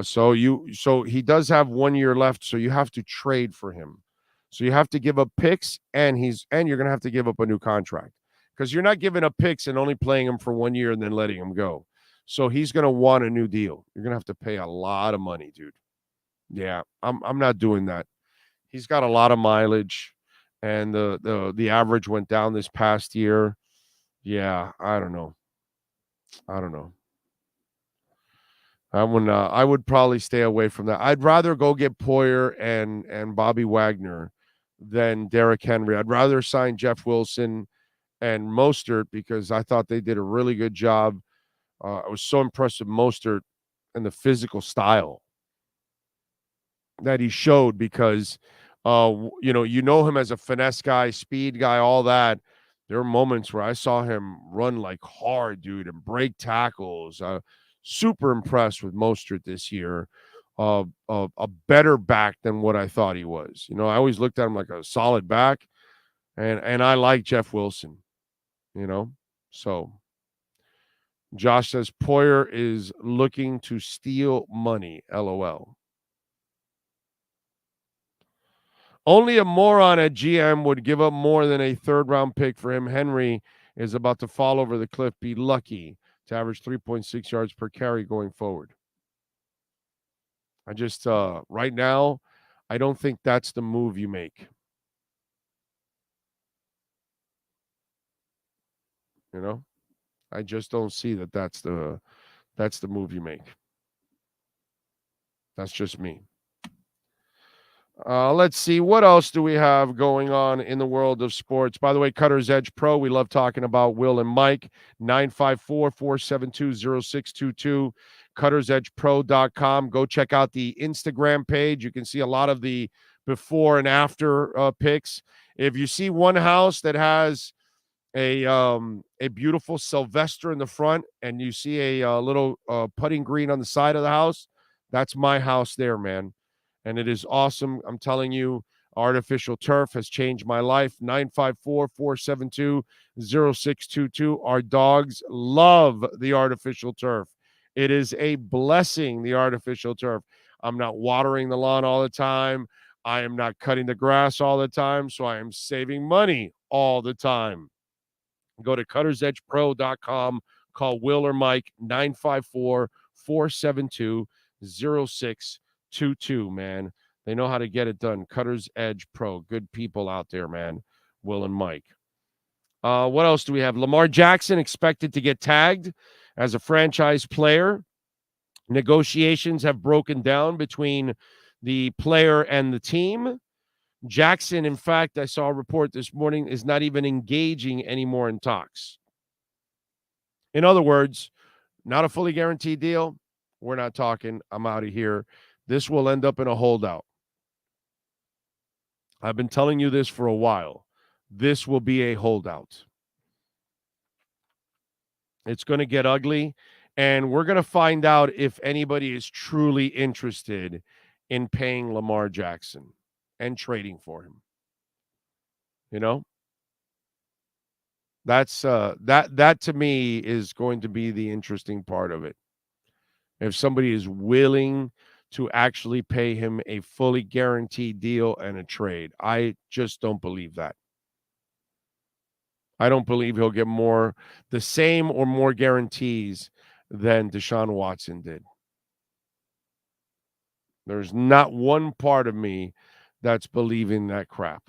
So he does have 1 year left, so you have to trade for him. So you have to give up picks, and you're going to have to give up a new contract, because you're not giving up picks and only playing him for 1 year and then letting him go. So he's going to want a new deal. You're going to have to pay a lot of money, dude. Yeah, I'm not doing that. He's got a lot of mileage, and the average went down this past year. Yeah, I don't know. I would probably stay away from that. I'd rather go get Poyer and Bobby Wagner than Derrick Henry. I'd rather sign Jeff Wilson and Mostert, because I thought they did a really good job. I was so impressed with Mostert and the physical style that he showed, because you know him as a finesse guy, speed guy, all that. There were moments where I saw him run like hard, dude, and break tackles. Super impressed with Mostert this year. a better back than what I thought he was. I always looked at him like a solid back, and I like Jeff Wilson. So Josh says Poyer is looking to steal money. LOL. Only a moron at GM would give up more than a third-round pick for him. Henry is about to fall over the cliff. Be lucky to average 3.6 yards per carry going forward. I just, right now, I don't think that's the move you make. I just don't see that that's the move you make. That's just me. Let's see. What else do we have going on in the world of sports? By the way, Cutter's Edge Pro, we love talking about Will and Mike. 954-472-0622. CuttersEdgePro.com. Go check out the Instagram page. You can see a lot of the before and after pics. If you see one house that has a beautiful Sylvester in the front and you see a little putting green on the side of the house, that's my house there, man. And it is awesome. I'm telling you, artificial turf has changed my life. 954-472-0622. Our dogs love the artificial turf. It is a blessing, the artificial turf. I'm not watering the lawn all the time. I am not cutting the grass all the time, so I am saving money all the time. Go to CuttersEdgePro.com. Call Will or Mike, 954-472-0622. Man. They know how to get it done. Cutter's Edge Pro. Good people out there, man. Will and Mike. What else do we have? Lamar Jackson expected to get tagged as a franchise player. Negotiations have broken down between the player and the team. Jackson, in fact, I saw a report this morning, is not even engaging anymore in talks. In other words, not a fully guaranteed deal. We're not talking. I'm out of here. This will end up in a holdout. I've been telling you this for a while. This will be a holdout. It's going to get ugly, and we're going to find out if anybody is truly interested in paying Lamar Jackson and trading for him. That's that to me is going to be the interesting part of it. If somebody is willing to actually pay him a fully guaranteed deal and a trade. I just don't believe that. I don't believe he'll get the same or more guarantees than Deshaun Watson did. There's not one part of me that's believing that crap.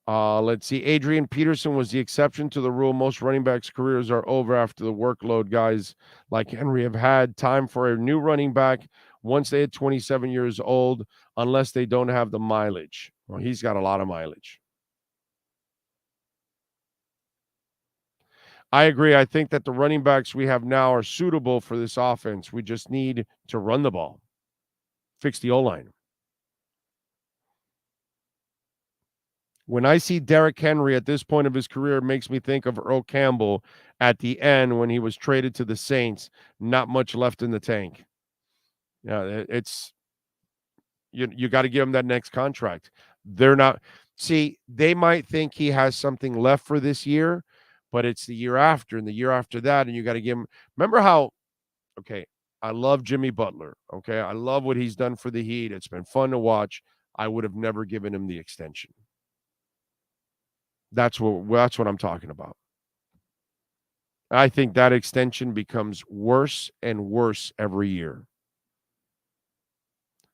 Let's see. Adrian Peterson was the exception to the rule. Most running backs' careers are over after the workload. Guys like Henry have had time for a new running back once they hit 27 years old, unless they don't have the mileage. Well, he's got a lot of mileage. I agree. I think that the running backs we have now are suitable for this offense. We just need to run the ball, fix the O-line. When I see Derrick Henry at this point of his career, it makes me think of Earl Campbell at the end when he was traded to the Saints. Not much left in the tank. Yeah, it's you got to give him that next contract. They're not. See, they might think he has something left for this year, but it's the year after and the year after that, and you got to give him. Remember how? Okay, I love Jimmy Butler. Okay, I love what he's done for the Heat. It's been fun to watch. I would have never given him the extension. That's what I'm talking about. I think that extension becomes worse and worse every year.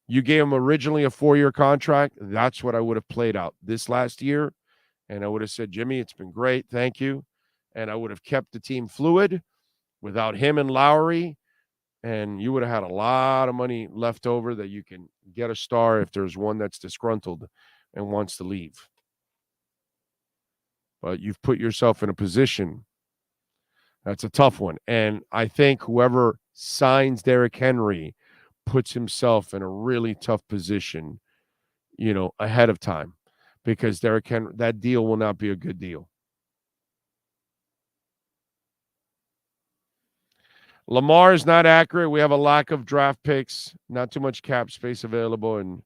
You gave him originally a 4-year contract. That's what I would have played out this last year. And I would have said, Jimmy, it's been great. Thank you. And I would have kept the team fluid without him and Lowry. And you would have had a lot of money left over that you can get a star if there's one that's disgruntled and wants to leave. But you've put yourself in a position that's a tough one. And I think whoever signs Derrick Henry puts himself in a really tough position, ahead of time, because Derrick Henry, that deal will not be a good deal. Lamar is not accurate. We have a lack of draft picks, not too much cap space available, and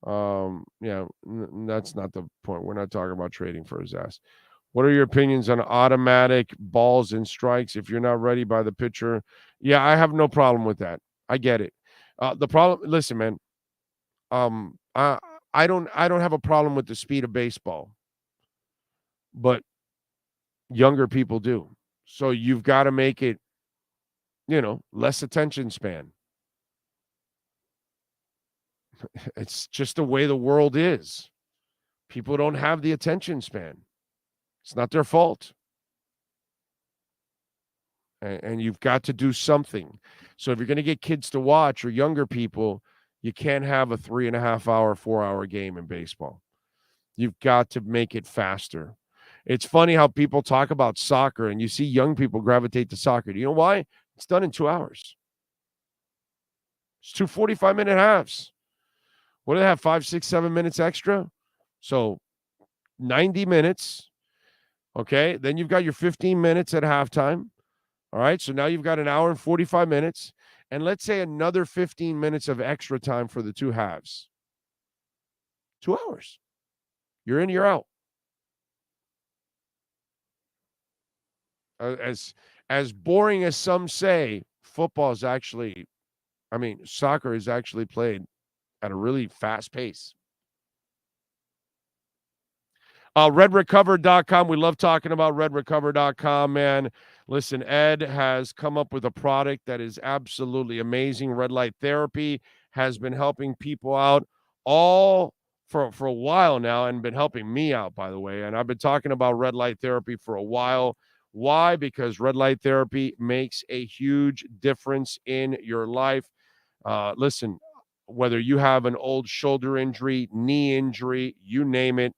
that's not the point. We're not talking about trading for his ass. What are your opinions on automatic balls and strikes if you're not ready by the pitcher? Yeah, I have no problem with that. I get it. The problem, listen, man. I don't have a problem with the speed of baseball, but younger people do. So you've got to make it, less attention span. It's just the way the world is. People don't have the attention span. It's not their fault. And you've got to do something. So if you're going to get kids to watch or younger people, you can't have a 3.5 hour, 4 hour game in baseball. You've got to make it faster. It's funny how people talk about soccer and you see young people gravitate to soccer. Do you know why? It's done in 2 hours. It's 2 45-minute halves. What do they have? 5, 6, 7 minutes extra? So 90 minutes. Okay. Then you've got your 15 minutes at halftime. All right. So now you've got an hour and 45 minutes. And let's say another 15 minutes of extra time for the 2 halves. 2 hours. You're in, you're out. As boring as some say, football is actually, soccer is actually played at a really fast pace. RedRecover.com. We love talking about RedRecover.com, man. Listen, Ed has come up with a product that is absolutely amazing. Red light therapy has been helping people out all for a while now and been helping me out, by the way. And I've been talking about red light therapy for a while. Why? Because red light therapy makes a huge difference in your life. Listen, whether you have an old shoulder injury, knee injury, you name it,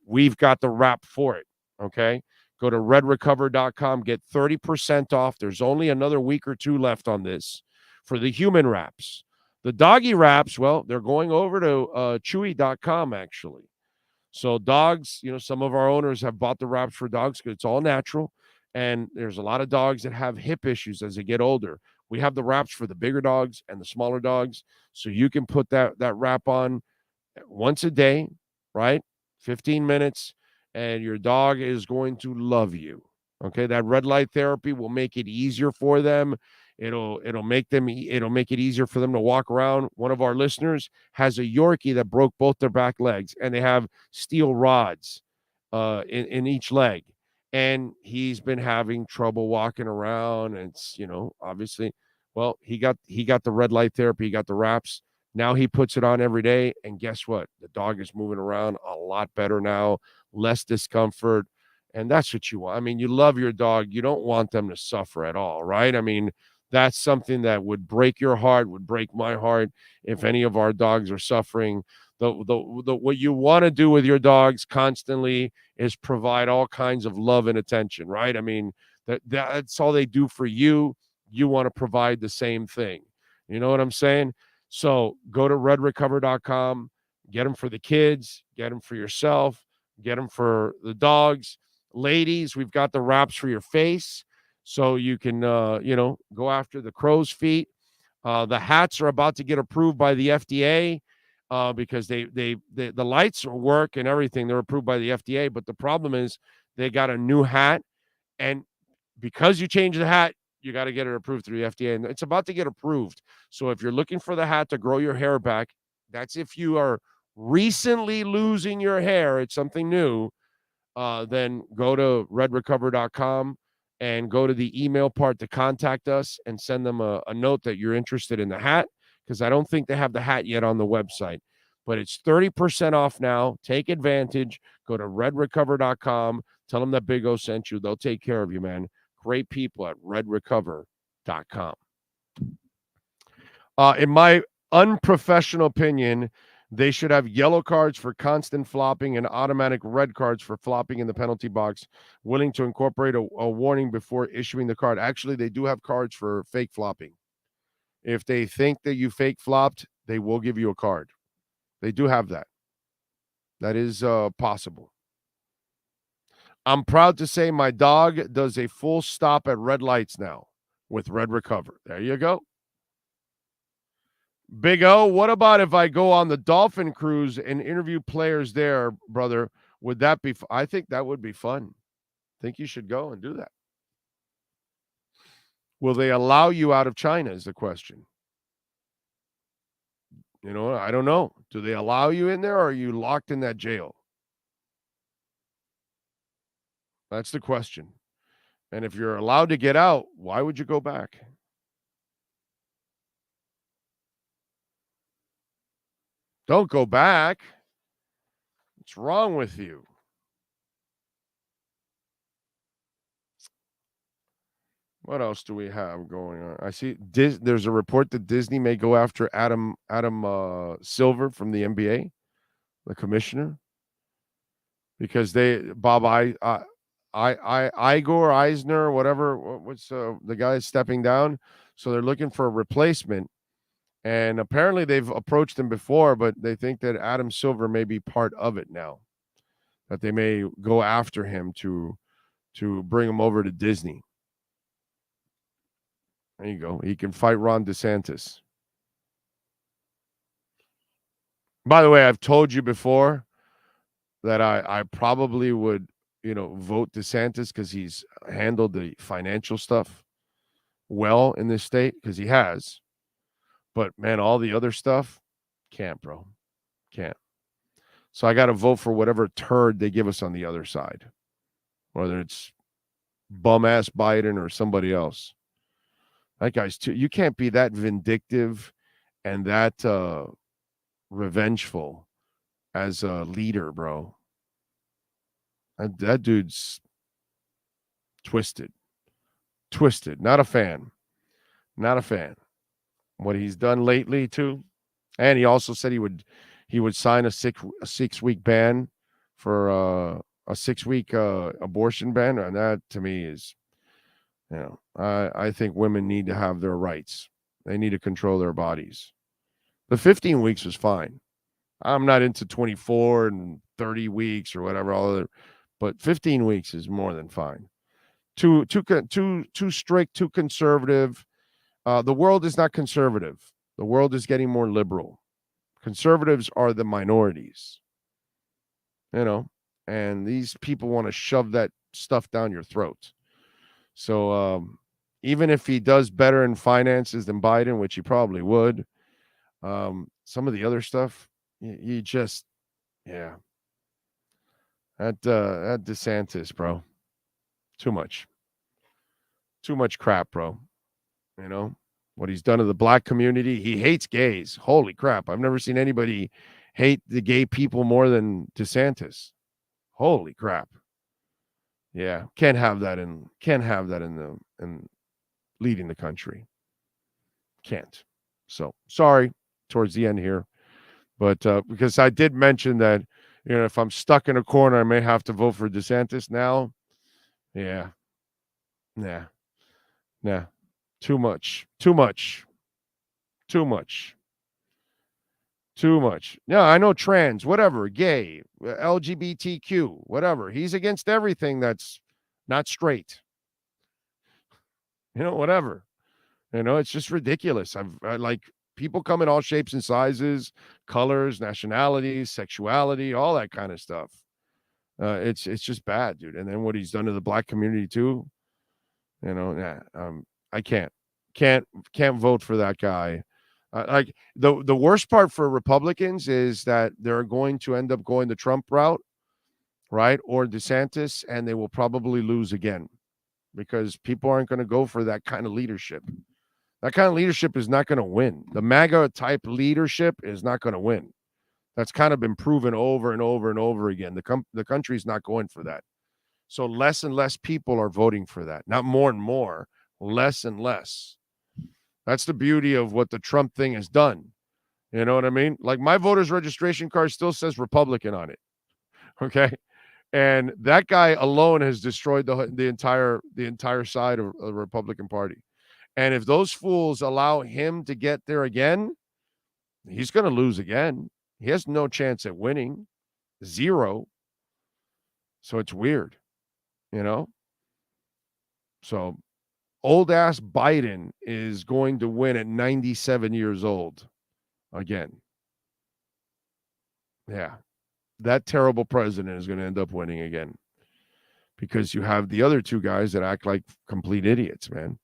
we've got the wrap for it. Okay. Go to redrecover.com, get 30% off. There's only another week or 2 left on this for the human wraps. The doggy wraps, well, they're going over to chewy.com actually. So dogs, some of our owners have bought the wraps for dogs because it's all natural. And there's a lot of dogs that have hip issues as they get older. We have the wraps for the bigger dogs and the smaller dogs. So you can put that wrap on once a day, right? 15 minutes, and your dog is going to love you. Okay, that red light therapy will make it easier for them. It'll make it easier for them to walk around. One of our listeners has a Yorkie that broke both their back legs, and they have steel rods in each leg. And he's been having trouble walking around. And it's, obviously, well, he got the red light therapy, he got the wraps. Now he puts it on every day, and guess what? The dog is moving around a lot better now, less discomfort, and that's what you want. You love your dog. You don't want them to suffer at all, right? That's something that would break your heart, would break my heart if any of our dogs are suffering. What you want to do with your dogs constantly is provide all kinds of love and attention, right? That's all they do for you. You want to provide the same thing. You know what I'm saying? So go to redrecover.com, get them for the kids, get them for yourself, get them for the dogs. Ladies, we've got the wraps for your face. So you can, go after the crow's feet. The hats are about to get approved by the FDA because the lights work and everything. They're approved by the FDA. But the problem is they got a new hat. And because you change the hat, you got to get it approved through the FDA, and it's about to get approved. So if you're looking for the hat to grow your hair back, that's if you are recently losing your hair, it's something new, then go to redrecover.com and go to the email part to contact us and send them a note that you're interested in the hat, because I don't think they have the hat yet on the website. But it's 30% off now. Take advantage. Go to redrecover.com. Tell them that Big O sent you. They'll take care of you, man. Great people at redrecover.com. In my unprofessional opinion, they should have yellow cards for constant flopping and automatic red cards for flopping in the penalty box, willing to incorporate a warning before issuing the card. Actually, they do have cards for fake flopping. If they think that you fake flopped, they will give you a card. They do have that. That is possible. I'm proud to say my dog does a full stop at red lights now. with Red Recover. There you go. Big O, what about if I go on the Dolphin cruise and interview players there, brother? Would that be I think that would be fun. Think you should go and do that. Will they allow you out of China is the question. You know, I don't know. Do they allow you in there or are you locked in that jail? That's the question. And if you're allowed to get out, why would you go back? Don't go back. What's wrong with you? What else do we have going on? I see there's a report that Disney may go after Adam Silver from the NBA, the commissioner, because Igor Eisner, whatever, what's the guy stepping down, so they're looking for a replacement, and apparently they've approached him before, but they think that Adam Silver may be part of it now, that they may go after him to bring him over to Disney. There you go. He can fight Ron DeSantis. By the way, I've told you before that I probably would, vote DeSantis because he's handled the financial stuff well in this state, because he has. But, man, all the other stuff, can't, bro. Can't. So I got to vote for whatever turd they give us on the other side, whether it's bum-ass Biden or somebody else. That guy's too. You can't be that vindictive and that revengeful as a leader, bro. That dude's twisted. Not a fan. What he's done lately too, and he also said he would sign a 6-week ban for a 6-week abortion ban, and that to me is. I think women need to have their rights. They need to control their bodies. The 15 weeks was fine. I'm not into 24 and 30 weeks or whatever, but 15 weeks is more than fine. Too strict, too conservative. The world is not conservative. The world is getting more liberal. Conservatives are the minorities. And these people want to shove that stuff down your throat. So even if he does better in finances than Biden, which he probably would, some of the other stuff, you just, yeah. That DeSantis, bro, too much crap, bro. What he's done to the black community. He hates gays. Holy crap! I've never seen anybody hate the gay people more than DeSantis. Holy crap! Yeah, can't have that in leading the country. Can't. So sorry towards the end here, but because I did mention that if I'm stuck in a corner, I may have to vote for DeSantis now. Yeah, nah, too much. Yeah, I know trans, whatever, gay, LGBTQ, whatever. He's against everything that's not straight. Whatever. It's just ridiculous. I like people come in all shapes and sizes, colors, nationalities, sexuality, all that kind of stuff. It's just bad, dude. And then what he's done to the black community too. I can't vote for that guy. Like the worst part for Republicans is that they're going to end up going the Trump route, right? Or DeSantis, and they will probably lose again because people aren't going to go for that kind of leadership. That kind of leadership is not going to win. The MAGA type leadership is not going to win. That's kind of been proven over and over and over again. The country's not going for that. So less and less people are voting for that. Not more and more, less and less. That's the beauty of what the Trump thing has done. You know what I mean? Like my voter's registration card still says Republican on it. Okay. And that guy alone has destroyed the entire side of the Republican Party. And if those fools allow him to get there again, he's going to lose again. He has no chance at winning. Zero. So it's weird, So old ass Biden is going to win at 97 years old again. Yeah. That terrible president is going to end up winning again because you have the other two guys that act like complete idiots, man.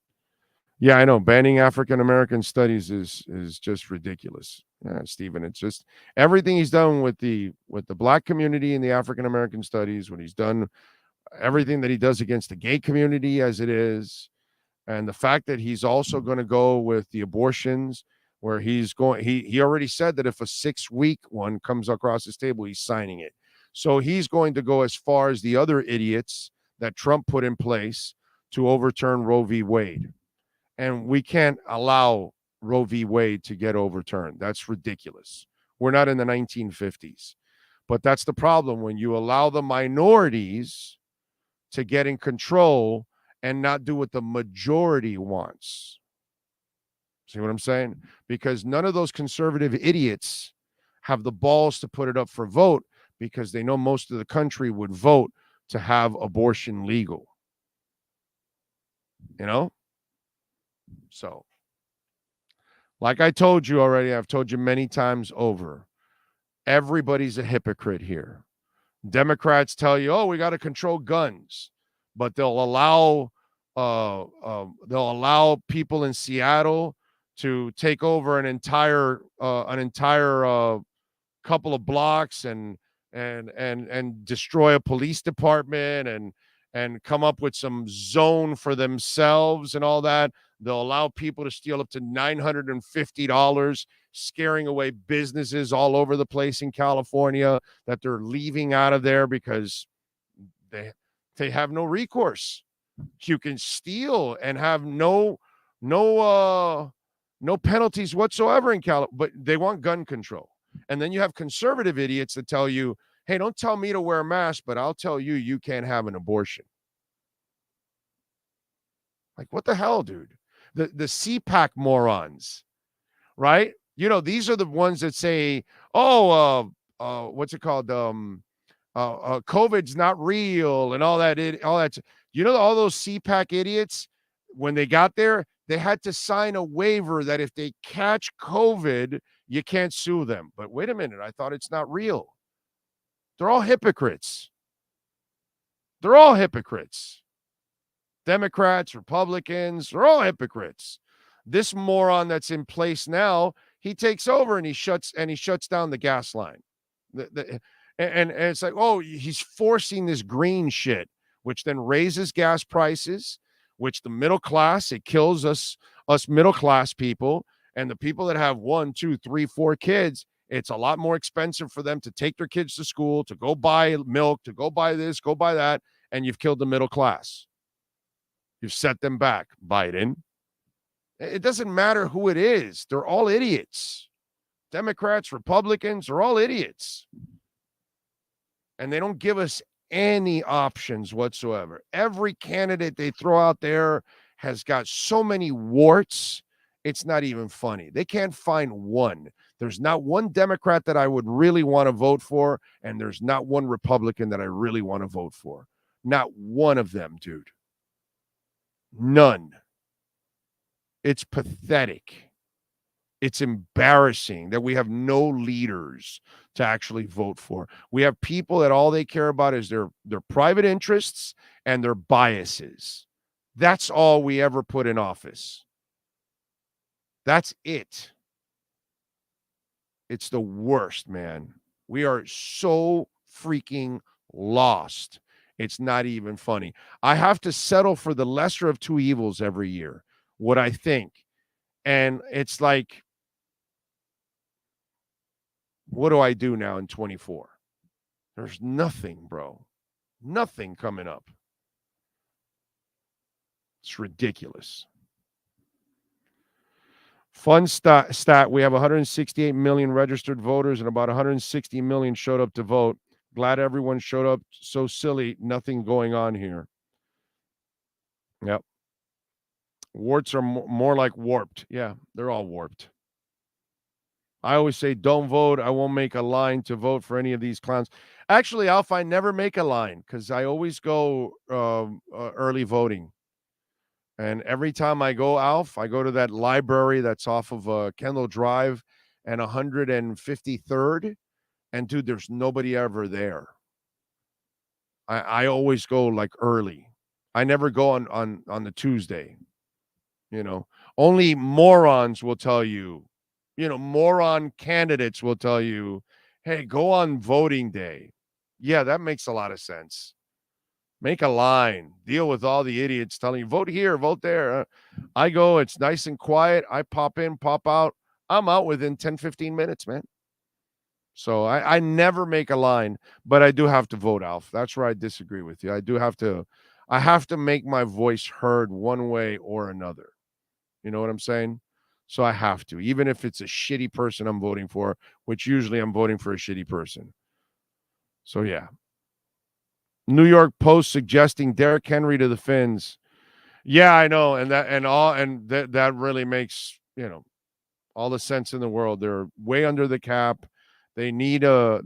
Yeah, I know. Banning African American studies is just ridiculous, Stephen. It's just everything he's done with the black community and the African American studies. What he's done, everything that he does against the gay community, as it is, and the fact that he's also going to go with the abortions, where he's going. He already said that if a 6-week one comes across his table, he's signing it. So he's going to go as far as the other idiots that Trump put in place to overturn Roe v. Wade. And we can't allow Roe v. Wade to get overturned. That's ridiculous. We're not in the 1950s. But that's the problem when you allow the minorities to get in control and not do what the majority wants. See what I'm saying? Because none of those conservative idiots have the balls to put it up for vote because they know most of the country would vote to have abortion legal. You know? So, like I told you already, I've told you many times over, everybody's a hypocrite here. Democrats tell you, oh, we got to control guns, but they'll allow people in Seattle to take over an entire couple of blocks and destroy a police department and come up with some zone for themselves and all that. They'll allow people to steal up to $950, scaring away businesses all over the place in California that they're leaving out of there because they have no recourse. You can steal and have no penalties whatsoever in California, but they want gun control. And then you have conservative idiots that tell you, hey, don't tell me to wear a mask, but I'll tell you, you can't have an abortion. Like, what the hell, dude? The CPAC morons, right? You know, these are the ones that say, oh, what's it called? COVID's not real and all that. You know, all those CPAC idiots, when they got there, they had to sign a waiver that if they catch COVID, you can't sue them. But wait a minute, I thought it's not real. They're all hypocrites. They're all hypocrites. Democrats, Republicans, they're all hypocrites. This moron that's in place now, he takes over and he shuts down the gas line. And it's like, oh, he's forcing this green shit, which then raises gas prices, which the middle class, it kills us middle class people, and the people that have 1, 2, 3, 4 kids, it's a lot more expensive for them to take their kids to school, to go buy milk, to go buy this, go buy that, and you've killed the middle class. You've set them back, Biden. It doesn't matter who it is. They're all idiots. Democrats, Republicans, are all idiots. And they don't give us any options whatsoever. Every candidate they throw out there has got so many warts, it's not even funny. They can't find one. There's not one Democrat that I would really want to vote for, and there's not one Republican that I really want to vote for. Not one of them, dude. None. It's pathetic. It's embarrassing that we have no leaders to actually vote for. We have people that all they care about is their private interests and their biases. That's all we ever put in office. That's it. It's the worst, man. We are so freaking lost. It's not even funny. I have to settle for the lesser of two evils every year, what I think. And it's like, what do I do now in 24? There's nothing, bro. Nothing coming up. It's ridiculous. Fun stat. We have 168 million registered voters and about 160 million showed up to vote. Glad everyone showed up. So silly. Nothing going on here. Yep. Warts are more like warped. Yeah, they're all warped. I always say, don't vote. I won't make a line to vote for any of these clowns. Actually, Alf, I never make a line because I always go early voting. And every time I go, Alf, I go to that library that's off of Kendall Drive and 153rd. And dude, there's nobody ever there. I always go like early. I never go on the Tuesday. Only morons will tell you, moron candidates will tell you, hey, go on voting day. Yeah, that makes a lot of sense. Make a line, deal with all the idiots telling you, vote here, vote there. I go, it's nice and quiet. I pop in, pop out. I'm out within 10, 15 minutes, man. So I never make a line, but I do have to vote, Alf. That's where I disagree with you. I have to make my voice heard one way or another. You know what I'm saying? So I have to, even if it's a shitty person I'm voting for, which usually I'm voting for a shitty person. So yeah. New York Post suggesting Derrick Henry to the Finns. Yeah, I know, and that really makes all the sense in the world. They're way under the cap. They don't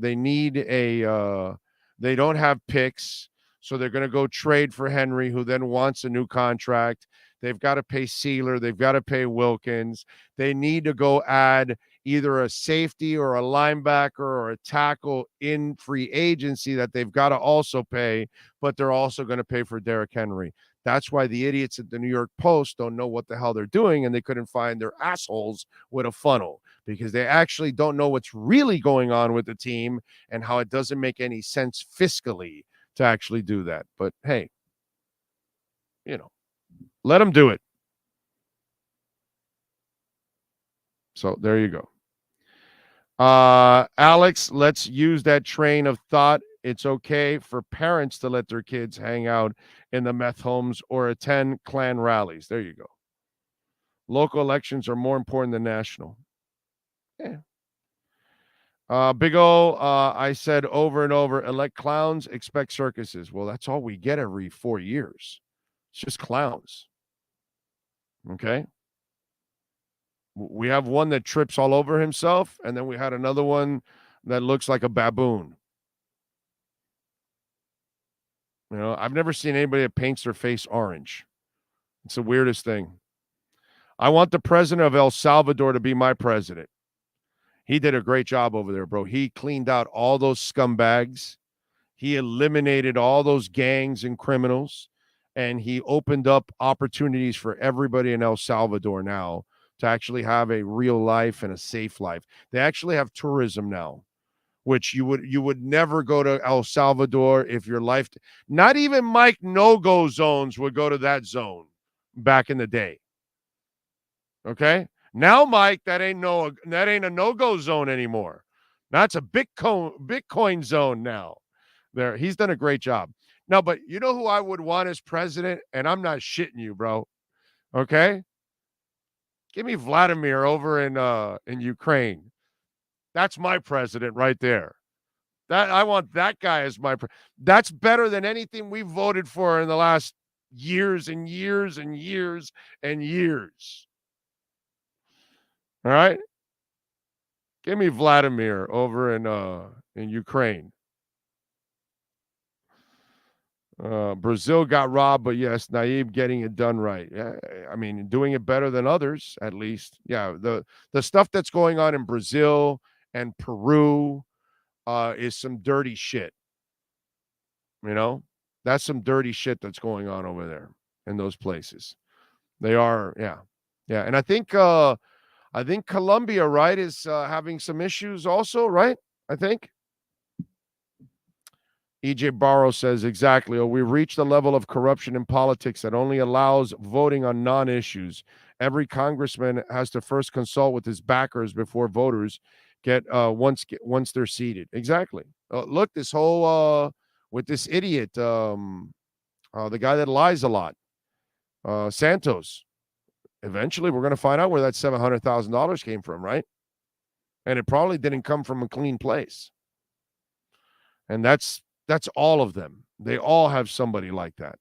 have picks, so they're going to go trade for Henry, who then wants a new contract. They've got to pay Sealer. They've got to pay Wilkins. They need to go add either a safety or a linebacker or a tackle in free agency that they've got to also pay, but they're also going to pay for Derrick Henry. That's why the idiots at the New York Post don't know what the hell they're doing, and they couldn't find their assholes with a funnel because they actually don't know what's really going on with the team and how it doesn't make any sense fiscally to actually do that. But hey, let them do it. So there you go. Alex, let's use that train of thought. It's okay for parents to let their kids hang out in the meth homes or attend Klan rallies. There you go. Local elections are more important than national. Yeah. Big O, I said over and over, elect clowns, expect circuses. Well, that's all we get every 4 years. It's just clowns. Okay? We have one that trips all over himself, and then we had another one that looks like a baboon. I've never seen anybody that paints their face orange. It's the weirdest thing. I want the president of El Salvador to be my president. He did a great job over there, bro. He cleaned out all those scumbags. He eliminated all those gangs and criminals, and he opened up opportunities for everybody in El Salvador now to actually have a real life and a safe life. They actually have tourism now, which you would never go to El Salvador if your life, not even Mike no-go zones would go to that zone back in the day. Okay? Now, Mike, that ain't a no-go zone anymore. That's a Bitcoin zone now. There, he's done a great job. Now, but you know who I would want as president? And I'm not shitting you, bro. Okay? Give me Vladimir over in Ukraine. That's my president right there. I want that guy as my that's better than anything we voted for in the last years and years and years and years. All right? Give me Vladimir over in Ukraine. Brazil got robbed, but yes, Naive getting it done right. Yeah, I mean, doing it better than others, at least. Yeah, the stuff that's going on in Brazil and Peru is some dirty shit. That's some dirty shit that's going on over there in those places. They are, yeah. And I think Colombia, right, is having some issues also, right? I think. EJ Barrow says, exactly. We've reached a level of corruption in politics that only allows voting on non-issues. Every congressman has to first consult with his backers before voters get once they're seated. Exactly. Look, this whole with this idiot, the guy that lies a lot, Santos. Eventually, we're going to find out where that $700,000 came from, right? And it probably didn't come from a clean place. And that's all of them. They all have somebody like that.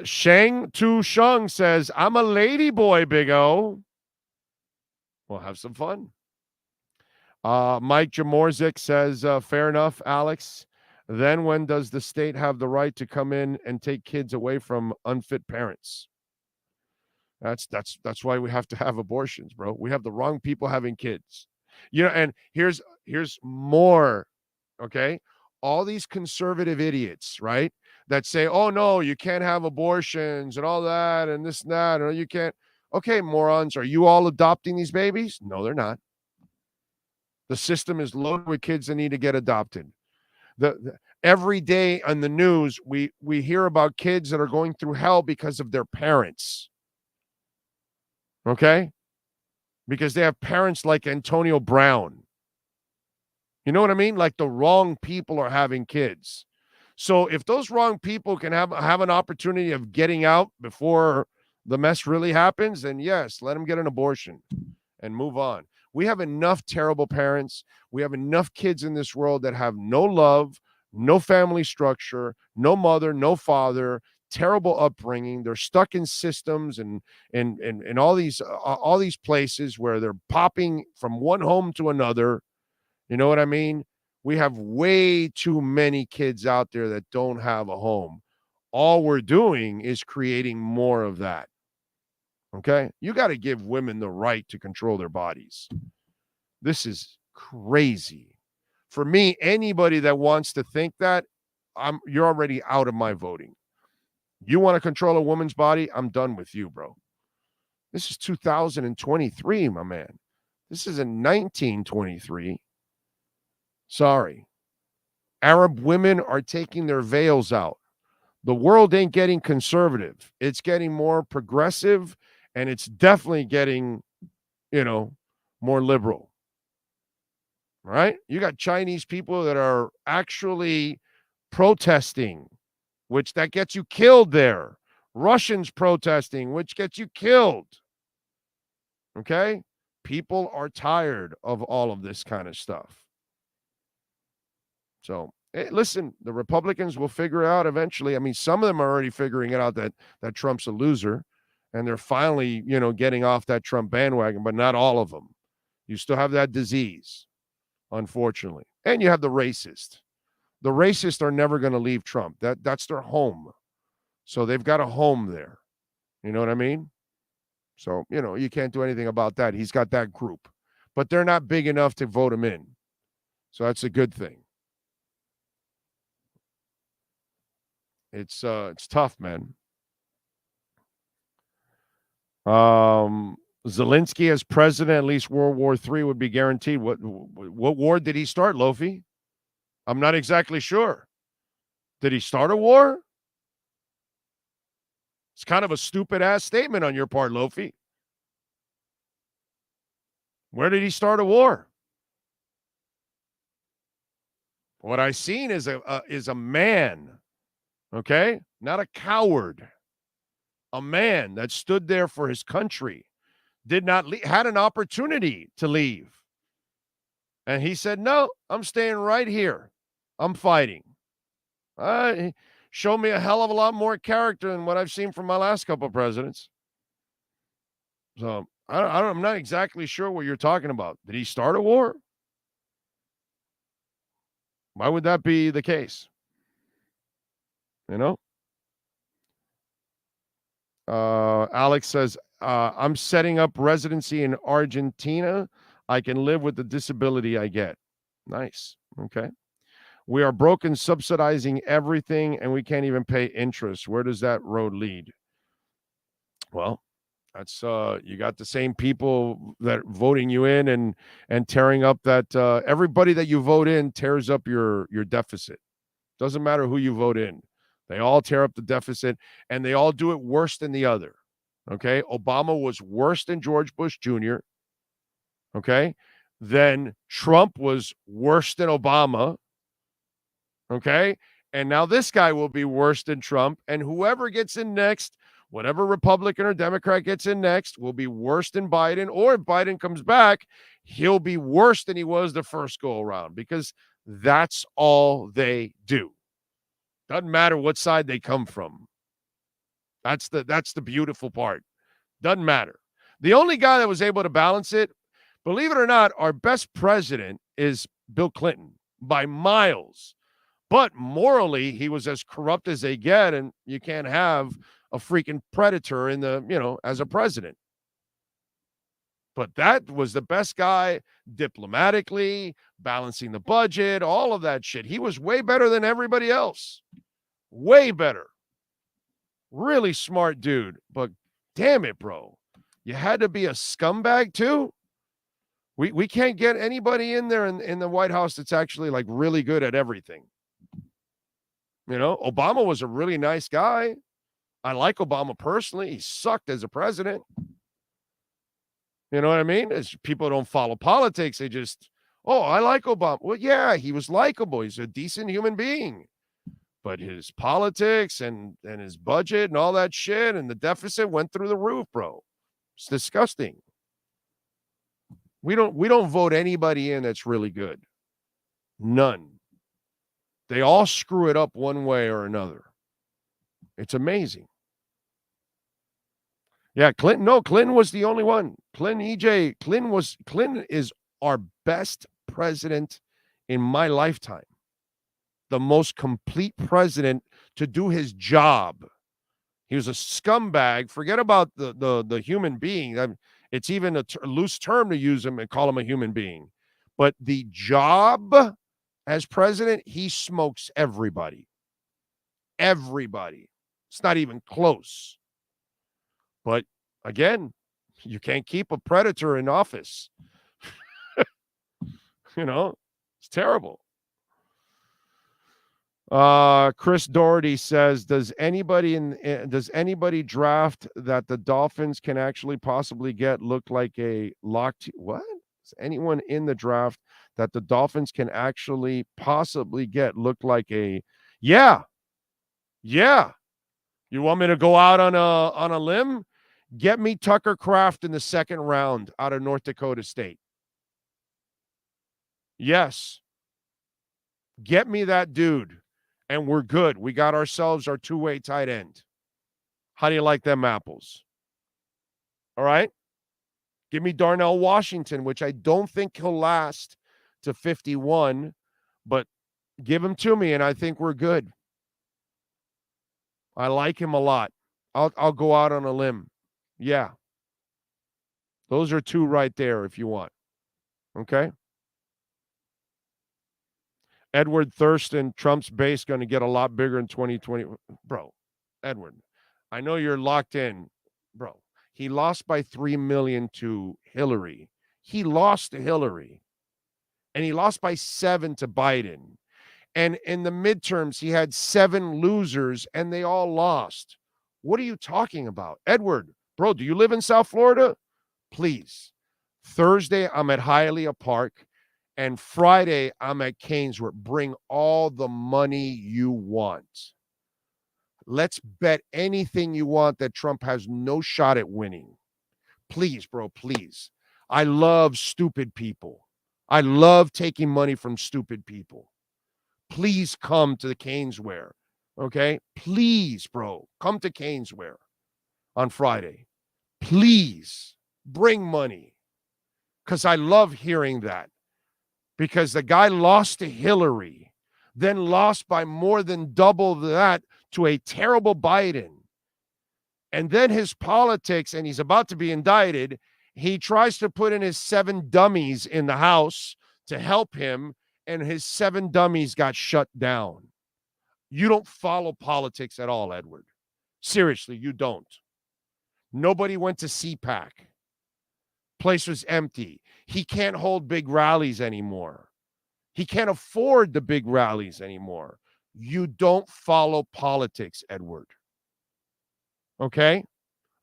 Shang Tu Sheng says, I'm a lady boy, Big O. We'll have some fun. Mike Jamorzik says, fair enough, Alex. Then when does the state have the right to come in and take kids away from unfit parents? That's why we have to have abortions, bro. We have the wrong people having kids. And here's more, okay? All these conservative idiots, right? That say, "Oh no, you can't have abortions and all that and this and that, or you can't." Okay, morons, are you all adopting these babies? No, they're not. The system is loaded with kids that need to get adopted. Every day on the news, we hear about kids that are going through hell because of their parents. Okay? Because they have parents like Antonio Brown. You know what I mean? Like the wrong people are having kids. So if those wrong people can have an opportunity of getting out before the mess really happens, then yes, let them get an abortion and move on. We have enough terrible parents. We have enough kids in this world that have no love, no family structure, no mother, no father, terrible upbringing. They're stuck in systems and all these places where they're popping from one home to another. You know what I mean? We have way too many kids out there that don't have a home. All we're doing is creating more of that. Okay? You got to give women the right to control their bodies. This is crazy. For me, anybody that wants to think that, you're already out of my voting. You want to control a woman's body? I'm done with you, bro. This is 2023, my man. This isn't 1923. Sorry. Arab women are taking their veils out. The world ain't getting conservative. It's getting more progressive, and it's definitely getting, more liberal. Right? You got Chinese people that are actually protesting, which that gets you killed there. Russians protesting, which gets you killed. Okay? People are tired of all of this kind of stuff. So, listen, the Republicans will figure it out eventually. I mean, some of them are already figuring it out that Trump's a loser, and they're finally, getting off that Trump bandwagon, but not all of them. You still have that disease, unfortunately. And you have the racist. The racists are never going to leave Trump. That's their home. So they've got a home there. You know what I mean? So, you can't do anything about that. He's got that group. But they're not big enough to vote him in. So that's a good thing. It's tough, man. Zelensky as president, at least World War III would be guaranteed. What war did he start, Lofi? I'm not exactly sure. Did he start a war? It's kind of a stupid-ass statement on your part, Lofi. Where did he start a war? What I seen is a man, okay? Not a coward. A man that stood there for his country, did not had an opportunity to leave. And he said, no, I'm staying right here. I'm fighting. Show me a hell of a lot more character than what I've seen from my last couple of presidents. So I'm not exactly sure what you're talking about. Did he start a war? Why would that be the case? Alex says, I'm setting up residency in Argentina. I can live with the disability I get. Nice. Okay. We are broken, subsidizing everything, and we can't even pay interest. Where does that road lead? Well, that's you got the same people that are voting you in and tearing up that everybody that you vote in tears up your deficit. Doesn't matter who you vote in. They all tear up the deficit, and they all do it worse than the other. Okay? Obama was worse than George Bush Jr. Okay? Then Trump was worse than Obama. Okay? And now this guy will be worse than Trump, and whoever gets in next, whatever Republican or Democrat gets in next, will be worse than Biden, or if Biden comes back, he'll be worse than he was the first go around, because that's all they do. Doesn't matter what side they come from. That's the beautiful part. Doesn't matter. The only guy that was able to balance it, believe it or not, our best president is Bill Clinton by miles. But morally, he was as corrupt as they get, and you can't have a freaking predator in the, as a president. But that was the best guy diplomatically, balancing the budget, all of that shit. He was way better than everybody else. Way better. Really smart dude. But damn it, bro. You had to be a scumbag too? We can't get anybody in there in the White House that's actually like really good at everything. Obama was a really nice guy. I like Obama personally. He sucked as a president. You know what I mean? As people don't follow politics. They just, I like Obama. Well, yeah, he was likable. He's a decent human being. But his politics and his budget and all that shit and the deficit went through the roof, bro. It's disgusting. We don't vote anybody in that's really good. None. They all screw it up one way or another. It's amazing. Yeah, Clinton was the only one. Clinton is our best president in my lifetime. The most complete president to do his job. He was a scumbag. Forget about the human being. It's even a loose term to use him and call him a human being. But the job as president, he smokes everybody. Everybody. It's not even close. But again, you can't keep a predator in office. It's terrible. Chris Doherty says, does anybody draft that the Dolphins can actually possibly get look like a locked? What? Does anyone in the draft that the Dolphins can actually possibly get look like a? Yeah. You want me to go out on a limb? Get me Tucker Kraft in the second round out of North Dakota State. Yes. Get me that dude, and we're good. We got ourselves our two-way tight end. How do you like them apples? All right? Give me Darnell Washington, which I don't think he'll last to 51, but give him to me, and I think we're good. I like him a lot. I'll go out on a limb. Yeah. Those are two right there if you want. Okay? Edward Thurston, Trump's base going to get a lot bigger in 2020. Bro, Edward, I know you're locked in. Bro, he lost by 3 million to Hillary. He lost to Hillary. And he lost by 7 to Biden. And in the midterms, he had 7 losers, and they all lost. What are you talking about? Edward, bro, do you live in South Florida? Please. Thursday, I'm at Hialeah Park. And Friday, I'm at Canesworth. Bring all the money you want. Let's bet anything you want that Trump has no shot at winning. Please, bro, please. I love stupid people. I love taking money from stupid people. Please come to the Caneswear, okay? Please, bro, come to Caneswear on Friday. Please bring money, because I love hearing that. Because the guy lost to Hillary, then lost by more than double that to a terrible Biden. And then his politics, and he's about to be indicted, he tries to put in his 7 dummies in the House to help him, and his 7 dummies got shut down. You don't follow politics at all, Edward. Seriously, you don't. Nobody went to CPAC. Place was empty. He can't hold big rallies anymore. He can't afford the big rallies anymore. You don't follow politics, Edward. Okay?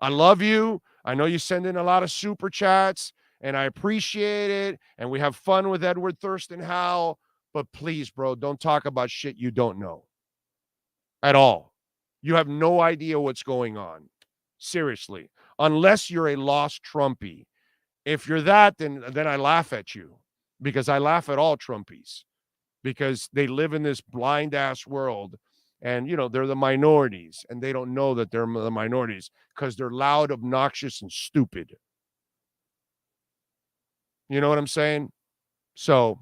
I love you. I know you send in a lot of super chats, and I appreciate it, and we have fun with Edward Thurston Howe, but please, bro, don't talk about shit you don't know at all. You have no idea what's going on. Seriously. Unless you're a lost Trumpy. If you're that, then I laugh at you, because I laugh at all Trumpies, because they live in this blind-ass world, and, they're the minorities, and they don't know that they're the minorities because they're loud, obnoxious, and stupid. You know what I'm saying? So,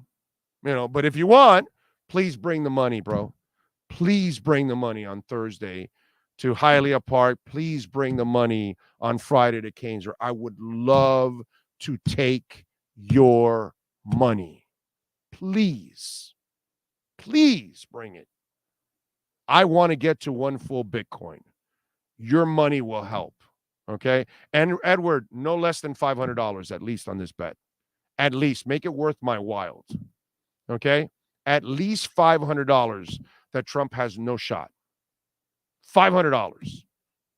but if you want, please bring the money, bro. Please bring the money on Thursday to Hialeah Park. Please bring the money on Friday to Canesville. I would love to take your money. Please bring it. I want to get to one full Bitcoin. Your money will help. Okay. And Edward, no less than $500 at least on this bet. At least make it worth my while. Okay. At least $500 that Trump has no shot. $500.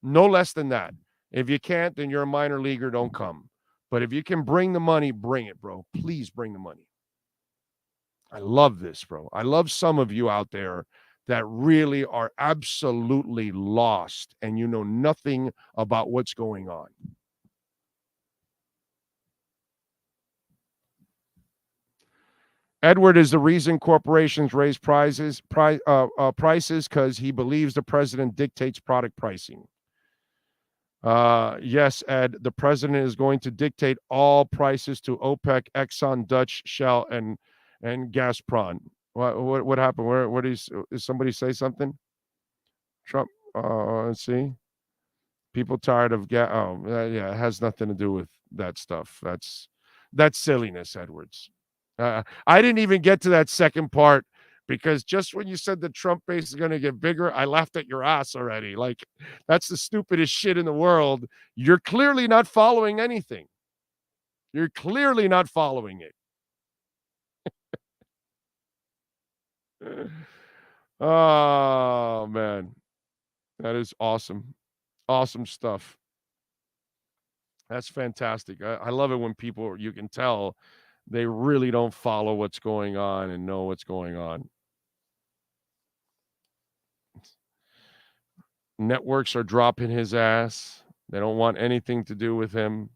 No less than that. If you can't, then you're a minor leaguer. Don't come. But if you can bring the money, bring it, bro. Please bring the money. I love this, bro. I love some of you out there that really are absolutely lost and you know nothing about what's going on. Edward is the reason corporations raise prices because he believes the president dictates product pricing. Yes, Ed, the president is going to dictate all prices to OPEC, Exxon, Dutch, Shell, and Gazprom. What happened? What is somebody say something? Trump. Let's see. People tired of yeah, it has nothing to do with that stuff. That's silliness, Edwards. I didn't even get to that second part because just when you said the Trump base is going to get bigger, I laughed at your ass already. Like, that's the stupidest shit in the world. You're clearly not following anything. You're clearly not following it. Oh, man. That is awesome. Awesome stuff. That's fantastic. I love it when people, you can tell, they really don't follow what's going on and know what's going on. Networks are dropping his ass. They don't want anything to do with him.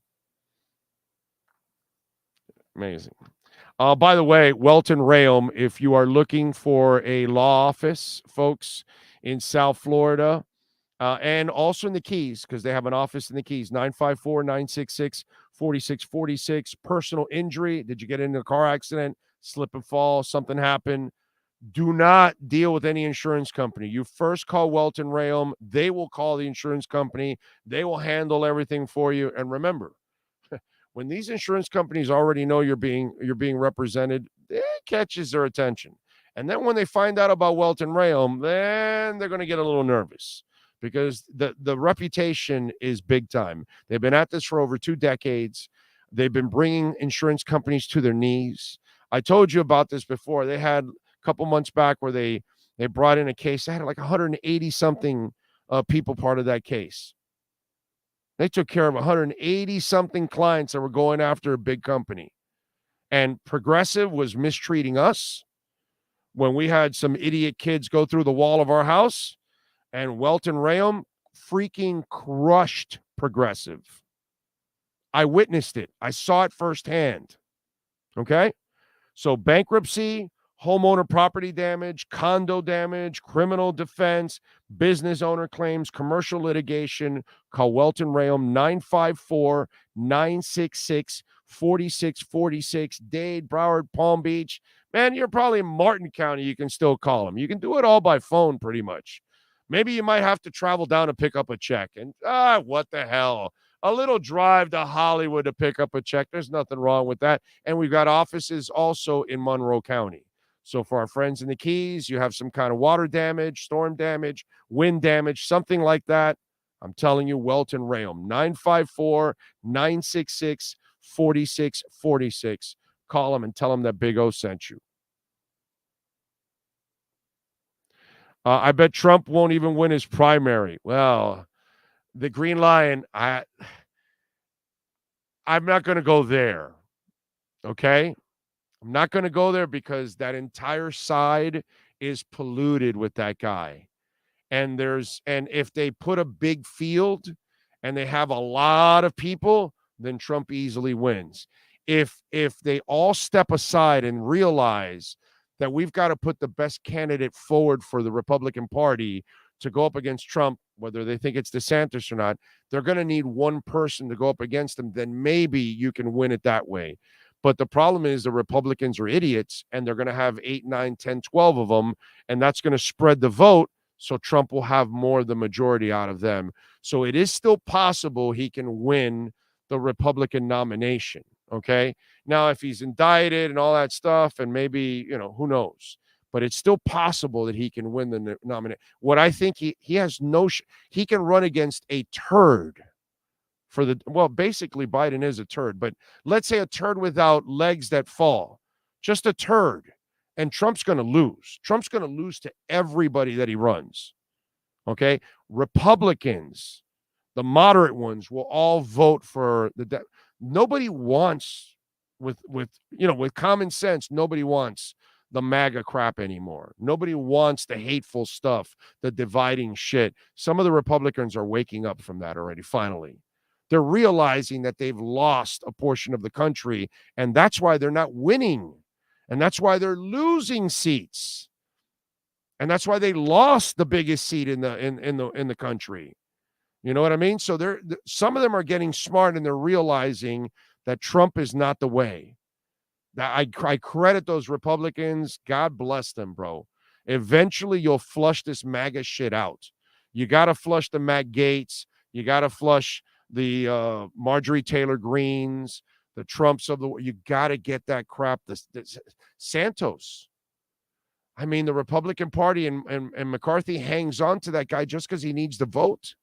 Amazing. By the way, Welton Rayom, if you are looking for a law office, folks, in South Florida, and also in the Keys, because they have an office in the Keys, 954-966-4646. Personal injury. Did you get into a car accident, slip and fall, something happened? Do not deal with any insurance company. You first call Welton Rayom. They will call the insurance company. They will handle everything for you. And remember, when these insurance companies already know you're being represented, it catches their attention. And then when they find out about Welton Rayom, then they're going to get a little nervous because the reputation is big time. They've been at this for over 2 decades. They've been bringing insurance companies to their knees. I told you about this before. They had a couple months back where they brought in a case. They had like 180-something people part of that case. They took care of 180-something clients that were going after a big company. And Progressive was mistreating us when we had some idiot kids go through the wall of our house. And Welton Rayom freaking crushed Progressive. I witnessed it. I saw it firsthand. Okay? So bankruptcy, homeowner property damage, condo damage, criminal defense, business owner claims, commercial litigation. Call Welton Rayom, 954-966-4646. Dade, Broward, Palm Beach. Man, you're probably in Martin County. You can still call them. You can do it all by phone pretty much. Maybe you might have to travel down to pick up a check. And what the hell? A little drive to Hollywood to pick up a check. There's nothing wrong with that. And we've got offices also in Monroe County. So for our friends in the Keys, you have some kind of water damage, storm damage, wind damage, something like that. I'm telling you, Welton Rayom, 954-966-4646. Call them and tell them that Big O sent you. I bet Trump won't even win his primary. Well, the Green Lion, I'm not going to go there. Okay? I'm not going to go there because that entire side is polluted with that guy. And if they put a big field and they have a lot of people, then Trump easily wins. If they all step aside and realize that we've got to put the best candidate forward for the Republican Party to go up against Trump, whether they think it's DeSantis or not, they're going to need one person to go up against him. Then maybe you can win it that way. But the problem is the Republicans are idiots, and they're going to have 8, 9, 10, 12 of them, and that's going to spread the vote, so Trump will have more of the majority out of them. So it is still possible he can win the Republican nomination, okay? Now, if he's indicted and all that stuff, and maybe, who knows? But it's still possible that he can win the nomination. What I think he has he can run against a turd basically Biden is a turd, but let's say a turd without legs that fall, just a turd. And Trump's going to lose. Trump's going to lose to everybody that he runs. Okay. Republicans, the moderate ones, will all vote for nobody wants with common sense. Nobody wants the MAGA crap anymore. Nobody wants the hateful stuff, the dividing shit. Some of the Republicans are waking up from that already. Finally. They're realizing that they've lost a portion of the country, and that's why they're not winning, and that's why they're losing seats, and that's why they lost the biggest seat in the country. You know what I mean? So some of them are getting smart, and they're realizing that Trump is not the way. I credit those Republicans. God bless them, bro. Eventually, you'll flush this MAGA shit out. You got to flush the Matt Gaetz. You got to flush the Marjorie Taylor Greens, the Trumps of the world. You got to get that crap. This Santos. I mean, the Republican Party and McCarthy hangs on to that guy just because he needs the vote.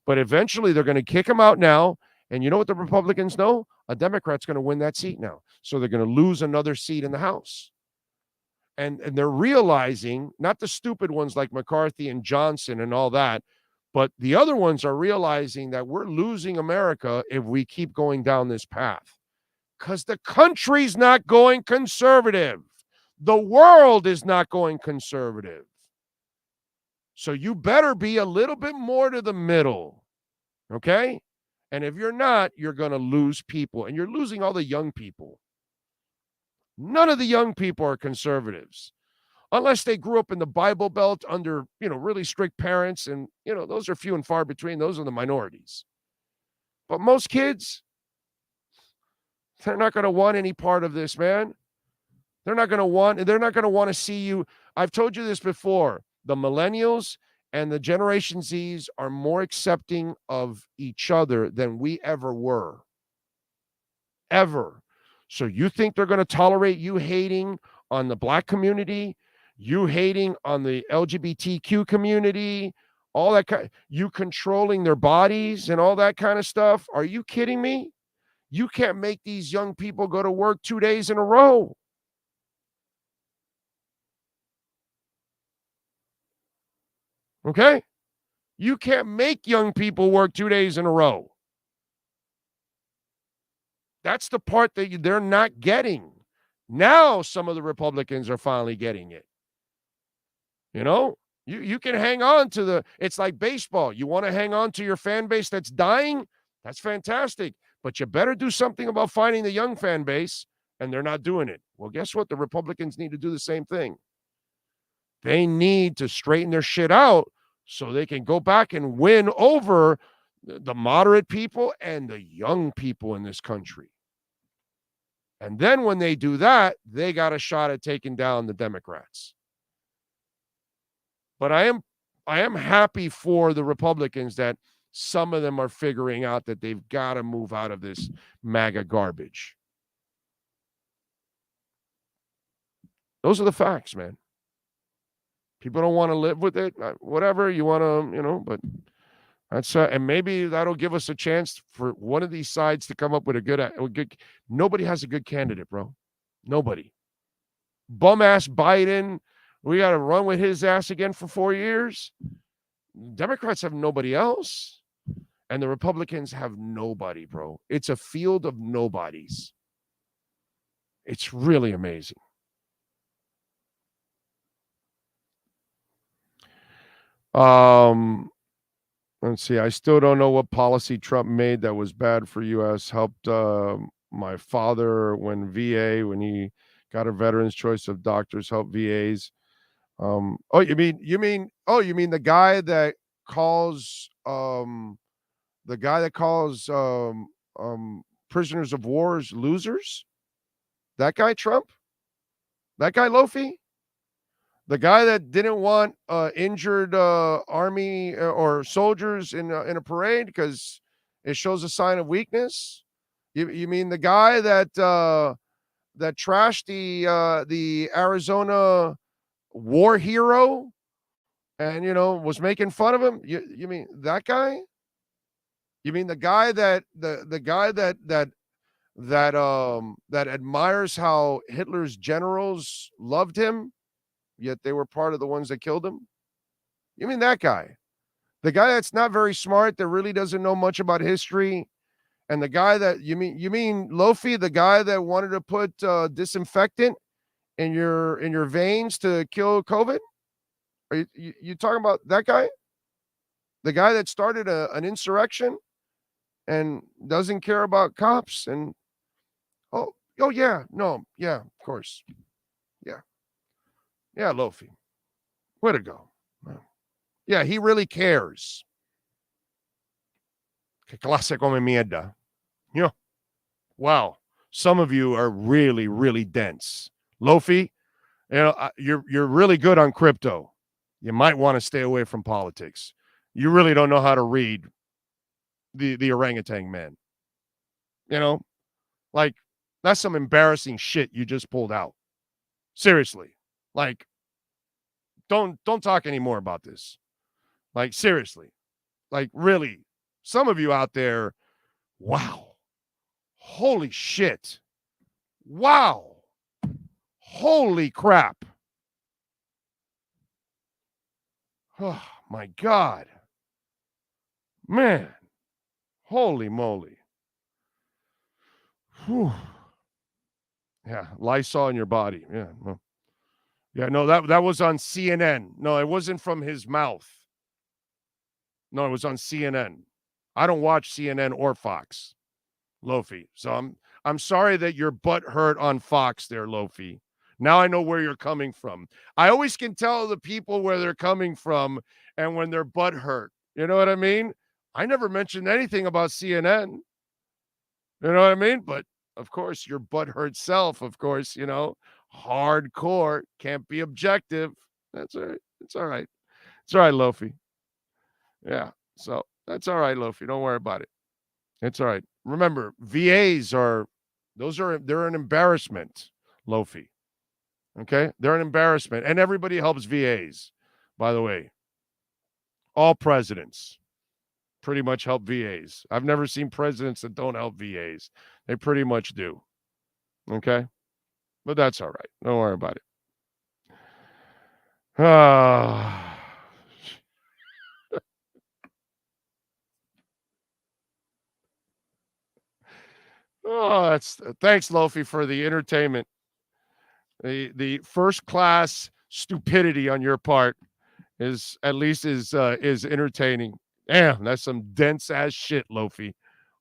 But eventually they're going to kick him out now. And you know what the Republicans know? A Democrat's going to win that seat now. So they're going to lose another seat in the House. And they're realizing, not the stupid ones like McCarthy and Johnson and all that, but the other ones are realizing that we're losing America if we keep going down this path. Because the country's not going conservative. The world is not going conservative. So you better be a little bit more to the middle. Okay? And if you're not, you're going to lose people. And you're losing all the young people. None of the young people are conservatives. Unless they grew up in the Bible Belt under, really strict parents. And, those are few and far between. Those are the minorities. But most kids, they're not going to want any part of this, man. They're not going to want to see you. I've told you this before. The millennials and the Generation Zs are more accepting of each other than we ever were. Ever. So you think they're going to tolerate you hating on the black community, you hating on the LGBTQ community, all that kind, you controlling their bodies and all that kind of stuff? Are you kidding me? You can't make these young people go to work 2 days in a row. Okay? You can't make young people work 2 days in a row. That's the part that they're not getting. Now some of the Republicans are finally getting it. You can hang on to it's like baseball. You want to hang on to your fan base that's dying? That's fantastic. But you better do something about finding the young fan base, and they're not doing it. Well, guess what? The Republicans need to do the same thing. They need to straighten their shit out so they can go back and win over the moderate people and the young people in this country. And then when they do that, they got a shot at taking down the Democrats. But I am happy for the Republicans that some of them are figuring out that they've got to move out of this MAGA garbage. Those are the facts, man. People don't want to live with it. Whatever you want to, but that's and maybe that'll give us a chance for one of these sides to come up with a good. Nobody has a good candidate, bro. Nobody. Bum ass Biden. We got to run with his ass again for 4 years. Democrats have nobody else, and the Republicans have nobody, bro. It's a field of nobodies. It's really amazing. Let's see. I still don't know what policy Trump made that was bad for U.S. Helped my father when he got a veteran's choice of doctors, helped VAs. You mean the guy that calls prisoners of war losers? That guy Trump? That guy Lofi? The guy that didn't want injured army or soldiers in a parade because it shows a sign of weakness? You mean the guy that that trashed the Arizona war hero and was making fun of him? You mean that guy? You mean the guy that the guy that admires how Hitler's generals loved him, yet they were part of the ones that killed him? You mean that guy? The guy that's not very smart, that really doesn't know much about history, and the guy that you mean Lofi, the guy that wanted to put disinfectant in your veins to kill COVID? Are you talking about that guy? The guy that started an insurrection and doesn't care about cops and oh yeah, no, yeah, of course. Yeah, Lofi. Way to go. Yeah, he really cares. Que clase come mierda. Wow. Some of you are really, really dense. Lofi, you're really good on crypto. You might want to stay away from politics. You really don't know how to read the orangutan man. Like, that's some embarrassing shit you just pulled out. Seriously. Like, don't talk anymore about this. Like, seriously. Like, really. Some of you out there, wow. Holy shit. Wow. Holy crap. Oh, my God. Man. Holy moly. Whew. Yeah, Lysol in your body. Yeah. No, that was on CNN. No, it wasn't from his mouth. No, it was on CNN. I don't watch CNN or Fox, Lofi. So I'm sorry that your butt hurt on Fox there, Lofi. Now I know where you're coming from. I always can tell the people where they're coming from and when their butt hurt. You know what I mean? I never mentioned anything about CNN. You know what I mean? But of course, your butt hurt self, of course, hardcore, can't be objective. That's all right. It's all right. It's all right, Lofi. Yeah. So that's all right, Lofi. Don't worry about it. It's all right. Remember, VAs they're an embarrassment, Lofi. Okay? They're an embarrassment. And everybody helps VAs, by the way. All presidents pretty much help VAs. I've never seen presidents that don't help VAs. They pretty much do. Okay? But that's all right. Don't worry about it. Thanks, Lofi, for the entertainment. The first class stupidity on your part is entertaining. Damn, that's some dense ass shit, Lofi.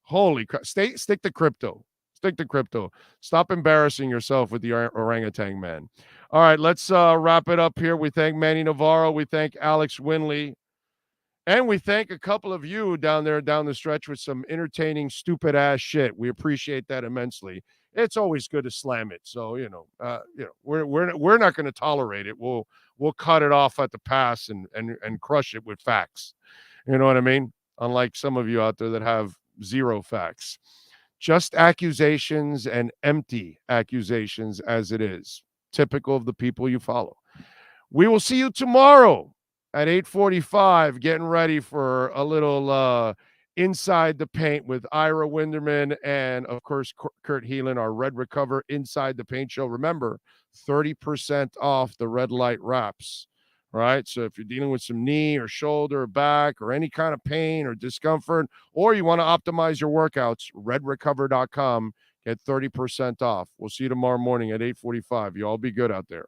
Holy crap. Stick to crypto. Stick to crypto. Stop embarrassing yourself with the orangutan man. All right, let's wrap it up here. We thank Manny Navarro. We thank Alex Winley. And we thank a couple of you down there down the stretch with some entertaining, stupid ass shit. We appreciate that immensely. It's always good to slam it. So, we're not going to tolerate it. We'll cut it off at the pass and crush it with facts. You know what I mean? Unlike some of you out there that have zero facts. Just accusations and empty accusations as it is. Typical of the people you follow. We will see you tomorrow at 8:45, getting ready for a little Inside the Paint with Ira Winderman and, of course, Kurt Heelan, our Red Recover Inside the Paint show. Remember, 30% off the red light wraps. All right, so if you're dealing with some knee or shoulder or back or any kind of pain or discomfort, or you want to optimize your workouts, redrecover.com, get 30% off. We'll see you tomorrow morning at 8:45. You all be good out there.